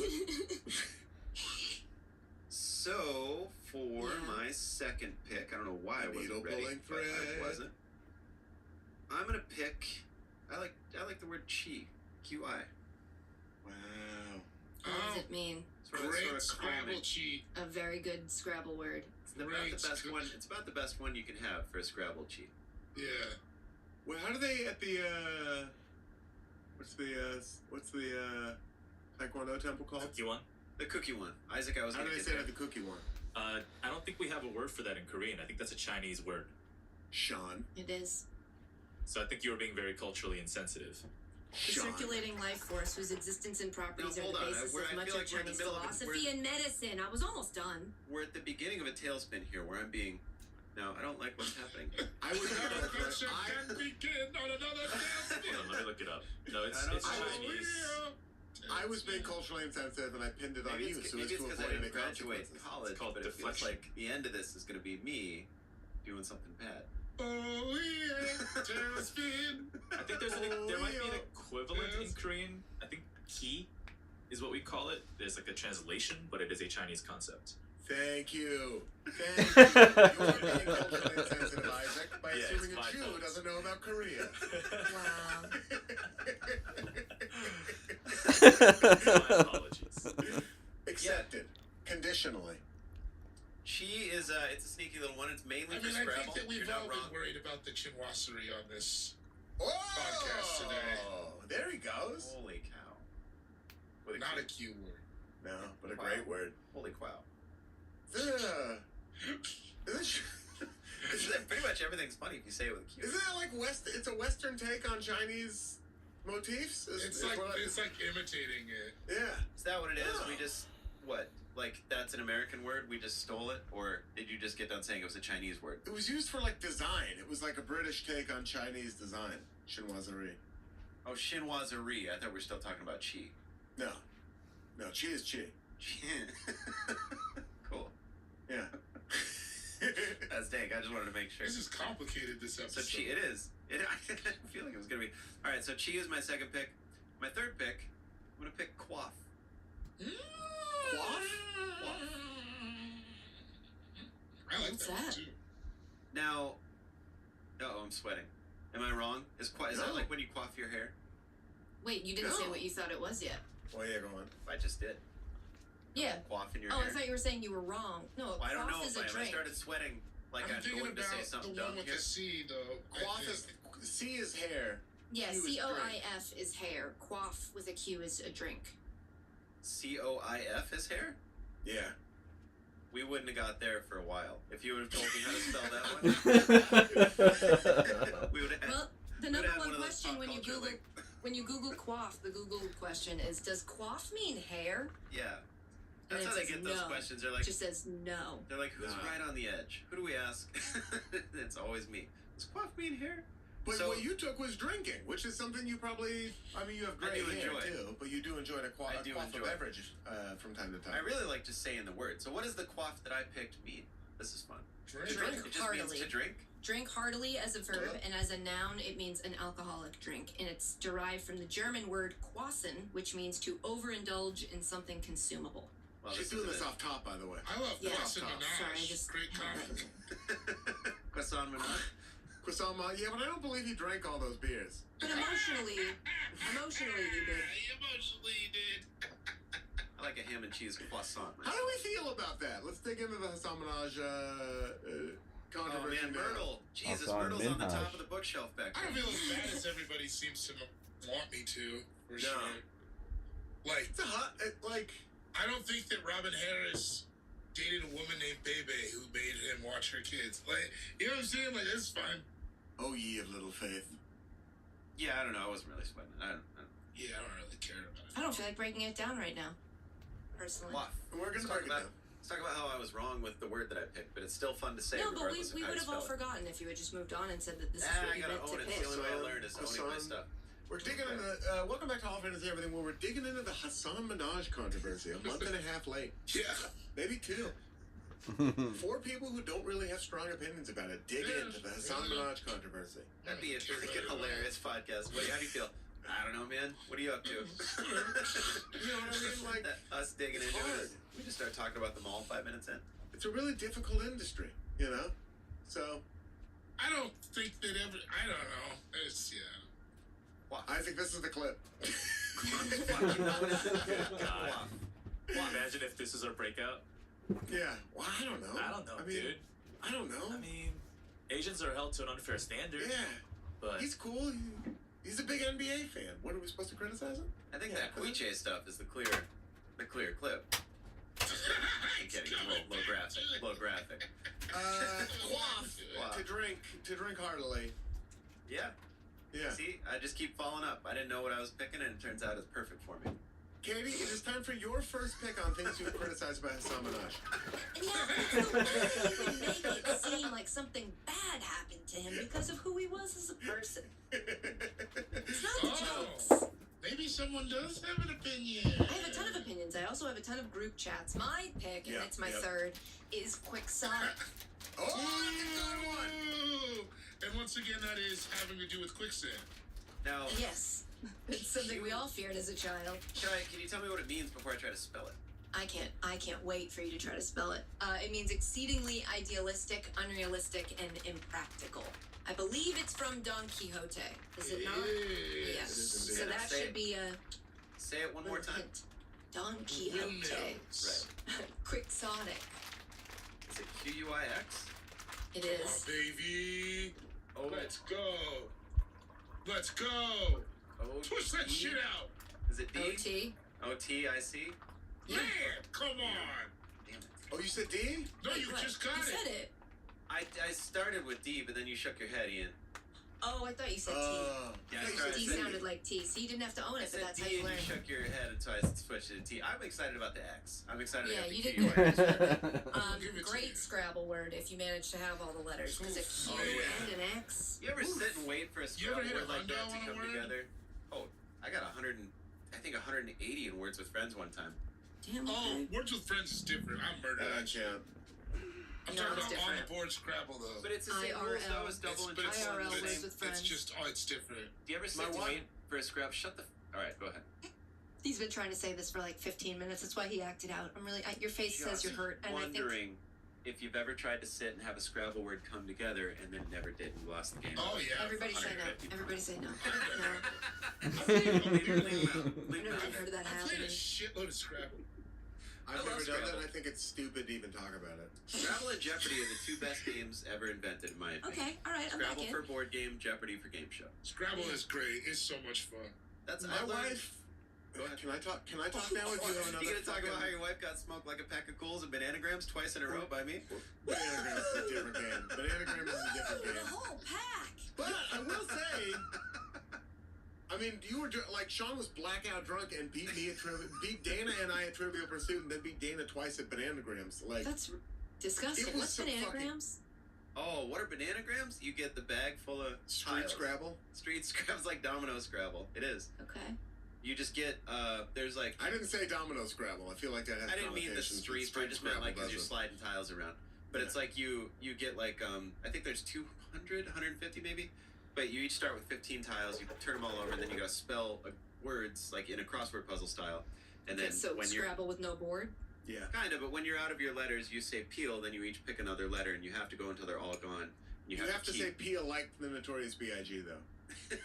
F: So, for
A: Yeah.
F: my second pick, I don't know why I wasn't
B: Needle
F: ready,
B: pulling
F: but I
B: thread.
F: wasn't. I'm gonna pick. I like the word chi. QI.
B: Wow.
A: What does it mean?
D: Great Scrabble
F: calming.
D: cheat.
A: A very good Scrabble word.
F: It's about
D: Great
F: the best
D: Scra-
F: one. It's about the best one you can have for a Scrabble cheat.
D: Yeah.
B: Well, how do they at the what's the Taekwondo temple called?
E: Cookie one?
F: The cookie one. Isaac, I was
B: How do
F: gonna
B: they
F: get
B: say it
F: there.
B: at the cookie one?
E: I don't think we have a word for that in Korean. I think that's a Chinese word.
B: Sean.
A: It is.
E: So I think you were being very culturally insensitive.
A: The
B: Sean.
A: circulating life force whose existence and properties
F: No,
A: are
F: hold
A: the
F: on.
A: basis
F: I
A: of
F: feel
A: much
F: like
A: of
F: we're in the
A: Chinese
F: middle of it.
A: philosophy and medicine. I was almost done.
F: We're at the beginning of a tailspin here, where I'm being. No, I don't like what's happening.
B: I was
D: Our culture can begin on another tailspin.
E: Hold on, let me look it up. No, it's
F: I don't-
E: Chinese.
B: I was being culturally insensitive and I pinned it on
F: Maybe
B: you,
F: it's
B: so it's
F: because
B: to
F: I
B: avoid any
F: didn't graduate
B: consequences.
F: college,
E: It's called
F: but it feels
E: deflection.
F: like the end of this is going to be me doing something bad.
D: Oh yeah, tailspin.
E: I think there might be an equivalent in Korean. I think ki is what we call it. There's like a translation, but it is a Chinese concept.
B: Thank you. Thank you. You are being culturally insensitive, Isaac, by
E: Yeah,
B: assuming
E: it's
B: a
E: my
B: Jew
E: fault.
B: doesn't know about Korea.
A: Wow.
E: My apologies.
B: Accepted. Conditionally.
F: Chi is it's a sneaky little one. It's mainly
D: I
F: for
D: mean, I
F: Scrabble.
D: think that we've
F: You're not
D: all
F: wrong.
D: been worried about the chinoiserie on this.
B: Oh!
D: Podcast today.
B: There he goes.
F: Holy cow! With a
D: Not
F: Q.
D: a Q word.
B: No, but a
F: Wow.
B: great word.
F: Holy cow!
B: Isn't it
F: Pretty much everything's funny if you say it with a Q.
B: Isn't that like It's a Western take on Chinese motifs?
D: It's like imitating it.
B: Yeah.
F: Is that what it is?
B: Oh.
F: We just what? Like that's an American word? We just stole it, or did you just get done saying it was a Chinese word?
B: It was used for like design. It was like a British take on Chinese design. Chinoiserie.
F: Oh, chinoiserie. I thought we were still talking about chi.
B: No. No, chi is chi.
F: Cool.
B: Yeah.
F: That's dang. I just wanted to make sure.
D: This is complicated. This
F: So
D: episode.
F: chi, it is. I feel like it was gonna be. All right. So chi is my second pick. My third pick, I'm gonna pick quaff.
B: Quaff?
D: I like
A: What's
D: that one
A: that?
D: too.
F: Now, oh, I'm sweating. Am I wrong? Is
B: No.
F: that like when you quaff your hair?
A: Wait, you didn't say
B: No.
A: what you thought it was yet.
B: Well, yeah, go on.
F: I just did.
A: Yeah.
F: Quaffing your
A: Oh,
F: hair.
A: I thought you were saying you were wrong. No,
F: Well, I don't
A: quaff
F: know
A: is
F: if
A: a
F: I
A: drink.
F: started sweating like
D: I'm
F: I'm
D: thinking
F: going to say
D: about
F: something
D: the one
F: dumb
D: with
F: here.
D: the C though.
B: Quaff is C is hair.
A: Yeah,
B: Q is
A: COIF is hair. Quaff with a Q is a drink.
F: COIF is hair?
B: Yeah.
F: We wouldn't have got there for a while. If you would have told me how to spell that one, we would have.
A: Well, the
F: we'd
A: number
F: have
A: one
F: one of those
A: question
F: pop
A: when you
F: culture,
A: Google
F: like-
A: when you Google quaff, the Google question is, does quaff mean hair?
F: Yeah.
A: And
F: That's
A: it
F: how they
A: says
F: get those
A: no.
F: questions. They're
A: It
F: like,
A: just says no.
F: they're like, who's
B: Nah.
F: right on the edge? Who do we ask? It's always me. Does quaff mean hair?
B: But
F: So-
B: what you took was drinking, which is something you probably. I mean, you have
F: I
B: great
F: do
B: hair
F: enjoy.
B: too, but you do enjoy a
F: I do
B: quaff
F: enjoy.
B: of beverage from time to time.
F: I really like just saying the word. So what does the quaff that I picked mean? This is fun.
D: Drink.
A: Drink.
F: It just means
A: Heartily.
F: to drink.
A: Drink heartily as a verb, and as a noun, it means an alcoholic drink. And it's derived from the German word quassen, which means to overindulge in something consumable.
F: Well,
B: She's
F: this
B: doing
F: is
B: this
F: a-
B: off top, by the way.
D: I love
A: Yeah.
D: Croissant
B: Sorry,
A: I
D: Menage.
A: just
D: Great
A: had that.
D: comment.
F: Croissant menage.
B: Croissant, yeah, but I don't believe he drank all those beers.
A: But emotionally, you did.
D: Emotionally, you did.
F: I like a ham and cheese croissant.
B: How do we feel about that? Let's dig into the Hassan Minaj
F: Oh
B: controversy.
F: man,
B: now.
F: Myrtle. Jesus,
C: Hassan
F: Myrtle's on the
C: Minhaj.
F: top of the bookshelf back
D: I
F: there.
D: don't feel as bad as everybody seems to want me to. For sure. Like,
B: It's a hot, like,
D: I don't think that Robin Harris dated a woman named Bebe who made him watch her kids. Like, you know what I'm saying? Like, that's fine.
B: Oh, ye of little faith.
F: Yeah, I don't know. I wasn't really sweating it. I don't
D: Yeah, I don't really care about it.
A: I don't feel like breaking it down right now. Personally.
F: Waff.
B: We're gonna
F: Let's
B: talk
F: talk about.
B: about.
F: Let's talk about how I was wrong with the word that I picked, but it's still fun to say.
A: No, but we
F: regardless of
A: would
F: how you
A: have all
F: spell it.
A: forgotten if you had just moved on and said that this is
F: Ah,
A: what
F: I
A: you
F: gotta
A: meant to
F: own it. It's
A: pick.
F: the only way I learn is owning my
B: Hassan.
F: stuff.
B: We're digging into. Welcome back to All Fantasy Everything, where we're digging into the Hassan Minaj controversy. A month and a half late,
D: Yeah.
B: maybe 2. 4 people who don't really have strong opinions about it dig into the Hassan Minaj controversy.
F: That'd be a freaking hilarious podcast. How do you feel? I don't know, man. What are you up to?
B: You know what I mean? Like,
F: Us digging
B: it's
F: into
B: hard.
F: it. We just start talking about them all 5 minutes in.
B: It's a really difficult industry, you know. So
D: I don't think that I don't know. It's, yeah.
B: I think this is the clip.
E: Good God. Imagine if this is our breakout.
B: Yeah. Well, I don't know.
E: I don't know,
B: I mean,
E: dude.
B: I don't know.
E: I mean, Asians are held to an unfair standard.
B: Yeah.
E: But
B: He's cool. He's a big NBA fan. What are we supposed to criticize him?
F: I think
E: Yeah.
F: that cliche stuff is the clear clip. I'm kidding. Low graphic. Low graphic.
B: Quaff
F: Wow.
B: to drink heartily.
F: Yeah.
B: Yeah.
F: See, I just keep following up. I didn't know what I was picking, and it turns out it's perfect for me.
B: Katie, it is time for your first pick on things you would criticize about Hassan Minaj.
A: Yeah, it's the way you would make it seem like something bad happened to him because of who he was as a person. It's not the jokes.
D: Maybe someone does have an opinion.
A: I have a ton of opinions. I also have a ton of group chats. My pick, and
B: Yeah,
A: it's my
B: yeah.
A: third, is Quixotic.
B: Oh, that's a good one.
D: Ooh. And once again, that is having to do with quicksand.
F: Now,
A: Yes, it's something we all feared as a child.
F: can you tell me what it means before I try to spell it?
A: I can't wait for you to try to spell it. It means exceedingly idealistic, unrealistic, and impractical. I believe it's from Don Quixote. Is it not?
D: Yes.
A: Yes.
B: It is indeed.
A: So that
F: Say
A: should
F: it.
A: be a
F: Say it one more
A: little
F: time.
A: hint. Don Quixote.
D: Windmills.
A: Quixotic.
F: Is it Quix?
A: It
D: Oh,
A: is.
D: baby.
F: Oh,
D: Let's go. Let's go.
F: O-
D: Push that
F: T?
D: shit out.
F: Is it D?
A: OT.
F: OTIC?
A: Yeah.
D: Man, come on.
F: Damn it.
B: Oh, you said D?
D: No,
A: Wait,
D: you
A: what?
D: just got
A: You
D: it.
A: said it.
F: I started with D, but then you shook your head, Ian.
A: Oh, I thought you said T.
F: Yeah, I
B: I
F: tried.
A: D
F: said
A: sounded like T, so you didn't have to own
F: I
A: it, but
F: said
A: that's how
F: D
A: you
F: and
A: learn.
F: you shook your head, and so I switched it to T. I'm excited about the X. I'm excited
A: Yeah,
F: about the
A: you
F: Q.
A: did good.
D: I'll give it to
A: Great
D: you.
A: Scrabble word if you manage to have all the letters, because a Q
D: Oh, yeah.
A: and an X.
F: You ever sit and wait for a
D: You ever
F: Scrabble
D: hit
F: word
D: a
F: like that
D: hundo
F: to
D: on a
F: come
D: word?
F: together? Oh, I got 180 in Words with Friends one time.
A: Damn,
D: Oh,
A: okay.
D: Words with Friends is different. I'm murdered.
B: I can't.
D: I'm
A: No,
D: talking
A: it's
D: about on
A: different.
D: the board Scrabble though.
F: But it's the same rules
A: IRL.
F: though as double and
D: but it's,
F: triple.
A: IRL
F: and
A: Words
F: same-
A: with Friends.
D: It's just, it's different.
F: Do you ever sit
B: My
F: and
B: one-
F: wait for a Scrabble? Shut the. Alright, go ahead.
A: He's been trying to say this for like 15 minutes. That's why he acted out. I'm really. Your face says you're hurt, and I think.
F: Wondering if you've ever tried to sit and have a Scrabble word come together and then never did and lost the game.
D: Oh yeah.
A: Everybody say no.
F: 150.
A: Everybody say no. No.
F: Leave him out.
A: I've
F: Leave
A: never
F: him out.
A: even heard of that
D: I played a
A: happening.
D: shitload of Scrabble.
B: I've
F: I
B: never
F: love
B: done that,
F: Scrabble.
B: and I think it's stupid to even talk about it.
F: Scrabble and Jeopardy are the two best games ever invented, in my opinion.
A: Okay, all right, I'm back
F: Scrabble
A: in.
F: for board game, Jeopardy for game show.
D: Scrabble is great. It's so much fun.
F: That's
B: My
F: I learned-
B: wife. Can I talk? Can I talk now with you? Another
F: You gonna talk about how
B: fucking-
F: your wife got smoked like a pack of cools and bananagrams twice in a row by me?
B: Bananagram is a different game. Bananagram is a different
A: The
B: game.
A: whole pack.
B: But I will say, I mean, you were like Sean was blackout drunk and beat me at beat Dana and I at Trivial Pursuit, and then beat Dana twice at Bananagrams. Like,
A: That's disgusting.
B: It was
A: What's
B: some
A: bananagrams?
F: Oh, what are bananagrams? You get the bag full of
B: street
F: tiles.
B: Scrabble.
F: Street Scrabble's like domino Scrabble. It is.
A: Okay.
F: You just get there's like
B: I didn't say Domino Scrabble. I feel like that has
F: I didn't mean the
B: connotations, but
F: street, I just meant
B: Scrabble
F: like because you're
B: doesn't.
F: sliding tiles around. But it's like you get like I think there's 200, 150 maybe. But you each start with 15 tiles. You turn them all over, and then you gotta spell words like in a crossword puzzle style. And then
A: So
F: when you're
A: Scrabble with no board.
B: Yeah.
F: kind of, but when you're out of your letters, you say peel. Then you each pick another letter, and you have to go until they're all gone.
B: You have to
F: keep-
B: say Peel like the Notorious B.I.G. though.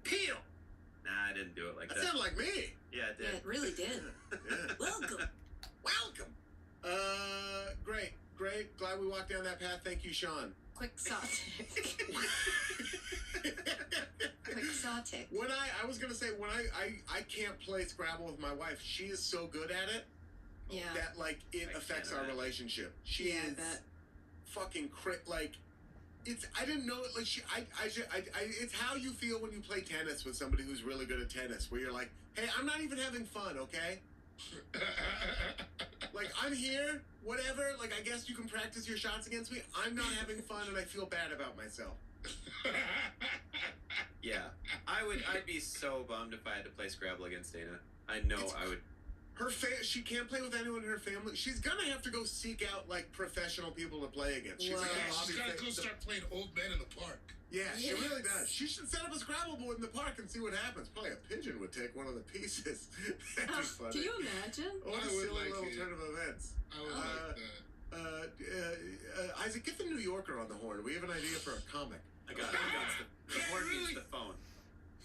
F: peel. Nah, I didn't do it like
B: That
F: that.
B: sounded like me.
F: Yeah, it
A: Yeah,
F: did.
A: it really did.
B: Yeah.
A: Welcome.
B: Welcome. Great. Glad we walked down that path. Thank you, Sean.
A: Quixotic. Quixotic.
B: When I was gonna say when I can't play Scrabble with my wife. She is so good at it
A: Yeah.
B: that like it
F: I
B: affects
F: can't
B: our
F: imagine.
B: relationship. She
A: Yeah, I
B: is
A: bet.
B: fucking like. It's I didn't know it like she I it's how you feel when you play tennis with somebody who's really good at tennis, where you're like, hey, I'm not even having fun, okay? Like, I'm here, whatever. Like, I guess you can practice your shots against me. I'm not having fun, and I feel bad about myself.
F: Yeah, I'd be so bummed if I had to play Scrabble against Dana. I know I would.
B: She can't play with anyone in her family. She's gonna have to go seek out like professional people to play against. She's like,
A: Wow.
D: Yeah,
B: a
D: she's
B: hobby
D: gotta go start playing old men in the park.
B: Yeah, she
A: Yes.
B: really does. She should set up a Scrabble board in the park and see what happens. Probably a pigeon would take one of the pieces. That'd be funny.
A: Can you imagine?
B: What a
D: I would
B: silly
D: like
B: little
D: it.
B: turn of events.
D: I would like that.
B: Isaac, get the New Yorker on the horn. We have an idea for a comic.
F: I got it. The horn means the phone.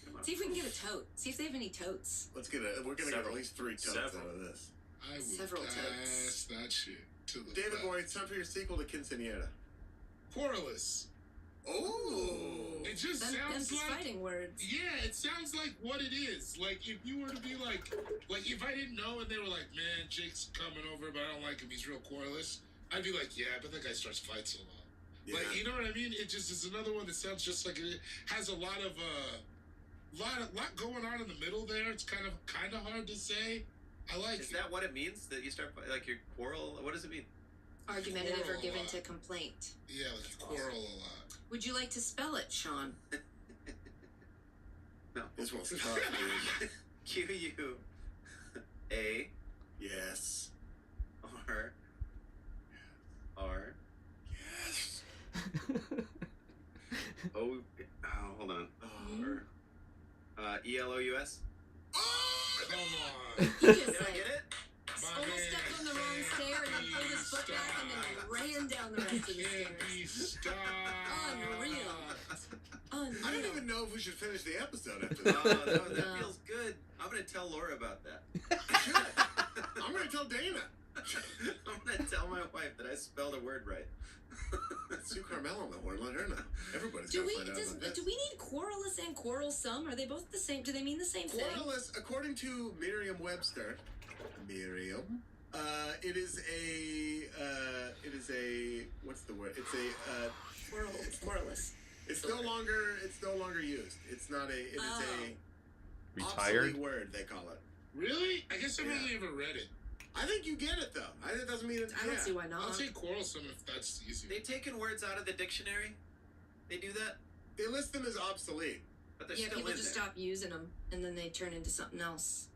F: Come on.
A: See if we can get a tote. See if they have any totes.
B: Let's get a. We're gonna get
F: Several.
B: at least 3 totes
F: Several.
B: out of this.
D: I would
A: Several
D: pass
A: totes.
D: that shit to the
B: David
D: left.
B: Boy, it's time for your sequel to Quinceañera.
D: Querulous.
B: Oh,
D: It just
A: Them
D: sounds
A: just
D: like.
A: fighting words.
D: Yeah, it sounds like what it is. Like if you were to be like if I didn't know and they were like, man, Jake's coming over, but I don't like him. He's real querulous. I'd be like, yeah, but that guy starts fights a lot.
B: yeah.
D: Like, you know what I mean? It just is another one that sounds just like it has a lot of lot going on in the middle there. It's kind of hard to say. I like
F: Is
D: it.
F: that what it means? That you start like your quarrel? What does it mean?
A: Argumentative or
D: Quarrel a
A: given
D: lot.
A: to complaint.
D: Yeah, like you quarrel a lot.
A: Would you like to spell it, Sean?
F: No.
B: This one's tough, dude.
F: Q-U-A-R
B: Yes. Yes.
F: O. Oh, hold on. E-L-O-U-S.
B: Oh!
D: Come on.
A: He just
F: Did I
A: like
F: get it?
A: almost stepped on the wrong stair and then pulled his foot back and then ran down the rest of the
D: Can't
A: stairs.
D: be stopped.
A: Unreal. Unreal.
B: I don't even know if we should finish the episode after
F: Oh,
B: that.
F: that
A: No.
F: feels good. I'm gonna tell Laura about that.
B: I'm gonna tell Dana.
F: I'm gonna tell my wife that I spelled a word right.
B: Sue Carmel on the horn. Let her know. Everybody's
A: Do
B: gotta
A: we
B: find out about this.
A: do we need querulous and quarrelsome? Are they both the same? Do they mean the same thing?
B: Querulous, according to Merriam-Webster, it is a what's the word? It's a
A: Querulous.
B: it's no longer used. It's not a it is a
C: Retired?
B: obsolete word, they call it.
D: Really? I guess I've
B: Yeah.
D: only ever read it.
B: I think you get it though. It doesn't mean it.
A: I don't see why
D: I'll
A: not.
D: say quarrelsome if that's easy.
F: They taken words out of the dictionary. They do that,
B: They list them as obsolete.
F: but they're
A: Yeah,
F: still
A: people
F: in
A: just
F: there.
A: stop using them and then they turn into something else.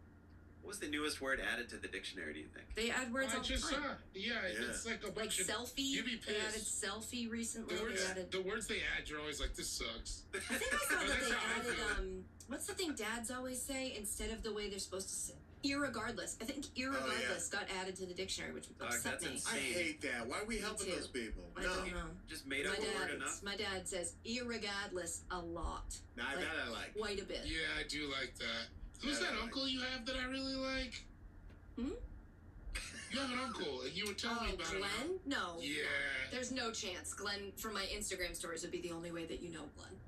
F: What was the newest word added to the dictionary? Do you think?
A: They add words
D: I
A: all the
D: just
A: time.
D: saw. Yeah,
B: Yeah.
D: it's like a
A: Like
D: bunch of
A: selfie.
D: You'd be
A: They added
D: pissed.
A: selfie recently.
D: the words.
A: They added.
D: The words they add, you're always like, this sucks.
A: I think I saw
D: Oh,
A: that
D: that's
A: they
D: how I
A: added
D: feel.
A: what's the thing dads always say instead of the way they're supposed to say? Irregardless. I think irregardless got added to the dictionary, which upset
F: that's
A: me.
F: insane.
B: I hate that. Why are we helping
A: too.
B: those people?
A: I
B: No.
A: don't know.
F: Just made up a word enough.
A: My dad says irregardless a lot.
B: Nah,
A: Like,
B: that I like.
A: Quite a bit.
D: Yeah, I do like that. Who's
B: Yeah,
D: that
B: I like
D: uncle you have that I really like?
A: Hmm?
D: You have an uncle, and you were telling me
A: Oh,
D: about
A: Glenn?
D: him.
A: No.
D: Yeah.
A: There's no chance. Glenn, from my Instagram stories, would be the only way that you know Glenn.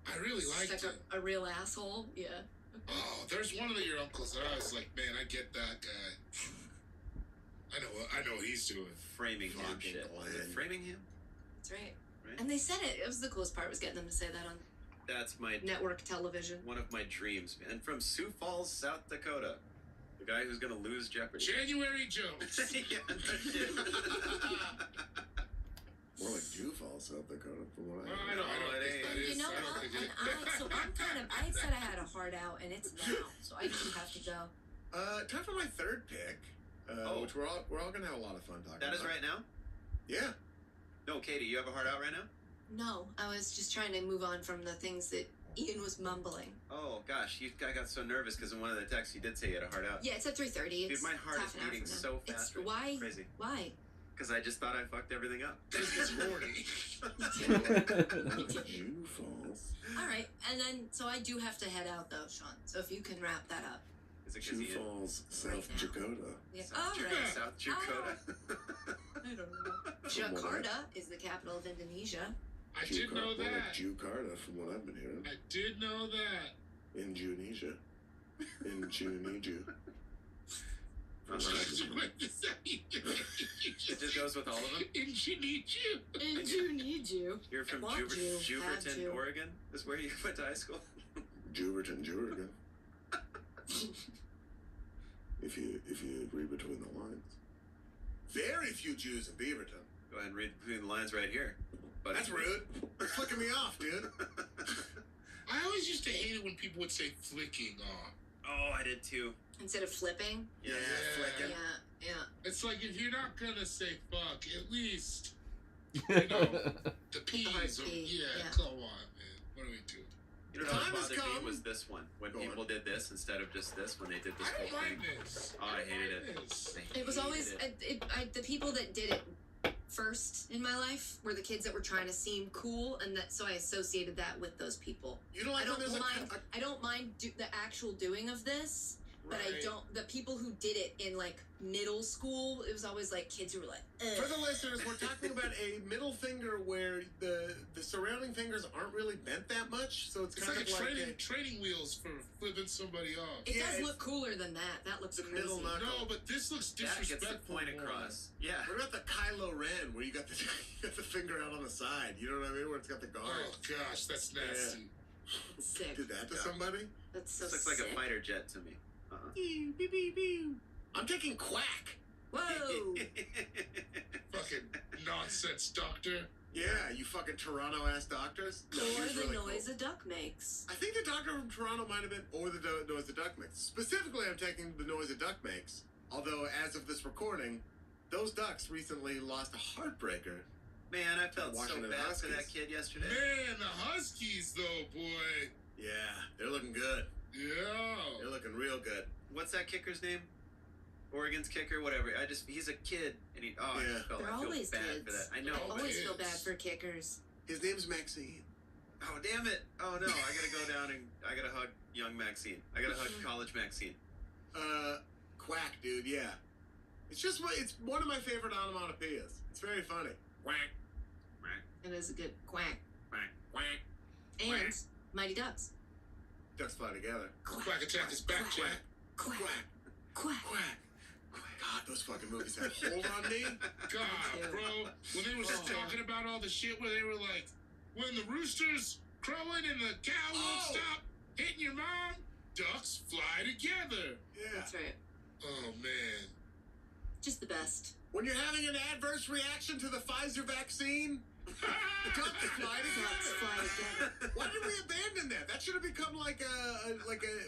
D: I really
A: He's
D: liked
A: like
D: him.
A: a real asshole. Yeah.
D: Oh, there's one of your uncles that I was like, man, I get that guy. I know what he's doing.
F: Framingham
B: Fucking
F: shit. Was it
B: Glenn.
F: Framingham?
A: That's right.
F: Right.
A: And they said it. It was the coolest part was getting them to say that on
F: That's my
A: network television.
F: one of my dreams, man. From Sioux Falls, South Dakota, the guy who's gonna lose Jeopardy.
D: January Jones.
F: Yeah, no shit.
B: More like Jew Falls, South Dakota, from what
D: Well,
B: I
D: I don't
F: Oh,
D: think
F: it
D: that
F: is.
D: is.
A: You know
D: I don't
A: what?
D: think
A: And
D: it-
A: I had said I had a heart out, and it's now, so I do have to go.
B: Time for my third pick, which we're all gonna have a lot of fun talking
F: That
B: about.
F: is right now?
B: Yeah.
F: No, Katie, you have a heart out right now?
A: No, I was just trying to move on from the things that Ian was mumbling.
F: Oh gosh, I got so nervous because in one of the texts you did say you had a heart out.
A: Yeah, it's at 3:30.
F: Dude,
A: It's
F: my heart
A: half
F: is
A: an hour
F: beating
A: from now.
F: so
A: It's
F: fast. right now.
A: why?
F: Crazy.
A: Why?
F: Because I just thought I fucked everything up.
D: Just gets horny.
B: Jew Falls.
A: All right, and then so I do have to head out though, Sean. So if you can wrap that up.
F: Is it because
B: Jew
F: you
B: Falls, South
A: Right now.
B: Dakota.
A: Yeah.
F: South,
A: All
F: Dakota,
A: right.
F: South Dakota.
A: I don't know. Jakarta is the capital of Indonesia.
D: I did know
B: More like
D: that.
B: Jakarta, from what I've been hearing.
D: I did know that.
B: In Tunisia. In Tunisia.
D: What does that mean?
F: It just goes with all of them.
D: And you need you.
A: And you need you.
F: You're from
A: Want you, have
F: Juverton,
A: you.
F: Oregon? Is where you went to high school?
B: Juverton. If you read between the lines. Very few Jews in Beaverton.
F: Go ahead and read between the lines right here. But
B: That's rude. You're flicking me off, dude.
D: I always used to hate it when people would say flicking off.
F: Oh, I did too.
A: Instead of flipping.
B: Yeah,
A: Yeah,
B: flicking.
A: yeah.
D: It's like if you're not gonna say fuck, at least the P's. Or,
A: P, yeah.
D: come on, man. What do we do?
F: You know
B: Time
F: what
B: has
F: bothered me
B: come.
F: was this one. When
B: Go
F: people
B: on.
F: did this instead of just this, when they did this
D: I
F: whole
D: don't
F: thing.
D: like this.
F: Oh, I hated
D: don't
F: it.
D: like this.
A: It was always the people that did it first in my life were the kids that were trying to seem cool, and that so I associated that with those people.
B: You don't
A: I
B: like when
A: don't
B: there's
A: mind.
B: a
A: I don't mind the actual doing of this, but I
D: Right.
A: don't. The people who did it in like middle school, it was always like kids who were like, ugh.
B: For the listeners, we're talking about a middle finger where the surrounding fingers aren't really bent that much, so it's
D: It's
B: kind
D: like
B: of
D: a
B: like
D: training wheels for flipping somebody off.
A: It
B: Yeah,
A: does
B: it's-
A: look cooler than that. That looks
B: The
A: crazy.
B: middle knuckle.
D: No, but this looks
F: That gets
D: disrespectful.
F: the point across. Yeah.
B: What about the Kylo Ren where you got the you got the finger out on the side? You know what I mean? Where it's got the guard.
D: Oh gosh, that's nasty.
A: Sick.
B: Did that to
F: Yeah.
B: somebody?
A: That's so
F: This looks like
A: sick.
F: a fighter jet to me.
B: I'm taking quack.
A: Whoa.
D: Fucking nonsense, doctor.
B: Yeah, you fucking Toronto ass doctors. No, he
A: Or
B: was
A: the
B: really
A: noise
B: cool.
A: a duck makes.
B: I think the doctor from Toronto might have been, or the noise the duck makes. Specifically, I'm taking the noise a duck makes. Although, as of this recording, those ducks recently lost a heartbreaker.
F: Man, I felt so
B: Washington
F: bad for
B: Huskies.
F: that kid yesterday.
D: Man, the Huskies though, boy.
B: Yeah, they're looking good.
D: Yeah.
B: They're looking real good.
F: What's that kicker's name? Oregon's kicker, whatever. He's a kid, and I
B: Yeah.
F: just felt
A: They're
F: I feel
A: always
F: bad
A: kids.
F: for that. I know.
A: I
D: Oh,
F: but-
A: always
D: it
A: feel
D: is.
A: bad for kickers.
B: His name's Maxine.
F: Oh damn it! Oh no! I gotta go down and I gotta hug young Maxine. I gotta hug college Maxine.
B: Quack, dude. Yeah, it's one of my favorite onomatopoeias. It's very funny. Quack,
A: It is a good quack.
F: Quack.
B: quack.
A: And Mighty Ducks.
B: Ducks fly together.
D: Quack attack is back,
A: quack,
D: Jack.
A: Quack.
B: Quack,
A: Quack.
B: quack. God, those fucking movies have a hold on me.
D: God,
A: too.
D: bro. When they were just
A: Oh.
D: talking about all the shit where they were like, when the rooster's crowing and the cow won't
B: Oh.
D: stop hitting your mom, ducks fly together.
B: Yeah.
A: That's right.
D: Oh man.
A: Just the best.
B: When you're having an adverse reaction to the Pfizer vaccine, ducks fly
A: Ducks
B: together.
A: fly together.
B: Why did we abandon that? That should have become like a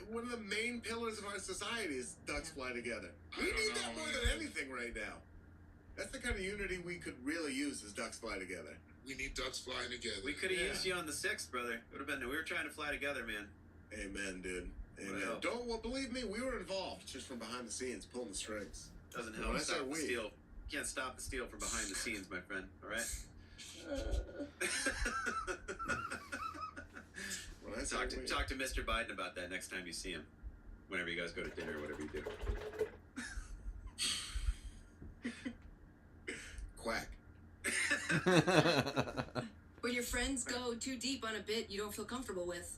B: one of the main pillars of our society is ducks fly together.
D: I
B: We
D: don't
B: need
D: know,
B: that more
D: man.
B: than anything right now. That's the kind of unity we could really use is ducks fly together.
D: We need ducks flying together.
F: We could have
B: Yeah.
F: used you on the 6th, brother. Would have been. We were trying to fly together, man.
B: Amen, dude. Amen.
F: Well.
B: Don't believe me, we were involved just from behind the scenes, pulling the strings.
F: Doesn't
B: When
F: help
B: I say
F: stop the
B: we-
F: steal. Can't stop the steal from behind the scenes, my friend. All right.
B: When I say we-
F: Talk to Mr. Biden about that next time you see him. Whenever you guys go to dinner or whatever you do.
B: Quack.
A: When your friends go too deep on a bit you don't feel comfortable with,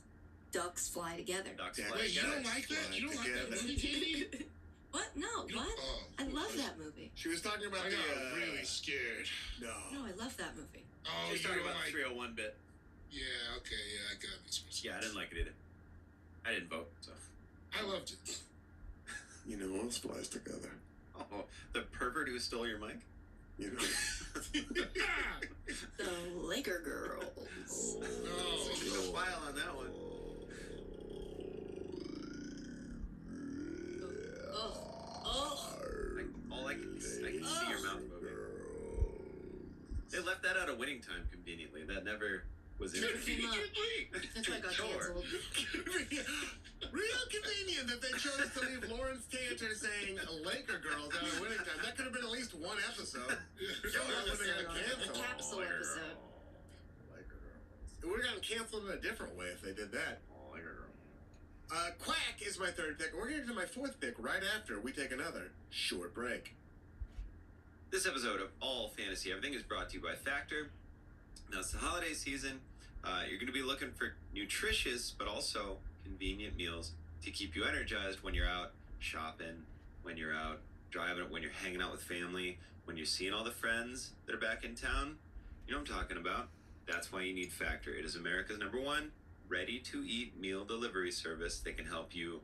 A: ducks fly together.
F: Ducks
B: Yeah.
F: fly
D: Wait, you
F: together.
D: don't like that? You don't like that
B: Together.
D: movie, Katie?
A: What? No.
D: You don't-
A: What?
D: Oh,
A: I love that movie.
B: She was talking about
D: I
B: the
D: got really scared.
B: no.
A: No, I love that movie.
D: Oh,
F: She's
D: you
F: talking
D: don't
F: about
D: like?
F: the 301 bit.
D: Yeah, okay, yeah, I got me some.
F: Yeah, I didn't like it either. I didn't vote, so.
D: I loved it.
B: You know who else flies together?
F: Oh, the pervert who stole your mic?
B: You know.
A: The Laker Girls.
B: Oh.
D: No.
F: Keep a file on that one.
A: Oh.
F: I can see your mouth moving. They left that out of winning time conveniently. That never was in it.
A: That's why I got
F: Sure.
A: canceled.
B: Real convenient that they chose to leave Lawrence Tanter saying Laker girls out of winning time. That could have been at least one episode. So that wouldn't have got
A: A
B: canceled.
A: capsule episode.
B: Laker girls. It would have gotten canceled in a different way if they did that. Quack is my third pick. We're getting to my fourth pick right after we take another short break.
F: This episode of All Fantasy Everything is brought to you by Factor. Now it's the holiday season. You're going to be looking for nutritious but also convenient meals to keep you energized when you're out shopping, when you're out driving it, when you're hanging out with family, when you're seeing all the friends that are back in town. You know what I'm talking about. That's why you need Factor. It is America's #1 ready-to-eat meal delivery service. They can help you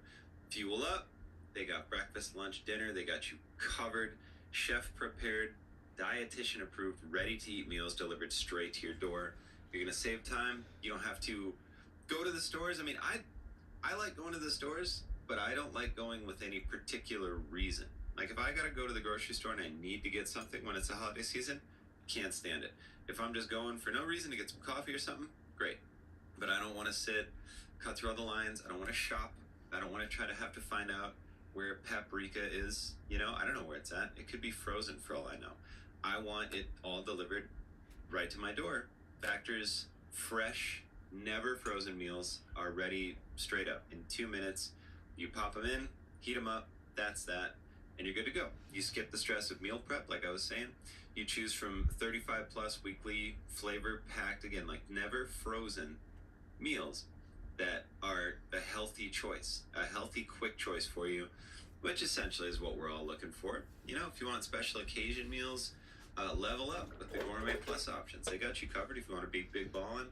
F: fuel up. They got breakfast, lunch, dinner. They got you covered, chef-prepared, dietitian-approved, ready-to-eat meals delivered straight to your door. You're going to save time. You don't have to go to the stores. I mean, I like going to the stores, but I don't like going with any particular reason. Like, if I got to go to the grocery store and I need to get something when it's a holiday season, can't stand it. If I'm just going for no reason to get some coffee or something, great. But I don't want to sit, cut through all the lines. I don't want to shop. I don't want to try to have to find out where paprika is. You know, I don't know where it's at. It could be frozen for all I know. I want it all delivered right to my door. Factor's fresh, never frozen meals are ready straight up. In 2 minutes, you pop them in, heat them up, that's that, and you're good to go. You skip the stress of meal prep, like I was saying. You choose from 35 plus weekly flavor packed, again, like never frozen meals that are a healthy choice, a healthy, quick choice for you, which essentially is what we're all looking for. You know, if you want special occasion meals, level up with the Gourmet Plus options. They got you covered if you want to be big ballin'.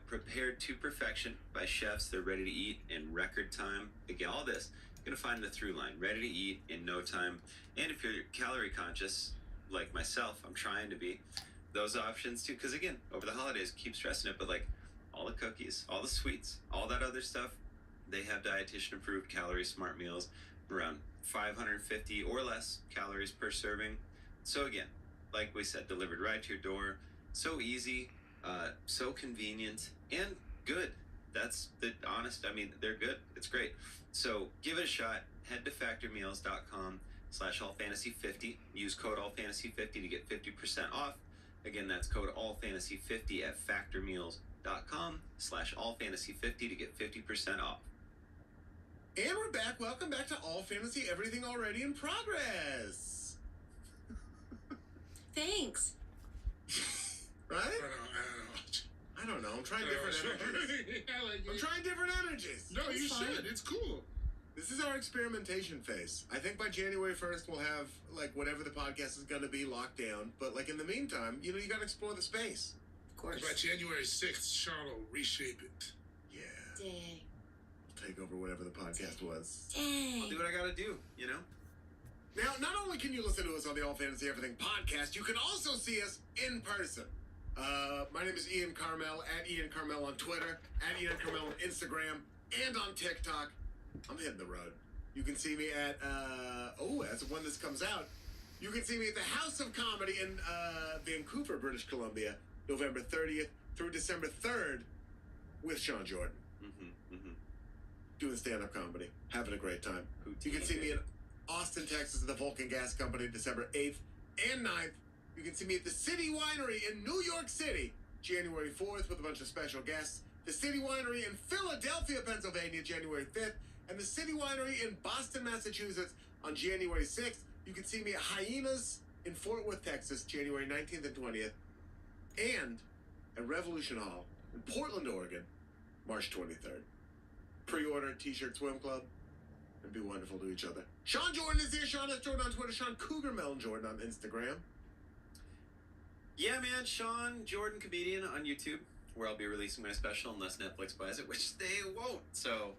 F: Prepared to perfection by chefs. They're ready to eat in record time. Again, all this, you're going to find the through line. Ready to eat in no time. And if you're calorie conscious, like myself, I'm trying to be, those options too. Because again, over the holidays, keep stressing it, but like all the cookies, all the sweets, all that other stuff, they have dietitian approved calorie smart meals, around 550 or less calories per serving. So again, like we said, delivered right to your door. So easy, so convenient, and good. That's the honest, I mean, they're good. It's great. So give it a shot. Head to factormeals.com/allfantasy50. Use code allfantasy50 to get 50% off. Again, that's code allfantasy50 at factormeals.com/allfantasy50 to get 50% off.
B: And we're back. Welcome back to All Fantasy, everything already in progress.
A: Thanks.
B: Right?
D: I don't know.
B: I don't know. I'm trying different energies.
D: I like
B: I'm
D: it.
B: trying different energies.
D: No,
A: It's
D: you
A: fine.
D: should. It's cool.
B: This is our experimentation phase. I think by January 1st, we'll have, like, whatever the podcast is going to be locked down. But, like, in the meantime, you know, you got to explore the space.
A: Of course.
D: By January 6th, Sean will reshape it.
B: Yeah.
A: Dang.
B: We'll take over whatever the podcast was.
F: I'll do
A: Dang.
F: what I gotta do, you know?
B: Now, not only can you listen to us on the All Fantasy Everything podcast, you can also see us in person. My name is Ian Carmel, at Ian Carmel on Twitter, at Ian Carmel on Instagram, and on TikTok. I'm hitting the road. You can see me at, as of when this comes out, you can see me at the House of Comedy in Vancouver, British Columbia, November 30th through December 3rd with Sean Jordan. Doing stand-up comedy, having a great time. You can see me in Austin, Texas at the Vulcan Gas Company, December 8th and 9th. You can see me at the City Winery in New York City, January 4th with a bunch of special guests. The City Winery in Philadelphia, Pennsylvania, January 5th. And the City Winery in Boston, Massachusetts on January 6th. You can see me at Hyenas in Fort Worth, Texas, January 19th and 20th. And at Revolution Hall in Portland, Oregon, March 23rd. Pre-order T-shirt Swim Club and be wonderful to each other. Sean Jordan is here. Sean S. Jordan on Twitter. Sean Cougar Melon Jordan on Instagram.
F: Yeah, man, Sean Jordan Comedian on YouTube, where I'll be releasing my special unless Netflix buys it, which they won't. So,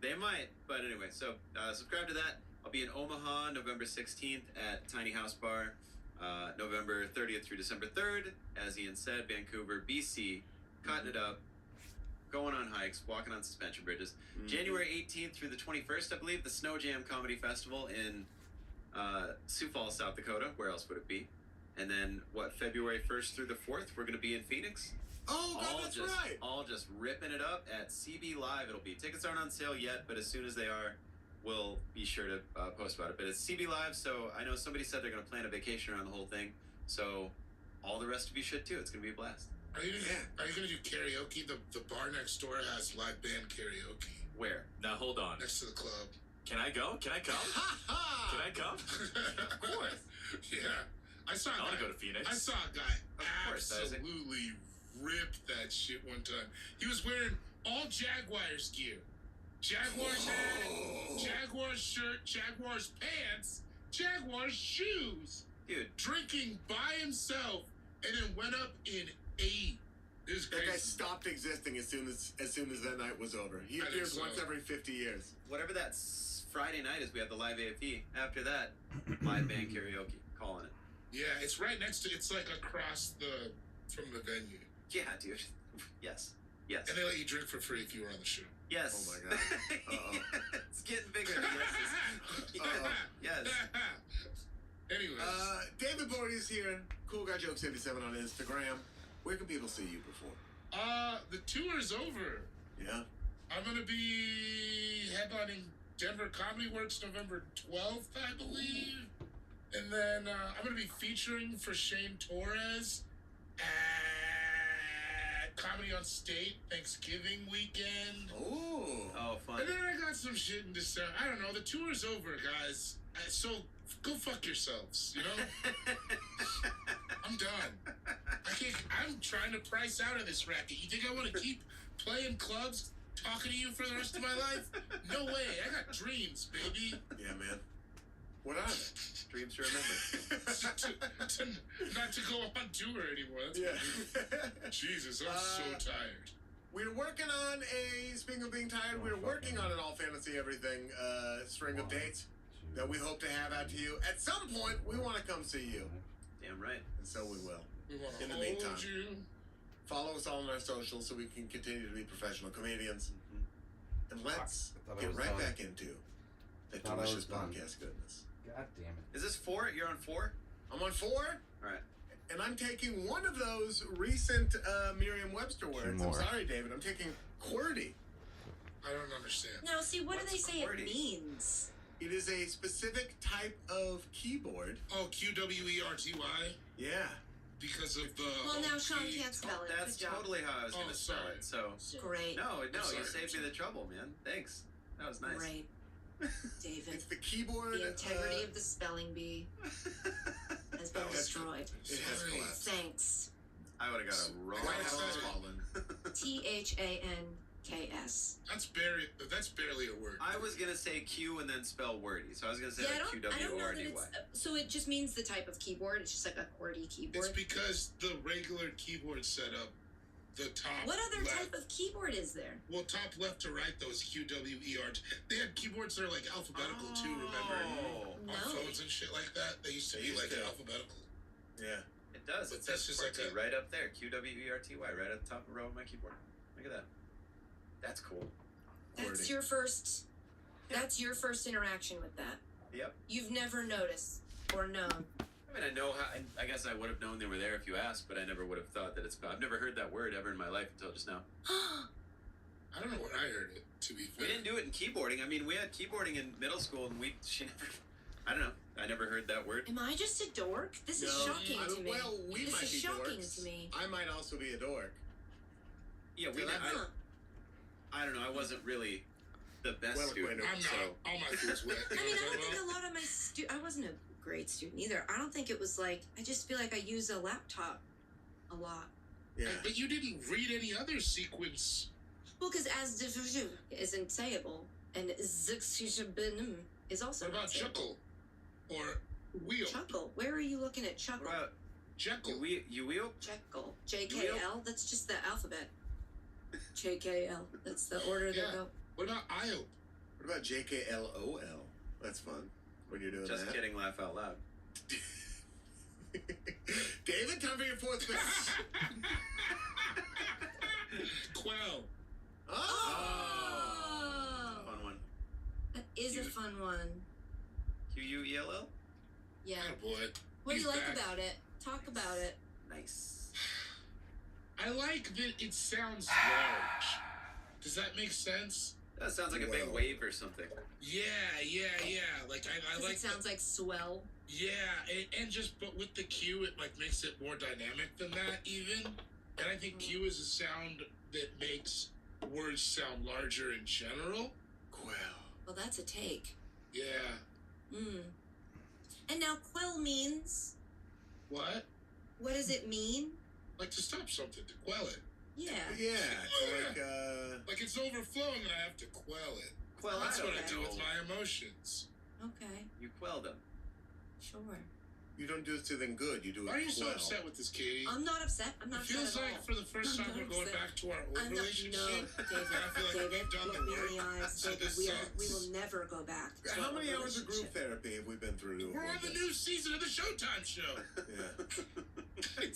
F: they might. But anyway, so subscribe to that. I'll be in Omaha November 16th at Tiny House Bar. November 30th through December 3rd, as Ian said, Vancouver, BC, cutting it up, going on hikes, walking on suspension bridges. January 18th through the 21st, I believe, the Snow Jam Comedy Festival in Sioux Falls, South Dakota. Where else would it be? And then, February 1st through the 4th, we're going to be in Phoenix.
B: Oh, God, that's right.
F: All just ripping it up at CB Live. It'll be. Tickets aren't on sale yet, but as soon as they are, we'll be sure to post about it. But it's CB Live, so I know somebody said they're going to plan a vacation around the whole thing. So all the rest of you should too. It's going to be a blast.
D: Are you gonna do karaoke? The bar next door has live band karaoke.
F: Where?
E: Now hold on.
D: Next to the club.
E: Can I go? Can I come?
B: Ha ha!
E: Can I come?
F: Of course.
D: Yeah. I saw a
E: I want
D: guy.
E: to go to Phoenix.
D: I saw a guy
F: Of course, Isaac.
D: absolutely rip that shit one time. He was wearing all Jaguars gear. Jaguars hat, Jaguars shirt, Jaguars pants, Jaguars shoes.
F: Dude,
D: Drinking by himself and then went up in 8. This is
B: That guy
D: crazy.
B: stopped existing as soon as that night was over. He
D: I think
B: appears
D: so.
B: once every 50 years.
F: whatever that Friday night is, we have the live AFP. After that, live band karaoke. Calling it.
D: Yeah, it's right next to. It's like across from the venue,
F: Yeah, dude. Yes. Yes.
D: and they let you drink for free if you were on the show.
F: Yes.
B: Oh my God. Uh-oh.
F: It's getting bigger. Yes.
B: Uh-oh.
F: Yes.
D: Anyways,
B: David Bordy's here. Cool Guy Joke 77 on Instagram. Where can people see you perform?
D: the tour is over.
B: Yeah.
D: I'm gonna be headlining Denver Comedy Works November 12th, I believe, and then I'm gonna be featuring for Shane Torres at Comedy on State Thanksgiving weekend.
B: Oh.
F: Fun.
D: And then I got some shit in December. I don't know. The tour's over, guys. So go fuck yourselves. You know, I'm done. I'm trying to price out of this racket. You think I want to keep playing clubs, talking to you for the rest of my life? No way. I got dreams, baby.
B: Yeah, man. What are they?
F: Dreams to remember.
D: Not to go on tour anymore. That's
B: Yeah.
D: Jesus, I'm so tired.
B: We're working on speaking of being tired, we're working on an All Fantasy Everything string of dates that we hope to have out to you. At some point, we want to come see you.
F: Damn right.
B: And so we will.
D: We want to
B: In the
D: hold
B: meantime.
D: you.
B: Follow us all on our socials so we can continue to be professional comedians. And let's
C: I thought I
B: get
C: was
B: right
C: done.
B: back into the
C: Thought I was
B: delicious
C: done.
B: podcast goodness.
C: God damn it.
F: Is this 4? You're on 4?
B: I'm on 4.
F: All right.
B: And I'm taking one of those recent Merriam-Webster words. I'm
C: more.
B: sorry, David. I'm taking QWERTY.
D: I don't understand.
A: Now, see, what do they
F: What's
A: say it
F: QWERTY?
A: means?
B: It is a specific type of keyboard.
D: Oh, QWERTY?
B: Yeah.
D: Because of the.
A: Well, now Sean
D: OP.
A: can't spell it.
F: That's
A: Good job.
F: totally how I was
D: Oh,
F: going to spell
D: sorry.
F: it. So,
A: Great.
F: no, you
D: sorry.
F: saved me the trouble, man. Thanks. That was nice.
A: Great. David,
B: It's the keyboard.
A: the integrity of the spelling bee has been
B: Oh,
A: destroyed.
B: It has
D: Sorry.
B: collapsed.
A: Thanks.
F: I would have got a wrong.
B: White
D: Why is
B: House
D: that?
B: Scotland.
A: THANKS.
D: That's barely a word.
F: I was going to say Q and then spell wordy. So I was going to say
A: Yeah, I
F: like
A: don't know that
F: QWRDY.
A: it's. So it just means the type of keyboard. It's just like a QWERTY keyboard.
D: It's because the regular keyboard setup, the top.
A: What other
D: left,
A: type of keyboard is there?
D: Well, top left to right, those QWERT. They had keyboards that are like alphabetical too. Remember,
F: Oh,
D: on
A: No.
D: phones and shit like that. They used to
B: They
D: be
B: used
D: like
B: to.
D: alphabetical.
B: Yeah.
F: it does.
D: But
F: It
D: that's
F: says
D: just like
F: QWERTY
D: a-
F: right up there. QWERTY, right at the top row of my keyboard. Look at that. That's cool.
A: That's
B: QWERTY.
A: your first. That's your first interaction with that.
F: Yep.
A: You've never noticed or known.
F: I mean, I know how. I guess I would have known they were there if you asked, but I never would have thought that it's. I've never heard that word ever in my life until just now.
D: I don't know when I heard it. To be
F: We
D: fair,
F: didn't do it in keyboarding. I mean, we had keyboarding in middle school, and she never. I don't know. I never heard that word.
A: Am I just a dork? This is shocking
B: I
A: to
B: don't-
A: me.
B: Well, we
A: This
B: might
A: is
B: be
A: shocking
B: dorks.
A: to me.
B: I might also be a dork.
F: Yeah, we.
B: Did
A: Huh.
F: I don't know. I wasn't really the best
B: Well
F: student,
B: acquainted.
D: I'm not.
F: so
D: All my food's wet.
A: I mean, I
D: You know
A: don't
D: what I'm
A: think
D: talking
A: a lot of my I wasn't a great student either. I don't think it was like, I just feel like I use a laptop a lot.
B: Yeah.
D: about? But you didn't read any other sequence.
A: Well, because as isn't sayable, and is also
D: What about
A: not sayable.
D: chuckle or wheel?
A: Chuckle. Where are you looking at chuckle?
F: what about
D: Jekyll.
F: you wheel?
A: Jekyll. JKL. That's just the alphabet. JKL. That's the order
D: Yeah.
A: they go.
D: What about IOP?
B: What about JKLOL? That's fun when you're doing
F: Just
B: that.
F: kidding. Laugh out loud.
B: David, time for your fourth best.
D: Quell.
B: Oh!
F: Fun one.
A: That is a fun one.
F: QUELL.
A: Yeah.
D: Oh boy.
A: What do
D: He's
A: you like
D: back.
A: about it? Talk about it.
F: Nice.
D: I like that it sounds large. Does that make sense?
F: That sounds like a big
B: Well.
F: wave or something.
D: Yeah. Like I
A: 'Cause
D: like
A: it sounds like swell.
D: Yeah, and just but with the Q, it like makes it more dynamic than that even. And I think Q is a sound that makes words sound larger in general.
B: Well.
A: Well, that's a take.
D: Yeah.
A: And now quell means,
D: What?
A: what does it mean?
D: Like to stop something, to quell it.
A: Yeah.
B: Yeah, it's
D: Like it's overflowing and I have to quell it.
F: Well,
D: That's what I
A: okay.
D: do with my emotions.
A: Okay.
F: You quell them.
A: Sure.
B: you don't do something good. You do it
D: Why are you so
B: well.
D: upset with this, Katie?
A: I'm not upset. I'm not
D: It feels
A: upset at
D: like
A: all.
D: for the first
A: I'm
D: time we're
A: not
D: going
A: upset.
D: back to our old
A: I'm not.
D: relationship.
A: No,
D: And I feel like
A: David.
D: we've done
A: Look
D: the
A: me
D: work.
A: in the eyes,
D: So
A: David.
D: this
A: We
D: sucks.
A: will never go back. To
B: How
A: our
B: many hours of group
A: relationship.
B: therapy have we been through? To
D: We're on
B: avoid
D: the
B: this?
D: new season of the Showtime show.
B: Yeah.
A: No, we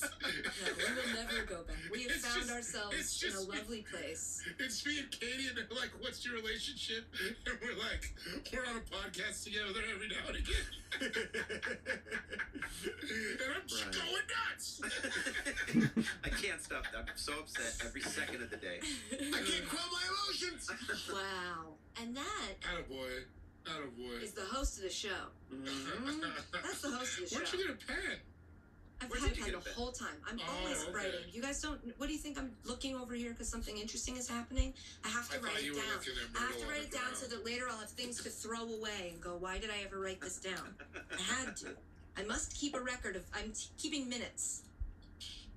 A: will never go back. We have
D: It's
A: found
D: just-
A: ourselves
D: it's
A: in a
D: just-
A: lovely place.
D: It's me and Katie, and they're like, "What's your relationship?" And we're like, "We're on a podcast together every now and again." And I'm just
B: Right.
D: going nuts.
F: I can't stop. I'm so upset every second of the day.
B: I can't quell my emotions.
A: Wow. And that
D: Attaboy. Attaboy.
A: is the host of the show. That's the host of the
D: Where'd
A: show.
D: you get a pen?
A: I've
F: Where
A: had
F: did you
A: pen
F: get
A: the
F: a pen?
A: whole time. I'm
D: Oh,
A: always
D: okay.
A: writing. You guys don't. What do you think? I'm looking over here because something interesting is happening. I have to
D: I
A: write
D: thought
A: it
D: you were
A: down.
D: looking at
A: I have
D: Myrtle
A: to
D: on
A: write
D: the
A: it down so
D: ground.
A: that later I'll have things to throw away and go, why did I ever write this down? I had to. I must keep a record of. I'm keeping minutes.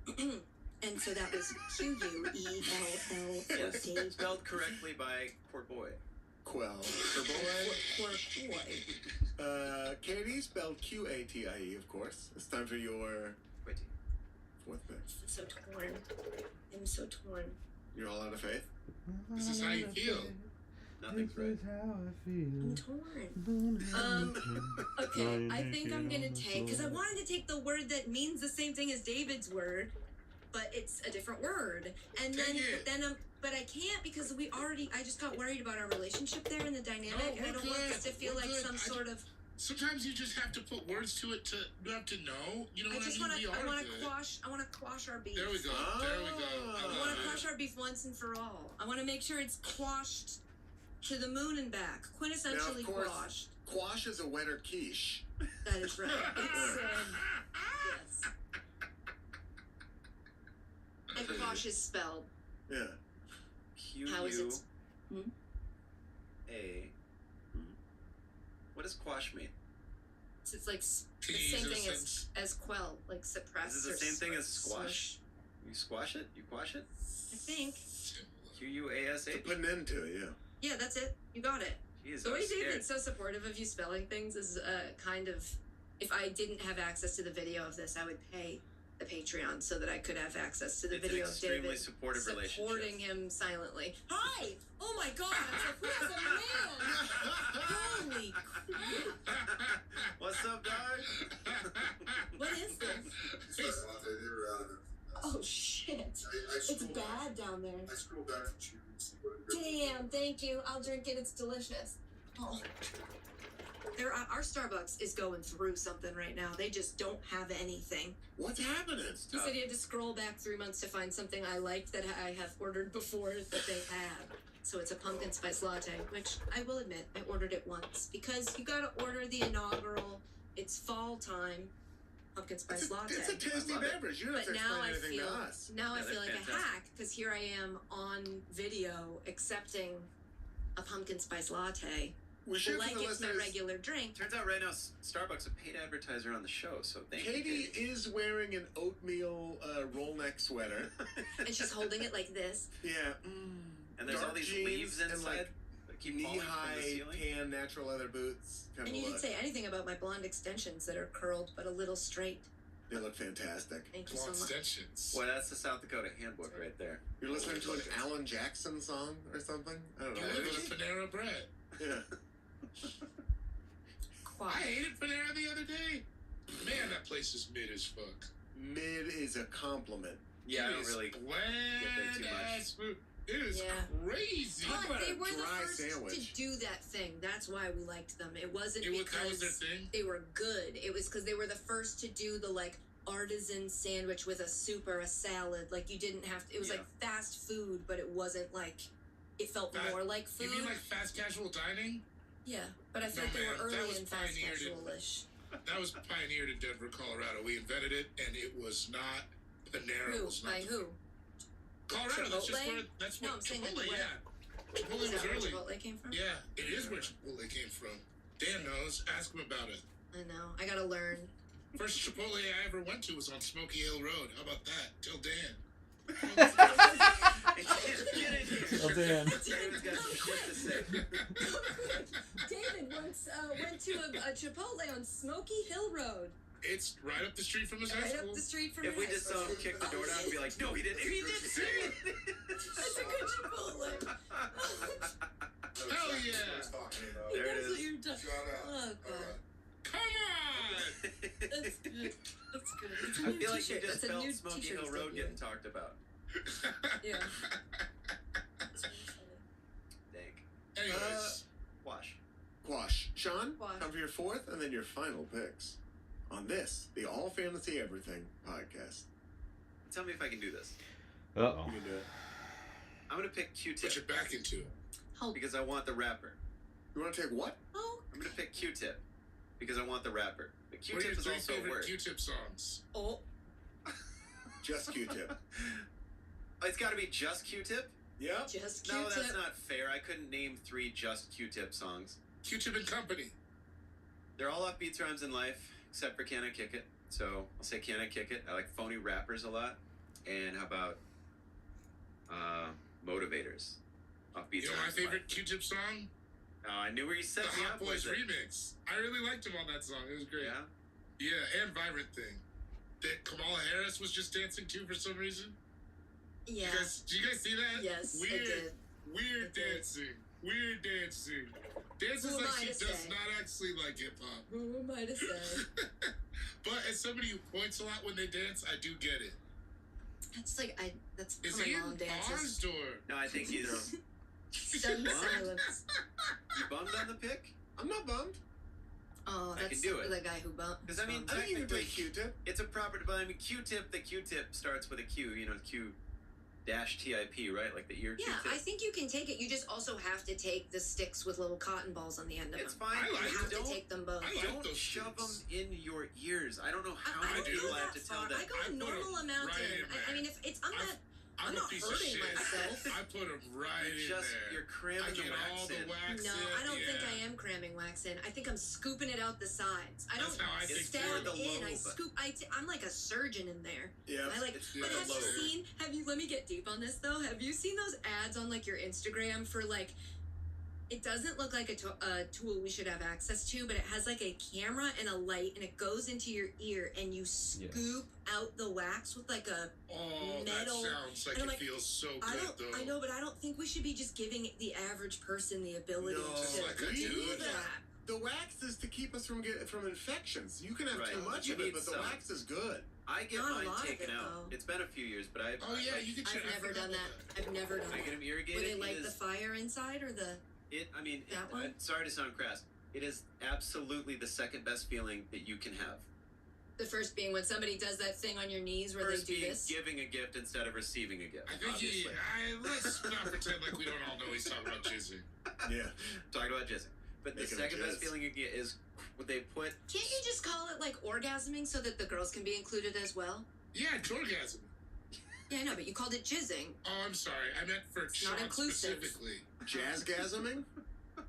A: And so that was QUELL.
F: Yes, spelled correctly by Court Boy.
B: Quell. Katie spelled QATIE, of course. It's time for your
F: Wait.
B: fourth pick.
A: I'm so torn. I'm so torn.
B: You're all out of faith?
D: This is how you feel.
F: Nothing's right.
A: I'm torn. Okay, I think I'm gonna take, because I wanted to take the word that means the same thing as David's word, but it's a different word. And then,
D: Dang it.
A: but I can't because I just got worried about our relationship there and the dynamic, and I
D: we're
A: don't want
D: good.
A: this to feel
D: We're
A: like
D: good.
A: some sort of.
D: Sometimes you just have to put words to it to you have to know. You know
A: I
D: what
A: just
D: I
A: want
D: mean?
A: to.
D: We
A: I
D: are
A: want to
D: good.
A: quash our beef.
D: There we go. There we go.
A: I want to quash our beef once and for all. I want to make sure it's quashed to the moon and back, quintessentially
B: course.
A: quashed.
B: Quash is a wetter quiche.
A: That is right. It's yes. And quash is spelled.
B: Yeah.
A: How is it?
F: Q-U-A. What does quash mean?
A: It's like
D: Can
A: the
D: you
A: same
D: use
A: thing
D: a
A: as
D: sense?
A: quell, like suppress.
F: Is it the
A: or
F: same thing as
A: smush.
F: squash? You squash it? You quash it?
A: I think.
F: Q-U-A-S-H?
B: Put an end to it, yeah.
A: Yeah, that's it. You got it.
F: Jeez,
A: The
F: I
A: way
F: was scared.
A: David's so supportive of you spelling things is kind of. If I didn't have access to the video of this, I would pay the Patreon so that I could have access to the
F: It's an
A: video of
F: extremely
A: David
F: supportive relationship.
A: supporting him silently. Hi! Oh my God! I was like, who is a man? Holy crap!
F: What's up, dog?
A: What is this? Oh shit! It's bad down there.
G: I scrolled down to choose and see what it is.
A: Damn! Thank you. I'll drink it. It's delicious. Oh. Our Starbucks is going through something right now. They just don't have anything.
B: What's happening?
A: He said he had to scroll back 3 months to find something I liked that I have ordered before that they had. So it's a pumpkin spice latte, which I will admit I ordered it once because you gotta order the inaugural. It's fall time pumpkin spice latte.
B: It's a tasty
F: I love it.
B: beverage. You don't have
A: But
B: to
A: now
B: explain
A: I
B: anything
A: feel
B: to us.
A: now I
F: Yeah,
A: feel
F: they're
A: like a
F: fantastic.
A: hack because here I am on video accepting a pumpkin spice latte
B: We should
A: like
B: for the
A: it's my
B: listeners.
A: regular drink.
F: Turns out right now Starbucks a paid advertiser on the show, so thank you.
B: Katie is wearing an oatmeal roll neck sweater.
A: And she's holding it like this.
B: Yeah.
F: And there's all
B: Dark
F: these
B: jeans
F: leaves
B: and,
F: inside
B: like,
F: that keep falling from the
B: knee-high
F: ceiling.
B: tan natural leather boots. Kind
A: And
B: of
A: you
B: look.
A: didn't say anything about my blonde extensions that are curled but a little straight.
B: They look fantastic.
A: Thank you
D: Blonde
A: so much.
D: extensions.
F: Boy, that's the South Dakota handbook right there.
B: You're listening to an Alan Jackson song or something? I don't know.
D: You live with Panera Bread.
B: Yeah.
D: I
A: Quiet.
D: ate at Panera the other day. Man, that place is mid as fuck.
B: Mid is a compliment.
F: Yeah, I
D: It
F: don't
D: is
F: really
D: bland
F: too much.
D: ass food. It is
A: Yeah.
D: crazy.
B: Talk
A: But
B: about
A: they
B: a
A: were the
B: dry
A: first
B: sandwich.
A: to do that thing. That's why we liked them. It wasn't
D: That was
A: because
D: their thing.
A: they were good. It was because they were the first to do the like artisan sandwich with a soup or a salad. Like you didn't have to. It was
F: Yeah.
A: like fast food, but it wasn't like. It felt
D: That-
A: more like
D: You
A: food.
D: mean like fast casual dining?
A: Yeah, but I feel
D: No,
A: like they were
D: man, that
A: early
D: was
A: and fast
D: pioneered in-
A: casual-ish.
D: That was pioneered in Denver, Colorado. We invented it, and it was not Panera.
A: Who?
D: Was not
A: By
D: the-
A: who?
D: Colorado. That's just
A: Chipotle?
D: where. That's
A: No,
D: what
A: I'm saying like
D: Chipotle.
A: where-
D: Yeah, Chipotle
A: Is
D: was
A: that where
D: early.
A: Chipotle came from?
D: Yeah, it is where Chipotle came from. Dan knows. Ask him about it.
A: I know. I gotta learn.
D: First Chipotle I ever went to was on Smoky Hill Road. How about that? Tell Dan.
F: Get in here.
C: Oh, Dan.
F: David's got some shit to say.
A: David once went to a Chipotle on Smoky Hill Road,
D: It's right up the street from his high
A: right
D: school.
A: up the street from
F: If we
A: high
F: just saw
A: school.
F: him kick the door down and be like, no, he didn't. He did say it.
A: That's a good Chipotle.
D: Hell yeah.
A: He
F: There it
A: knows
F: is.
A: what you're talking.
G: Shout out.
A: Oh god,
D: Come on.
A: that's good. That's good. It's a
F: I
A: new
F: feel like you
A: t-shirt.
F: just
A: That's a
F: felt
A: new
F: Smoky
A: t-shirt
F: Hill
A: he's
F: Road
A: debuting.
F: getting talked about.
A: Yeah. That's really funny.
F: Dank.
D: Anyways,
F: Wash.
B: Quash. Sean,
A: Quash.
B: time for your fourth and then your final picks on this, the All Fantasy Everything podcast.
F: Tell me if I can do this.
C: Uh-oh.
B: You can do it.
F: I'm gonna pick
D: put your
F: Q-Tip
D: back into it.
A: Oh.
F: because I want the rapper.
B: You want to take what?
A: Oh.
F: I'm gonna pick Q-Tip because I want the rapper. But
D: What are your
F: Q-Tip is
D: three
F: also a
D: favorite
F: word.
D: Q-Tip songs?
A: Oh.
B: Just Q-Tip.
F: It's got to be just Q-Tip.
B: Yep.
A: Just
F: No,
A: Q-tip.
F: that's not fair. I couldn't name 3 just Q-Tip songs.
D: Q-Tip and Company.
F: They're all offbeat rhymes in life, except for Can I Kick It? So I'll say Can I Kick It? I like phony rappers a lot. And how about Motivators? Offbeat
D: You know my
F: rhymes in
D: favorite
F: life.
D: Q-Tip song?
F: Oh, I knew where you set
D: The
F: me
D: Hot
F: up
D: Boys
F: with it.
D: remix. I really liked him on that song. It was great.
F: Yeah.
D: Yeah, and Vibrant Thing. That Kamala Harris was just dancing to for some reason.
A: Yeah.
D: Did you guys see that?
A: Yes, I
D: Weird,
A: did.
D: weird
A: I did.
D: dancing. Weird dancing. Dances
A: Who am
D: like
A: I
D: she
A: to
D: does
A: say?
D: not actually like hip hop.
A: Who am I to say?
D: But as somebody who points a lot when they dance, I do get it.
A: That's like that's
D: Is
A: how
D: he
A: my mom
D: in
A: dances.
D: paused or?
F: No, I think he's.
A: Stunned
F: What?
A: silence.
F: You bummed on the pick?
B: I'm not bummed.
A: Oh,
F: I
A: that's
F: can do it.
A: the guy who bumped.
F: 'Cause I mean,
B: I think you can
F: Technically-
B: take Q-Tip.
F: It's a proper, but I mean, Q-Tip, the Q-Tip starts with a Q, you know, Q-TIP, right? Like the ear
A: Yeah,
F: Q-tip.
A: I think you can take it. You just also have to take the sticks with little cotton balls on the end of
F: It's
A: them.
F: fine.
D: I
A: You
D: like
A: have
F: don't
A: to take them both.
D: I like
F: don't
D: those
F: shove them
D: sticks.
F: in your ears. I don't know how
A: I
F: many
A: don't
D: do.
F: people
A: go
F: I have
A: that
F: to tell
A: far.
F: that.
A: I go
D: I
A: a
D: put
A: normal
D: 'em
A: amount
D: right
A: in.
D: in there.
A: I mean, if it's I'm
D: I've-
A: not
D: I'm
A: not
D: a piece of
A: hurting
D: shit.
A: myself.
D: I put him right in
F: Just
D: there.
F: you're cramming
D: I
F: the
D: get
F: wax
D: all the
F: in.
D: wax
A: No,
D: in.
A: I don't think
D: yeah.
A: I am cramming wax in. I think I'm scooping it out the sides. I
D: That's
A: don't
D: how I think
A: stab
F: for the
A: in. I
F: lobe.
A: scoop. I'm like a surgeon in there.
B: Yeah.
A: I like.
F: It's
D: for
A: But
D: the
A: have you
D: lobe.
A: seen? Have you? Let me get deep on this though. Have you seen those ads on like your Instagram for like? It doesn't look like a tool we should have access to, but it has like a camera and a light, and it goes into your ear, and you scoop out the wax with like a.
D: Oh,
A: metal-
D: that sounds like
A: and I'm
D: it
A: like,
D: feels so
A: I
D: good
A: don't.
D: though.
A: I know, but I don't think we should be just giving the average person the ability
B: No,
A: to
D: like a
A: do
D: dude.
A: that.
B: The wax is to keep us from infections. You can have
F: Right.
B: too much
F: You
B: of it,
F: need
B: but the
F: some.
B: wax is good.
F: I get
A: Not a
F: mine
A: lot of
F: taken
A: it,
F: out.
A: though.
F: It's been a few years, but I.
D: Oh yeah, you can check.
A: I've never done that. I've never done
F: I get
A: that.
F: them
A: Where
F: irrigated.
A: they
F: It
A: light the
F: is-
A: fire inside, or the.
F: I mean,
A: That one?
F: sorry to sound crass. It is absolutely the second best feeling that you can have.
A: The first being when somebody does that thing on your knees where
F: First
A: they do
F: being
A: this.
F: giving a gift instead of receiving a gift.
D: I think
F: obviously.
D: let's not pretend like we don't all know he's talking about jizzing.
B: Yeah.
F: Talking about jizzing. But the
B: Making
F: second
B: a
F: best
B: jizz.
F: feeling you get is what they put.
A: Can't you just call it like orgasming so that the girls can be included as well?
D: Yeah, it's orgasm.
A: Yeah, I know, but you called it jizzing.
D: Oh, I'm sorry. I meant for
A: It's not
D: Sean
A: inclusive.
D: specifically.
B: Jazzgasming?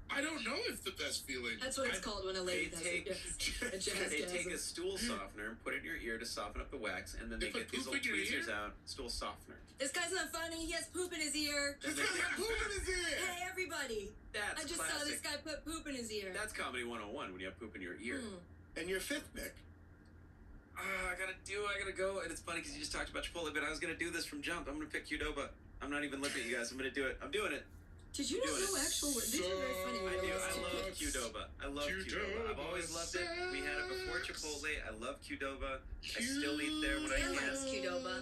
D: I don't know if the best feeling.
A: That's what it's called when a lady does
F: take-
A: it. Yes. A
F: They take a
A: jazzgasm.
F: stool softener and put it in your ear to soften up the wax, and then
D: They
F: they
D: put
F: get these
D: poop
F: little
D: in your
F: tweezers
D: ear?
F: out. Stool softener.
A: This guy's not funny. He has poop in his ear.
B: He's got poop in his ear!
A: Hey, everybody.
F: That's
A: I just
F: classic.
A: saw this guy put poop in his ear.
F: That's comedy 101 when you have poop in your ear.
A: Hmm.
B: And your fifth pick.
F: I gotta go. And it's funny because you just talked about Chipotle, but I was gonna do this from jump. I'm gonna pick Qdoba. I'm not even looking at you guys. I'm gonna do it. I'm doing it.
A: Did you not
F: Doing
A: know
F: it.
A: actual words? These are very funny.
F: I
A: when
F: do.
A: you
F: I
A: listen to
F: love
A: it.
F: Qdoba. I love Qdoba. I've always loved it. We had it before Chipotle. I love Qdoba. I still eat there when I
A: Dan
F: can.
A: likes Qdoba.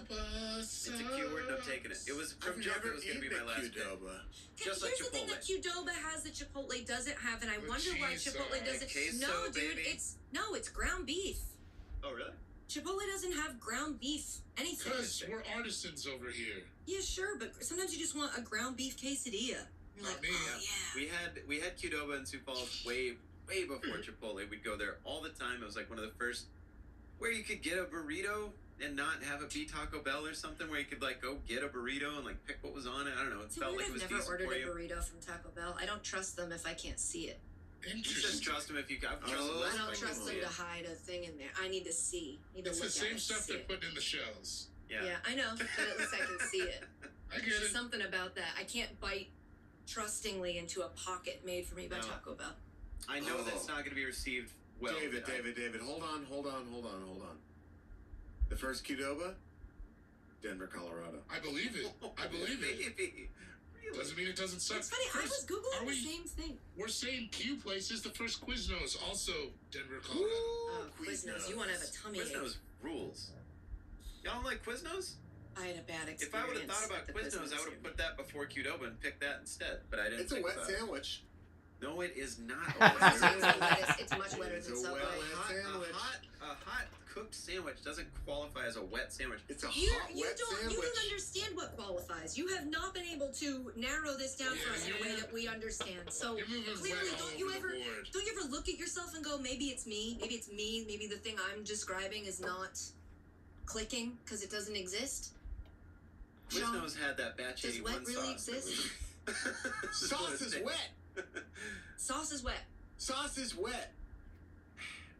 F: It's a Q word and I'm taking it. It was from
B: I've
F: jump.
B: never
F: It was gonna be
B: eaten
F: my
B: a
F: last pick.
B: Qdoba.
F: Just like
A: Here's the thing that Qdoba has that Chipotle doesn't have, and I
D: The
A: wonder why
D: cheese
A: Chipotle
D: sauce.
A: doesn't.
F: Queso,
A: No, dude,
F: baby.
A: it's ground beef.
F: Oh really?
A: Chipotle doesn't have ground beef anything.
D: Because we're artisans over here.
A: Yeah, sure, but sometimes you just want a ground beef quesadilla. You're
D: Not
A: like,
D: me.
A: oh yeah.
F: We had Qdoba in Sioux Falls way before Chipotle. We'd go there all the time. It was like one of the first where you could get a burrito and not have it be Taco Bell or something, where you could like go get a burrito and like pick what was on it. I don't know. It
A: So
F: felt
A: weird,
F: like it
A: I've
F: was
A: never
F: decent
A: ordered
F: for
A: a
F: you.
A: burrito from Taco Bell. I don't trust them if I can't see it.
F: You just
D: Interesting.
F: trust them if you got. Trust
B: Oh.
F: them
A: I
F: less
A: don't
F: if
A: trust
F: can
A: them
F: see
A: to
F: it.
A: hide a thing in there. I need to see. Need to
D: It's
A: look
D: the
A: at
D: same
A: it,
D: stuff
A: see
D: they're
A: it.
D: putting in the shells.
A: Yeah, I know, but at least I can see it.
D: I get
A: There's
D: it.
A: something about that. I can't bite trustingly into a pocket made for me by
F: No.
A: Taco Bell.
F: I know
B: Oh.
F: that's not going to be received well.
B: David,
F: but I-
B: David, hold on. The first Qdoba, Denver, Colorado.
D: I believe it. I believe it.
F: Maybe. Really?
D: Doesn't mean it doesn't suck.
A: It's funny, I was
D: Chris,
A: Googling
D: are
A: the
D: we-
A: same thing.
D: We're saying Q places. The first Quiznos, also Denver, Colorado.
A: Oh, Quiznos, you want to have a tummy ache.
F: Quiznos rules. Y'all don't like Quiznos?
A: I had a bad experience.
F: If I would have thought about
A: at the
F: Quiznos, I would have put that before Qdoba and picked that instead. But I didn't.
B: It's a
F: think
B: wet
F: about it.
B: sandwich.
F: No, it is not.
A: It's much wetter
B: It's
A: than
B: a
A: Subway.
B: wet sandwich.
F: A hot cooked sandwich doesn't qualify as a wet sandwich.
B: It's a
A: You
B: hot, wet
A: don't
B: sandwich.
A: understand what qualifies. You have not been able to narrow this down for
D: Yeah,
A: us in a way
D: you're-
A: that we understand. So
D: You're moving
A: clearly,
D: wet all
A: don't you
D: over
A: ever
D: the board.
A: look at yourself and go, maybe it's me, maybe the thing I'm describing is not clicking because it doesn't exist. Sean,
F: Quiznos had that batch
A: does
F: 81
A: wet really
F: sauce. that
A: exist?
F: was-
B: Sauce is wet.
A: Sauce is wet.
B: Sauce is wet.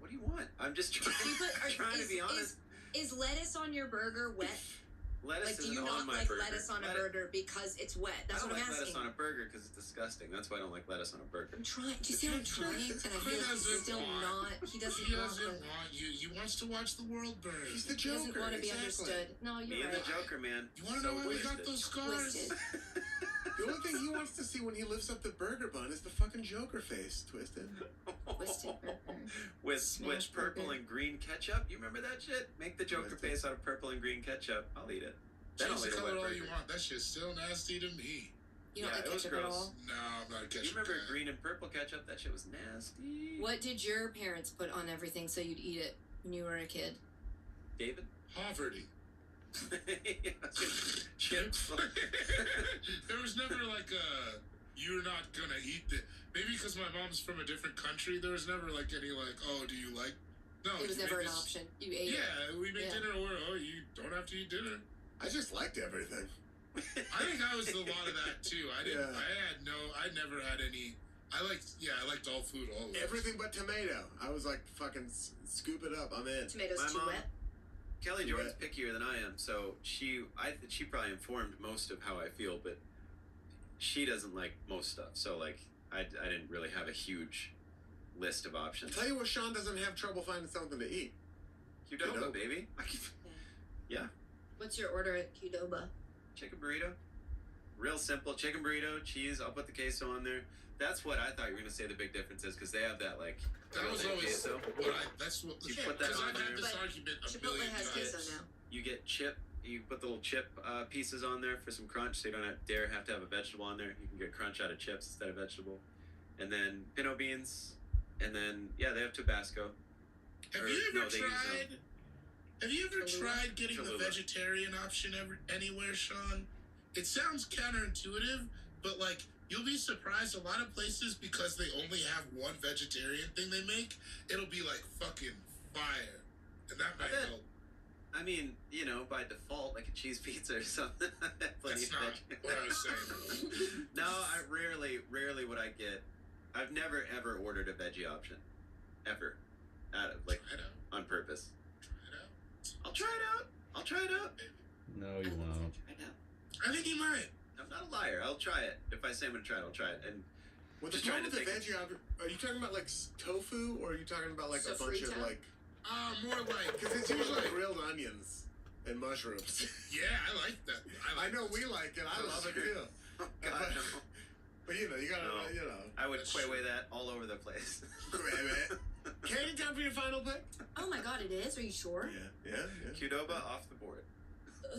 F: What do you want? I'm just trying,
A: You put,
F: trying to be honest.
A: Is lettuce on your burger wet?
F: Lettuce
A: Like, do
F: isn't
A: you
F: on
A: not
F: my
A: like
F: burger.
A: lettuce on a
F: Lettuce-
A: burger because it's wet? That's
F: I
A: what
F: don't
A: I'm
F: like
A: asking.
F: lettuce on a burger because it's disgusting. That's why I don't like lettuce on a burger.
A: I'm trying. Do you see how I'm trying? And I feel like he's
D: doesn't
A: still
D: want-
A: not. He doesn't
D: He
A: want.
D: doesn't want you. He wants to watch the world burn.
B: He's the
A: He doesn't
B: Joker.
A: want to be
B: exactly.
A: understood. No,
F: Me
A: you're
F: and
A: right.
F: the Joker, man.
D: You want to know why we got those scars?
A: Twisted.
B: The only thing he wants to see when he lifts up the burger bun is the fucking Joker face twisted.
A: Twisted burger.
F: with
A: Smash
F: purple
A: burger.
F: and green ketchup. You remember that shit? Make the Joker
B: Twisted.
F: face out of purple and green ketchup. I'll eat it. Then
D: Change
F: I'll
D: the
F: eat a
D: color
F: wet
D: all
F: burger.
D: you want. That shit's still nasty to me.
A: You don't
F: Yeah,
A: like
F: it was
A: ketchup at
F: gross.
A: all?
D: No, I'm not a ketchup
F: You remember
D: guy.
F: green and purple ketchup? That shit was nasty.
A: What did your parents put on everything so you'd eat it when you were a kid?
F: David?
D: Poverty.
F: Chips.
D: There was never like a you're not gonna eat the maybe because my mom's from a different country. There was never like any like oh do you like no
A: It was
D: you
A: never
D: make
A: an
D: this-
A: option. You ate it.
D: Yeah, we make
A: Yeah.
D: dinner or oh you don't have to eat dinner.
B: I just liked everything.
D: I think I was a lot of that too. I didn't.
B: Yeah.
D: I never had any. I liked all food always.
B: Everything but tomato. I was like, fucking scoop it up. I'm in.
A: Tomatoes
F: My
A: too
F: mom-
A: wet.
F: Kelly
B: Too
F: Jordan's pickier than I am, so she probably informed most of how I feel, but she doesn't like most stuff. So like I didn't really have a huge list of options.
B: Tell you what, Sean doesn't have trouble finding something to eat.
F: Qdoba,
B: Qdoba.
F: baby.
A: What's your order at Qdoba?
F: Chicken burrito. Real simple. Chicken burrito, cheese. I'll put the queso on there. That's what I thought you were gonna say the big difference is because they have that like.
D: That was
F: real
D: always
F: queso.
D: what I. That's what.
F: You
A: Sure,
F: put that
D: Because
F: on
D: I've had
F: there.
D: this
A: But
D: argument a
A: Chipotle
D: billion
A: has
D: times.
A: queso now.
F: You get chip. You put the little chip pieces on there for some crunch, so you don't have to have a vegetable on there. You can get crunch out of chips instead of vegetable, and then pinto beans, and then yeah, they have Tabasco.
D: Have
F: Or,
D: you ever
F: no, they use,
D: tried? Have you ever
A: Cholula?
D: tried getting the
F: Cholula.
D: vegetarian option anywhere, Sean? It sounds counterintuitive, but like you'll be surprised. A lot of places because they only have one vegetarian thing they make, it'll be like fucking fire, and that might
F: bet.
D: help.
F: I mean, you know, by default, like a cheese pizza or something. Plenty
D: That's
F: of
D: not
F: veg.
D: what I was saying.
F: No, I rarely would I get. I've never ever ordered a veggie option, ever, out of like
D: Try it out.
F: on purpose.
D: Try it out.
F: I'll try it out. I'll try it out.
C: No, you won't.
D: I think you might.
F: I'm not a liar. I'll try it. If I say I'm gonna try it, I'll try it. And
B: With the
F: Just trying
B: problem with
F: to
B: the
F: think.
B: veggie, are you talking about like tofu or are you talking about like a bunch of
A: Sofrito?
B: like?
D: More like
B: Because it's usually grilled onions and mushrooms.
D: yeah, I like that.
B: I know we like it. I love it too.
F: oh God, no.
B: But you know, you gotta,
F: No.
B: you know.
F: I would
D: That's
F: quay
D: true.
F: that all over the place.
B: Katie, time for your final pick?
A: Oh my god, it is? Are you sure?
B: Yeah.
F: Qdoba off the board.
A: Oh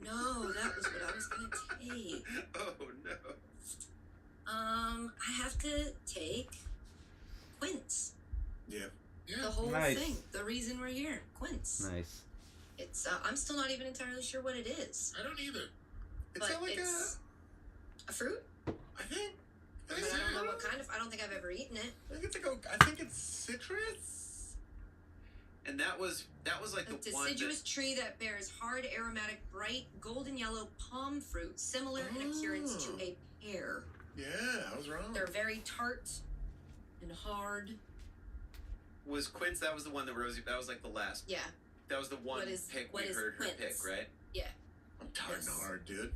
A: no, that was what I was gonna take.
F: Oh no.
A: I have to take Quince.
B: Yeah.
A: The
D: Yeah.
A: whole
C: Nice.
A: thing. The reason we're here. Quince.
C: Nice.
A: It's I'm still not even entirely sure what it is.
D: I don't either.
B: It's
A: But
B: not like
A: it's a fruit?
B: I think.
A: I mean, I don't know what kind of I don't think I've ever eaten it.
B: I think it's like I think it's citrus.
F: And that was like
A: A
F: the one that
A: deciduous tree that bears hard, aromatic, bright, golden yellow palm fruit, similar in appearance to
B: Oh.
A: a pear.
B: Yeah, I was wrong.
A: They're very tart and hard.
F: was Quince. That was the one that Rosie. That was like the last.
A: Yeah,
F: That was the one
A: What is-
F: pick
A: what
F: we
A: is
F: heard her
A: Quince?
F: pick, right?
B: I'm tired and hard, dude.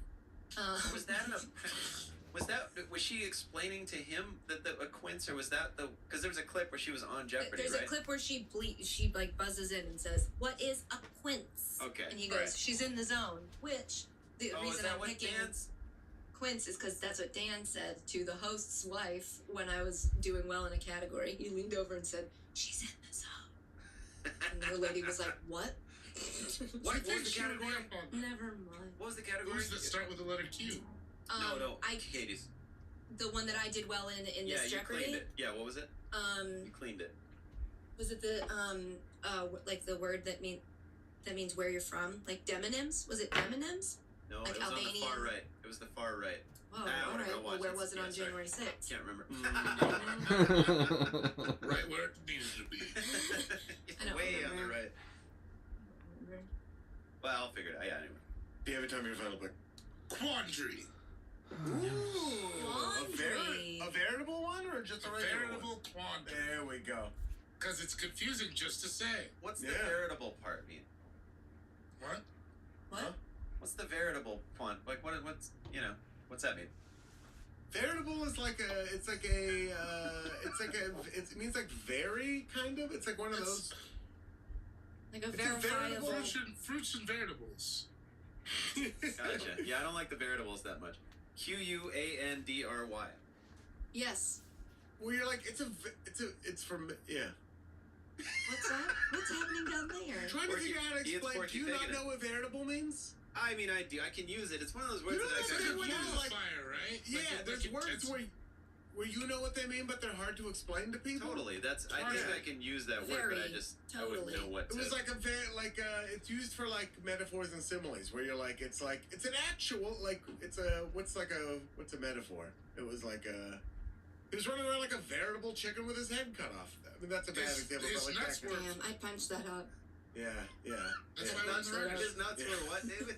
F: Was that was she explaining to him that a quince, or was that because there was a clip where she was on Jeopardy,
A: There's
F: right?
A: a clip where she like buzzes in and says, "What is a quince?"
F: Okay,
A: And he goes,
F: right.
A: "She's in the zone." Which the
F: Oh, is
A: reason
F: that
A: I'm
F: what
A: picking
F: Dan's?
A: quince is because that's what Dan said to the host's wife when I was doing well in a category. He leaned over and said, "She's in the zone." And the lady was like, "What?"
F: What
D: I
F: was
D: think
F: the
D: she would
F: category?
D: be up on that.
A: Never mind.
F: What was the category?
D: Who's that start with the letter Q?
F: No,
A: I
F: Katie's.
A: the one that I did well in
F: Yeah,
A: this
F: you
A: Jeopardy.
F: cleaned it. Yeah, what was it? You cleaned it.
A: Was it the like the word that means where you're from, like demonyms? Was it demonyms?
F: No,
A: Like
F: it was on the
A: Albanian?
F: far right. It was the far right.
A: Whoa,
F: I
A: all
F: wanna
A: right.
F: go
A: Well,
F: watch
A: where
F: it.
A: was it
F: Yeah,
A: on
F: sorry.
A: January 6th?
F: Can't remember.
D: Right where it needed to be.
A: I don't
F: Way on the
A: remember.
F: right. Well, I'll figure it out. Yeah, anyway.
B: Do you have a time your final pick?
D: Quandary.
A: Laundry.
B: A veritable one or just a
D: A
B: regular
D: veritable
B: one?
D: quandary.
B: There we go.
D: Because it's confusing just to say.
F: What's the
B: Yeah.
F: veritable part mean?
D: What?
A: What?
B: Huh?
F: What's the veritable quant? Like what's what's that mean?
B: Veritable is like it means like very kind of. It's like one of
A: That's
B: those.
A: Like a
B: It's a
A: verifiable.
B: veritable-
D: Fruits and veritables.
F: Gotcha. Yeah, I don't like the veritables that much. Quandry.
A: Yes.
B: Well, you're like it's from yeah.
A: What's that? What's happening down there?
B: Trying to
F: Porky-
B: figure out how to
F: he is
B: explain.
F: Porky
B: Do you not
F: Pig in it.
B: know what veritable means?
F: I mean, I do. I can use it. It's one of those words
B: You know
F: that I
B: what
F: can
B: I'm saying? When
F: use.
B: you're like-
D: Fire, right?
B: Yeah,
D: Like
B: there's words
D: intense-
B: where you know what they mean, but they're hard to explain to people.
F: Totally. I think
B: Yeah.
F: I can use that word, but I
A: Very,
F: I wouldn't
A: totally.
F: know what
B: It
F: to.
B: was like it's used for like metaphors and similes where you're like it's an actual what's a metaphor? It was like he was running around like a veritable chicken with his head cut off. I mean that's a bad example,
D: his
B: but like
D: nuts
B: that
D: were-
B: kind of-
A: Damn, I punched that up.
B: yeah.
D: That's
B: yeah.
D: why
F: nuts
D: we're
F: his nuts
B: Yeah.
F: were what, David?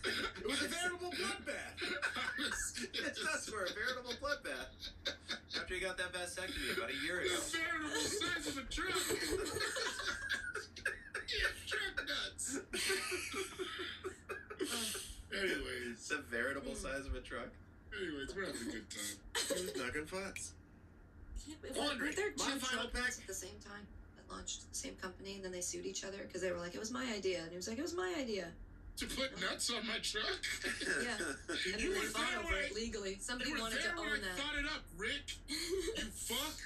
B: It was a veritable bloodbath.
F: His nuts were a veritable bloodbath. After he got that vasectomy about a year ago.
D: The veritable size of a truck. Yeah, truck nuts. Anyways,
F: It's a veritable size of a truck.
D: we're having a good time.
B: It was knocking butts.
A: Were there
B: My
A: two
B: final
A: truck nuts
B: pick.
A: at the same time that launched the same company and then they sued each other because they were like, it was my idea. And he was like, it was my idea.
D: To put nuts on my truck?
A: Yeah. And
D: You
A: then
D: were
A: they fought
D: there
A: over
D: when
A: it legally. Somebody
D: You were
A: wanted to
D: there when
A: own
D: I
A: that.
D: thought it up, Rick. You fuck.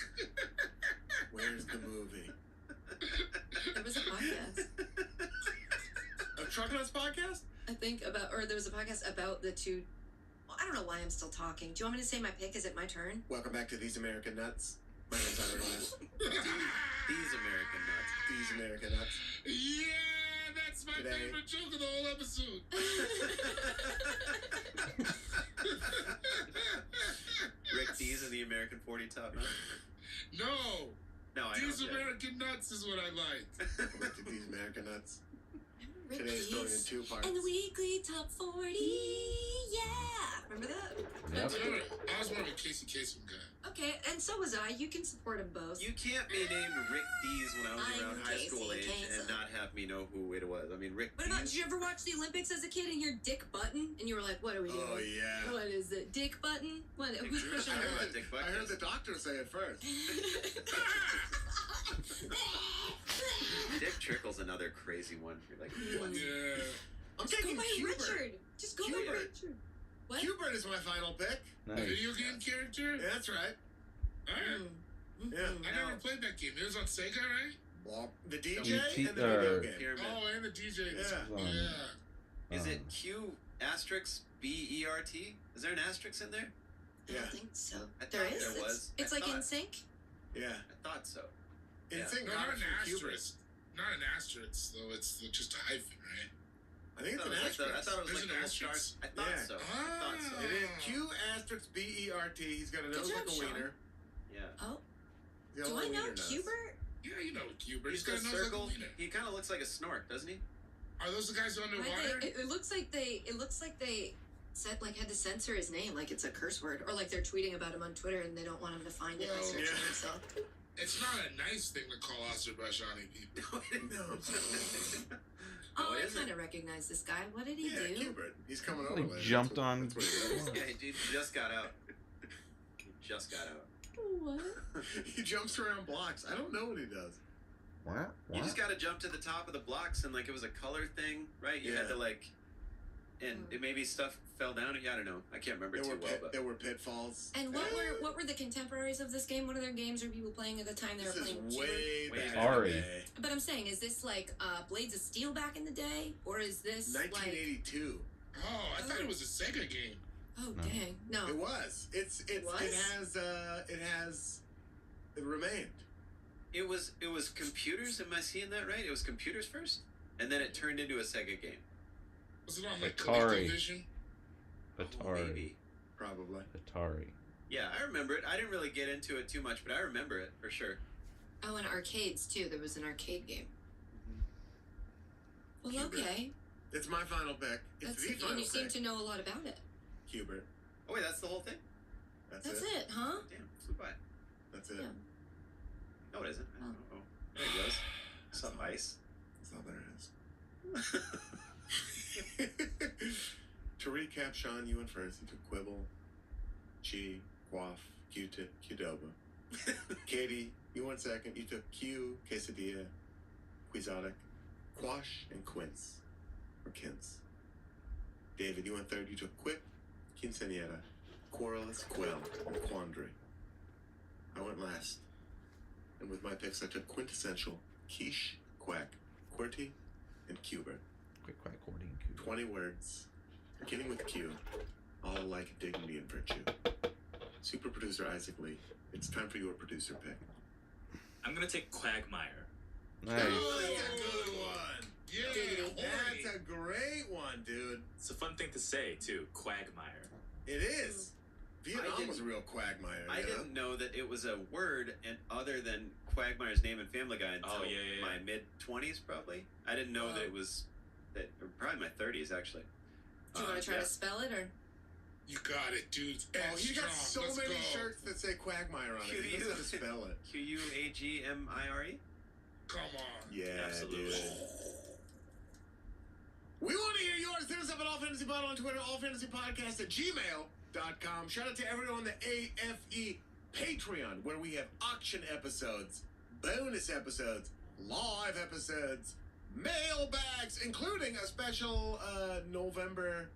B: Where's the movie?
A: There was a podcast,
B: A Truck Nuts podcast?
A: I think, there was a podcast about the two. Well, I don't know why I'm still talking. Do you want me to say my pick? Is it my turn?
B: Welcome back to These American Nuts. My name's Tyler Glass.
F: These American nuts.
B: These American Nuts.
D: Yeah, that's my
B: Today.
D: favorite joke of the whole episode.
F: Rick D's and the American 40 Top Nut.
D: No,
F: No, I
D: these
F: don't.
D: American nuts is what I like.
B: Welcome back to These American Nuts.
A: Rick
B: Today's story in
A: Keys.
B: 2 parts.
A: And the weekly top 40. Yeah. Remember that?
C: Yep.
D: I was more of a Casey Kasem guy.
A: Okay, and so was I. You can support them both.
F: You can't be named Rick D's when I was
A: I'm
F: around high
A: Casey
F: school age
A: Kasem.
F: and not have me know who it was. I mean, Rick
A: What about,
F: D's.
A: did you ever watch the Olympics as a kid and hear Dick Button? And you were like, what are we doing?
B: Oh, yeah.
A: What is it? Dick Button? What?
F: Dick
A: what
F: Trickle.
B: I heard,
F: What Dick Buck
B: I heard
F: is.
B: the doctor say it first.
F: Dick Trickle's another crazy one. You're like, what?
D: Yeah.
B: I'm
A: Just go
B: taking
A: by
B: Hubert.
A: Richard. Just go by
B: Hubert.
A: Richard. What?
B: Hubert is my final pick.
D: A
C: Nice.
D: video game character?
B: Yeah, that's right.
D: Alright.
B: Yeah.
D: I never played that game. It was on Sega, right?
B: Well, the DJ
C: You
B: and the video
C: or-
B: game.
F: Pyramid.
D: Oh, and the DJ.
B: Yeah.
D: Yeah.
F: Is it Q asterisk BERT? Is there an asterisk in there?
A: I
B: Yeah.
A: don't think so.
F: I
A: There
F: thought
A: is.
F: there was.
A: It's
F: I
A: like
F: thought-
A: in sync.
B: Yeah.
F: I thought so.
B: In
F: Yeah.
B: sync
D: No,
B: got
D: not
B: it
D: an
B: from Hubert.
D: asterisk. Not an asterisk, though. It's just a hyphen, right?
B: I think
F: I
B: it's
F: thought
B: an
F: it was like
B: asterisk.
F: I thought it was
D: There's
F: like
D: an
F: the little
D: asterisk?
F: stars. I thought
B: Yeah.
F: so. I thought so.
B: It is Q asterisk BERT. He's got a
A: Good
B: nose
A: job,
B: like a
A: Sean.
B: wiener.
F: Yeah.
A: Oh,
B: He's got a
A: do I
B: little
A: know
B: wiener nose.
A: Hubert?
D: Yeah, you know Hubert.
F: He's
D: He's got
F: got
D: a nose like a
F: circle.
D: wiener.
F: He kind of looks like a snork, doesn't he?
D: Are those the guys underwater?
A: Right, it looks like they. It looks like they said had to censor his name, like it's a curse word, or like they're tweeting about him on Twitter and they don't want him to find it by
D: Well,
A: searching
B: yeah.
A: himself.
D: It's not a nice thing to call Azerbaijani people.
B: No.
A: Oh,
F: it
A: I
F: isn't.
A: kind of recognize this guy. What did he
B: Yeah,
A: do?
B: Hubert. He's coming over.
C: Like
B: later.
C: jumped
B: That's what-
C: on-
B: That's what he does.
F: Yeah, dude just got out. He just got out.
A: What?
B: He jumps around blocks. I don't know what he does.
C: What?
F: You just got to jump to the top of the blocks, and like it was a color thing, right? You had
B: Yeah.
F: to like, and it maybe stuff fell down. I don't know. I can't remember too well. But
B: There were pitfalls.
A: And what were the contemporaries of this game? What other games were people playing at the time? They
B: This
A: were
B: is
A: playing.
B: way
F: Wait,
B: back
C: Atari.
B: in the day.
A: But I'm saying, is this like Blades of Steel back in the day, or is this like?
B: 1982.
D: Oh, I thought it was a Sega game.
A: Oh
C: No.
A: dang, no.
B: It was. It remained.
F: it was computers. Am I seeing that right? It was computers first, and then it turned into a Sega game.
D: Was it on like
C: Atari.
D: ColecoVision?
F: Oh,
C: Atari.
F: maybe.
B: Probably.
C: Atari.
F: Yeah, I remember it. I didn't really get into it too much, but I remember it for sure.
A: Oh, and arcades too. There was an arcade game. Well,
B: Hubert.
A: okay.
B: It's my final pick. It's
A: That's
B: the
A: it.
B: final
A: And you seem
B: pick.
A: to know a lot about it.
B: Hubert.
F: Oh wait, that's the whole thing.
B: That's
A: That's
B: it.
A: it, huh?
F: Damn, flew by.
B: That's it.
A: Yeah.
F: No, it isn't.
A: Oh.
F: Oh, there it goes. Some ice.
B: That's all there is. To recap, Sean, you went first. You took Quibble, Chi, Quaff, Q-Tip, Qdoba. Katie, you went second. You took Q, Quesadilla, Quixotic, Quash, and Quince. Or Quince. David, you went third. You took Quip, Quinceañera, Querulous, Quill, and Quandary. I went last. And with my picks, I took Quintessential, Quiche, Quack, QWERTY, and Qbert.
C: Quick, quack, quarting.
B: 20 words, beginning with Q, all alike dignity and virtue. Super producer Isaac Lee, it's time for your producer pick.
E: I'm gonna take Quagmire.
C: Nice.
B: Oh, that's a good one.
D: Yeah,
A: Diggity.
D: horny.
B: That's a great one, dude.
E: It's a fun thing to say too. Quagmire.
B: It is. Vietnam
F: didn't-
B: was a real quagmire.
F: I
B: you know?
F: didn't know that it was a word, and other than Quagmire's name in Family Guy until
E: Oh, yeah.
F: my mid-20s, probably. I didn't know that it was that, or probably my 30s actually.
A: Do you want to try
F: yeah.
A: to spell it, or?
D: You got it, dude.
B: Oh, he got so
D: Let's
B: many
D: go.
B: shirts that say quagmire on it. He doesn't know how to spell it.
F: Quagmire?
D: Come on.
B: Yeah,
E: Absolutely.
B: dude. We want to hear yours. Hit us up at All Fantasy Bottle on Twitter, allfantasypodcast@gmail.com. Shout out to everyone on the AFE Patreon, where we have auction episodes, bonus episodes, live episodes, mailbags, including a special November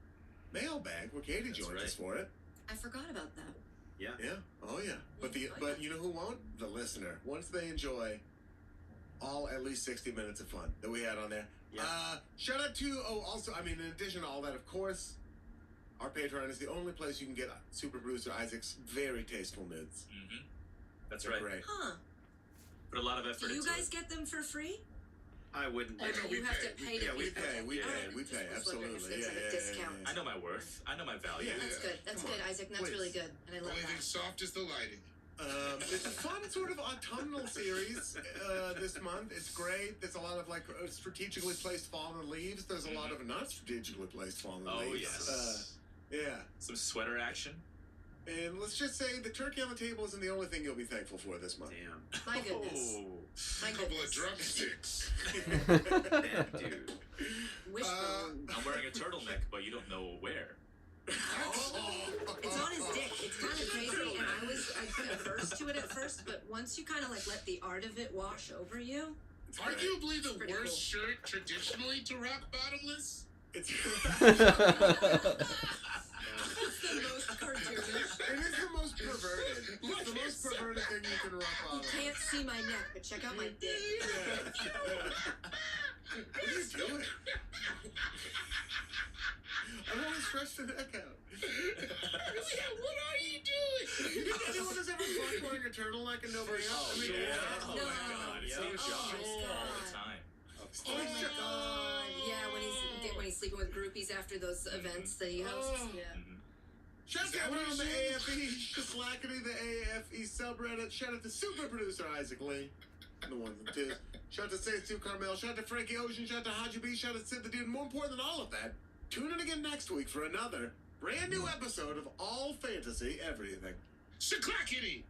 B: mailbag where Katie
E: That's
B: joins
E: right.
B: us for it.
A: I forgot about that.
F: Yeah.
B: Yeah. Oh yeah. But you know who won't? The listener. Once they enjoy all at least 60 minutes of fun that we had on there.
F: Yeah.
B: Shout out to in addition to all that, of course, our Patreon is the only place you can get Super Producer Isaac's very tasteful nudes.
E: Mm-hmm. That's
B: They're
E: right.
B: Great.
A: Huh.
E: Put a lot of effort
A: Do you
E: into
A: guys
E: it.
A: get them for free?
F: I wouldn't.
A: Or
D: no,
A: do
D: we
A: you have
D: pay.
A: to pay to
B: Yeah, we
A: get them?
B: pay. We
A: Alright,
B: pay. We
A: just
B: pay.
A: was wondering if
B: Absolutely.
A: there's like a discount.
E: I know my worth. I know my value.
B: Yeah.
A: That's good. That's
B: Come
A: good,
B: on,
A: Isaac. That's
B: please.
A: really good, and I love
D: Only thing
A: that.
D: soft is the lighting.
B: It's a fun sort of autumnal series this month. It's great. There's a lot of strategically placed fallen leaves. There's a lot of not strategically placed fallen
E: Oh
B: leaves.
E: yes.
B: Yeah.
E: Some sweater action.
B: And let's just say the turkey on the table isn't the only thing you'll be thankful for this month.
F: Damn.
A: My goodness.
E: Oh.
A: My
D: A couple
A: goodness.
D: of drumsticks.
F: Damn, dude.
A: Wishbone.
E: I'm wearing a turtleneck, but you don't know where.
A: It's on his dick. It's kind of crazy, and I was averse to it at first, but once you kind of let the art of it wash over you,
D: Arguably the
A: pretty
D: worst
A: cool.
D: shirt traditionally to rock bottomless.
B: It's
A: it's the most cartoonish.
B: It is the most perverted. It's the most perverted thing you can rock
A: You
B: on.
A: can't see my neck, but check out my dick.
B: What are you doing? I've only stretched the neck out.
D: What are you doing?
B: You think anyone has ever fucked wearing a turtleneck and nobody else? I mean,
E: Oh
A: No.
E: my god. It's
F: Yeah.
E: like
A: Oh
E: Josh
A: my
E: all
A: God.
E: the time.
A: Oh my god! Yeah, when he's sleeping with groupies after those events that he hosts.
B: Oh.
A: Yeah.
E: Mm-hmm.
B: Shout out to everyone on the AFE, the Slackity, the AFE subreddit. Shout out to super producer Isaac Lee. The ones and twos. Shout out to Say Sue Carmel. Shout out to Frankie Ocean. Shout out to Haji B. Shout out to Sid the Dude. More important than all of that, tune in again next week for another brand new episode of All Fantasy Everything.
D: Shaklackity!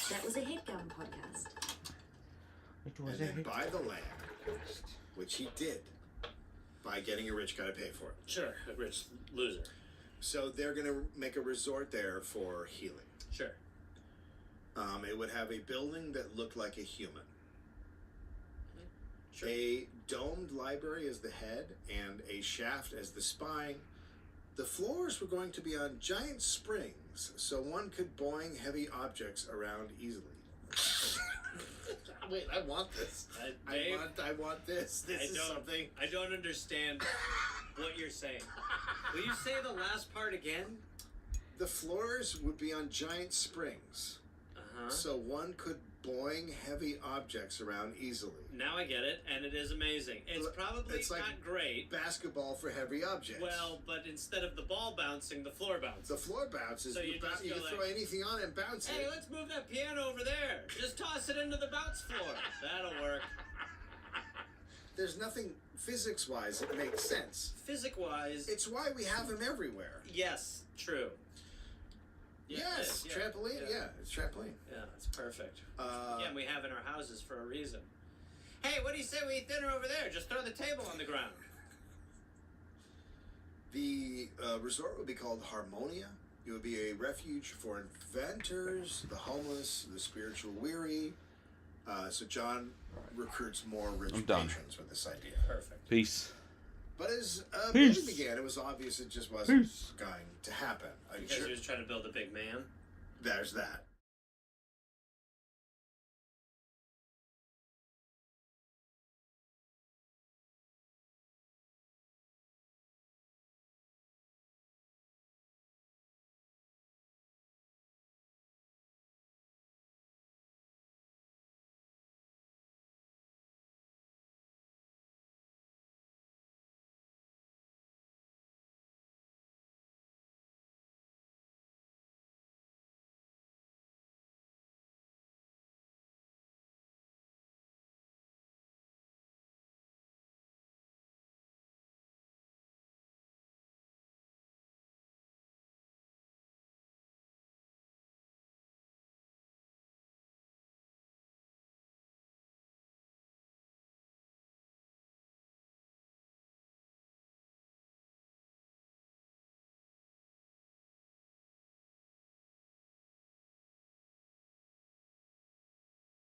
H: That was a headgum podcast.
C: It
B: and
C: was a
B: then
C: hit.
B: buy the land, which he did by getting a rich guy to pay for it.
I: Sure, a rich loser.
B: So they're going to make a resort there for healing.
I: Sure.
B: It would have a building that looked like a human.
I: Sure.
B: A domed library as the head and a shaft as the spine. The floors were going to be on giant springs, so one could boing heavy objects around easily. Wait, I want this.
I: Dave,
B: I want this. This is something.
I: I don't understand what you're saying. Will you say the last part again?
B: The floors would be on giant springs,
I: Uh-huh.
B: so one could boing heavy objects around easily.
I: Now I get it, and it is amazing. It's probably
B: It's like
I: not great.
B: Basketball for heavy objects.
I: Well, but instead of the ball bouncing, the floor bounces.
B: the floor bounces.
I: So you
B: you
I: just
B: you
I: go
B: can
I: like,
B: throw anything on it and bounce
I: Hey,
B: it.
I: let's move that piano over there. Just toss it into the bounce floor. That'll work.
B: There's nothing physics-wise that makes sense.
I: Physic-wise,
B: It's why we have them everywhere.
I: yes, true. Yeah,
B: Yes,
I: yeah,
B: trampoline. Yeah. It's trampoline.
I: Yeah, that's perfect. Yeah, and we have in our houses for a reason. Hey, what do you say we eat dinner over there? Just throw the table on the ground.
B: The resort would be called Harmonia. It would be a refuge for inventors, the homeless, the spiritual weary. So John recruits more rich
C: I'm done.
B: patrons with this idea.
I: Perfect.
C: Peace.
B: But as
C: Peace.
B: building began, it was obvious it just wasn't
C: Peace.
B: going to happen.
I: Because he was trying to build a big man.
B: There's that.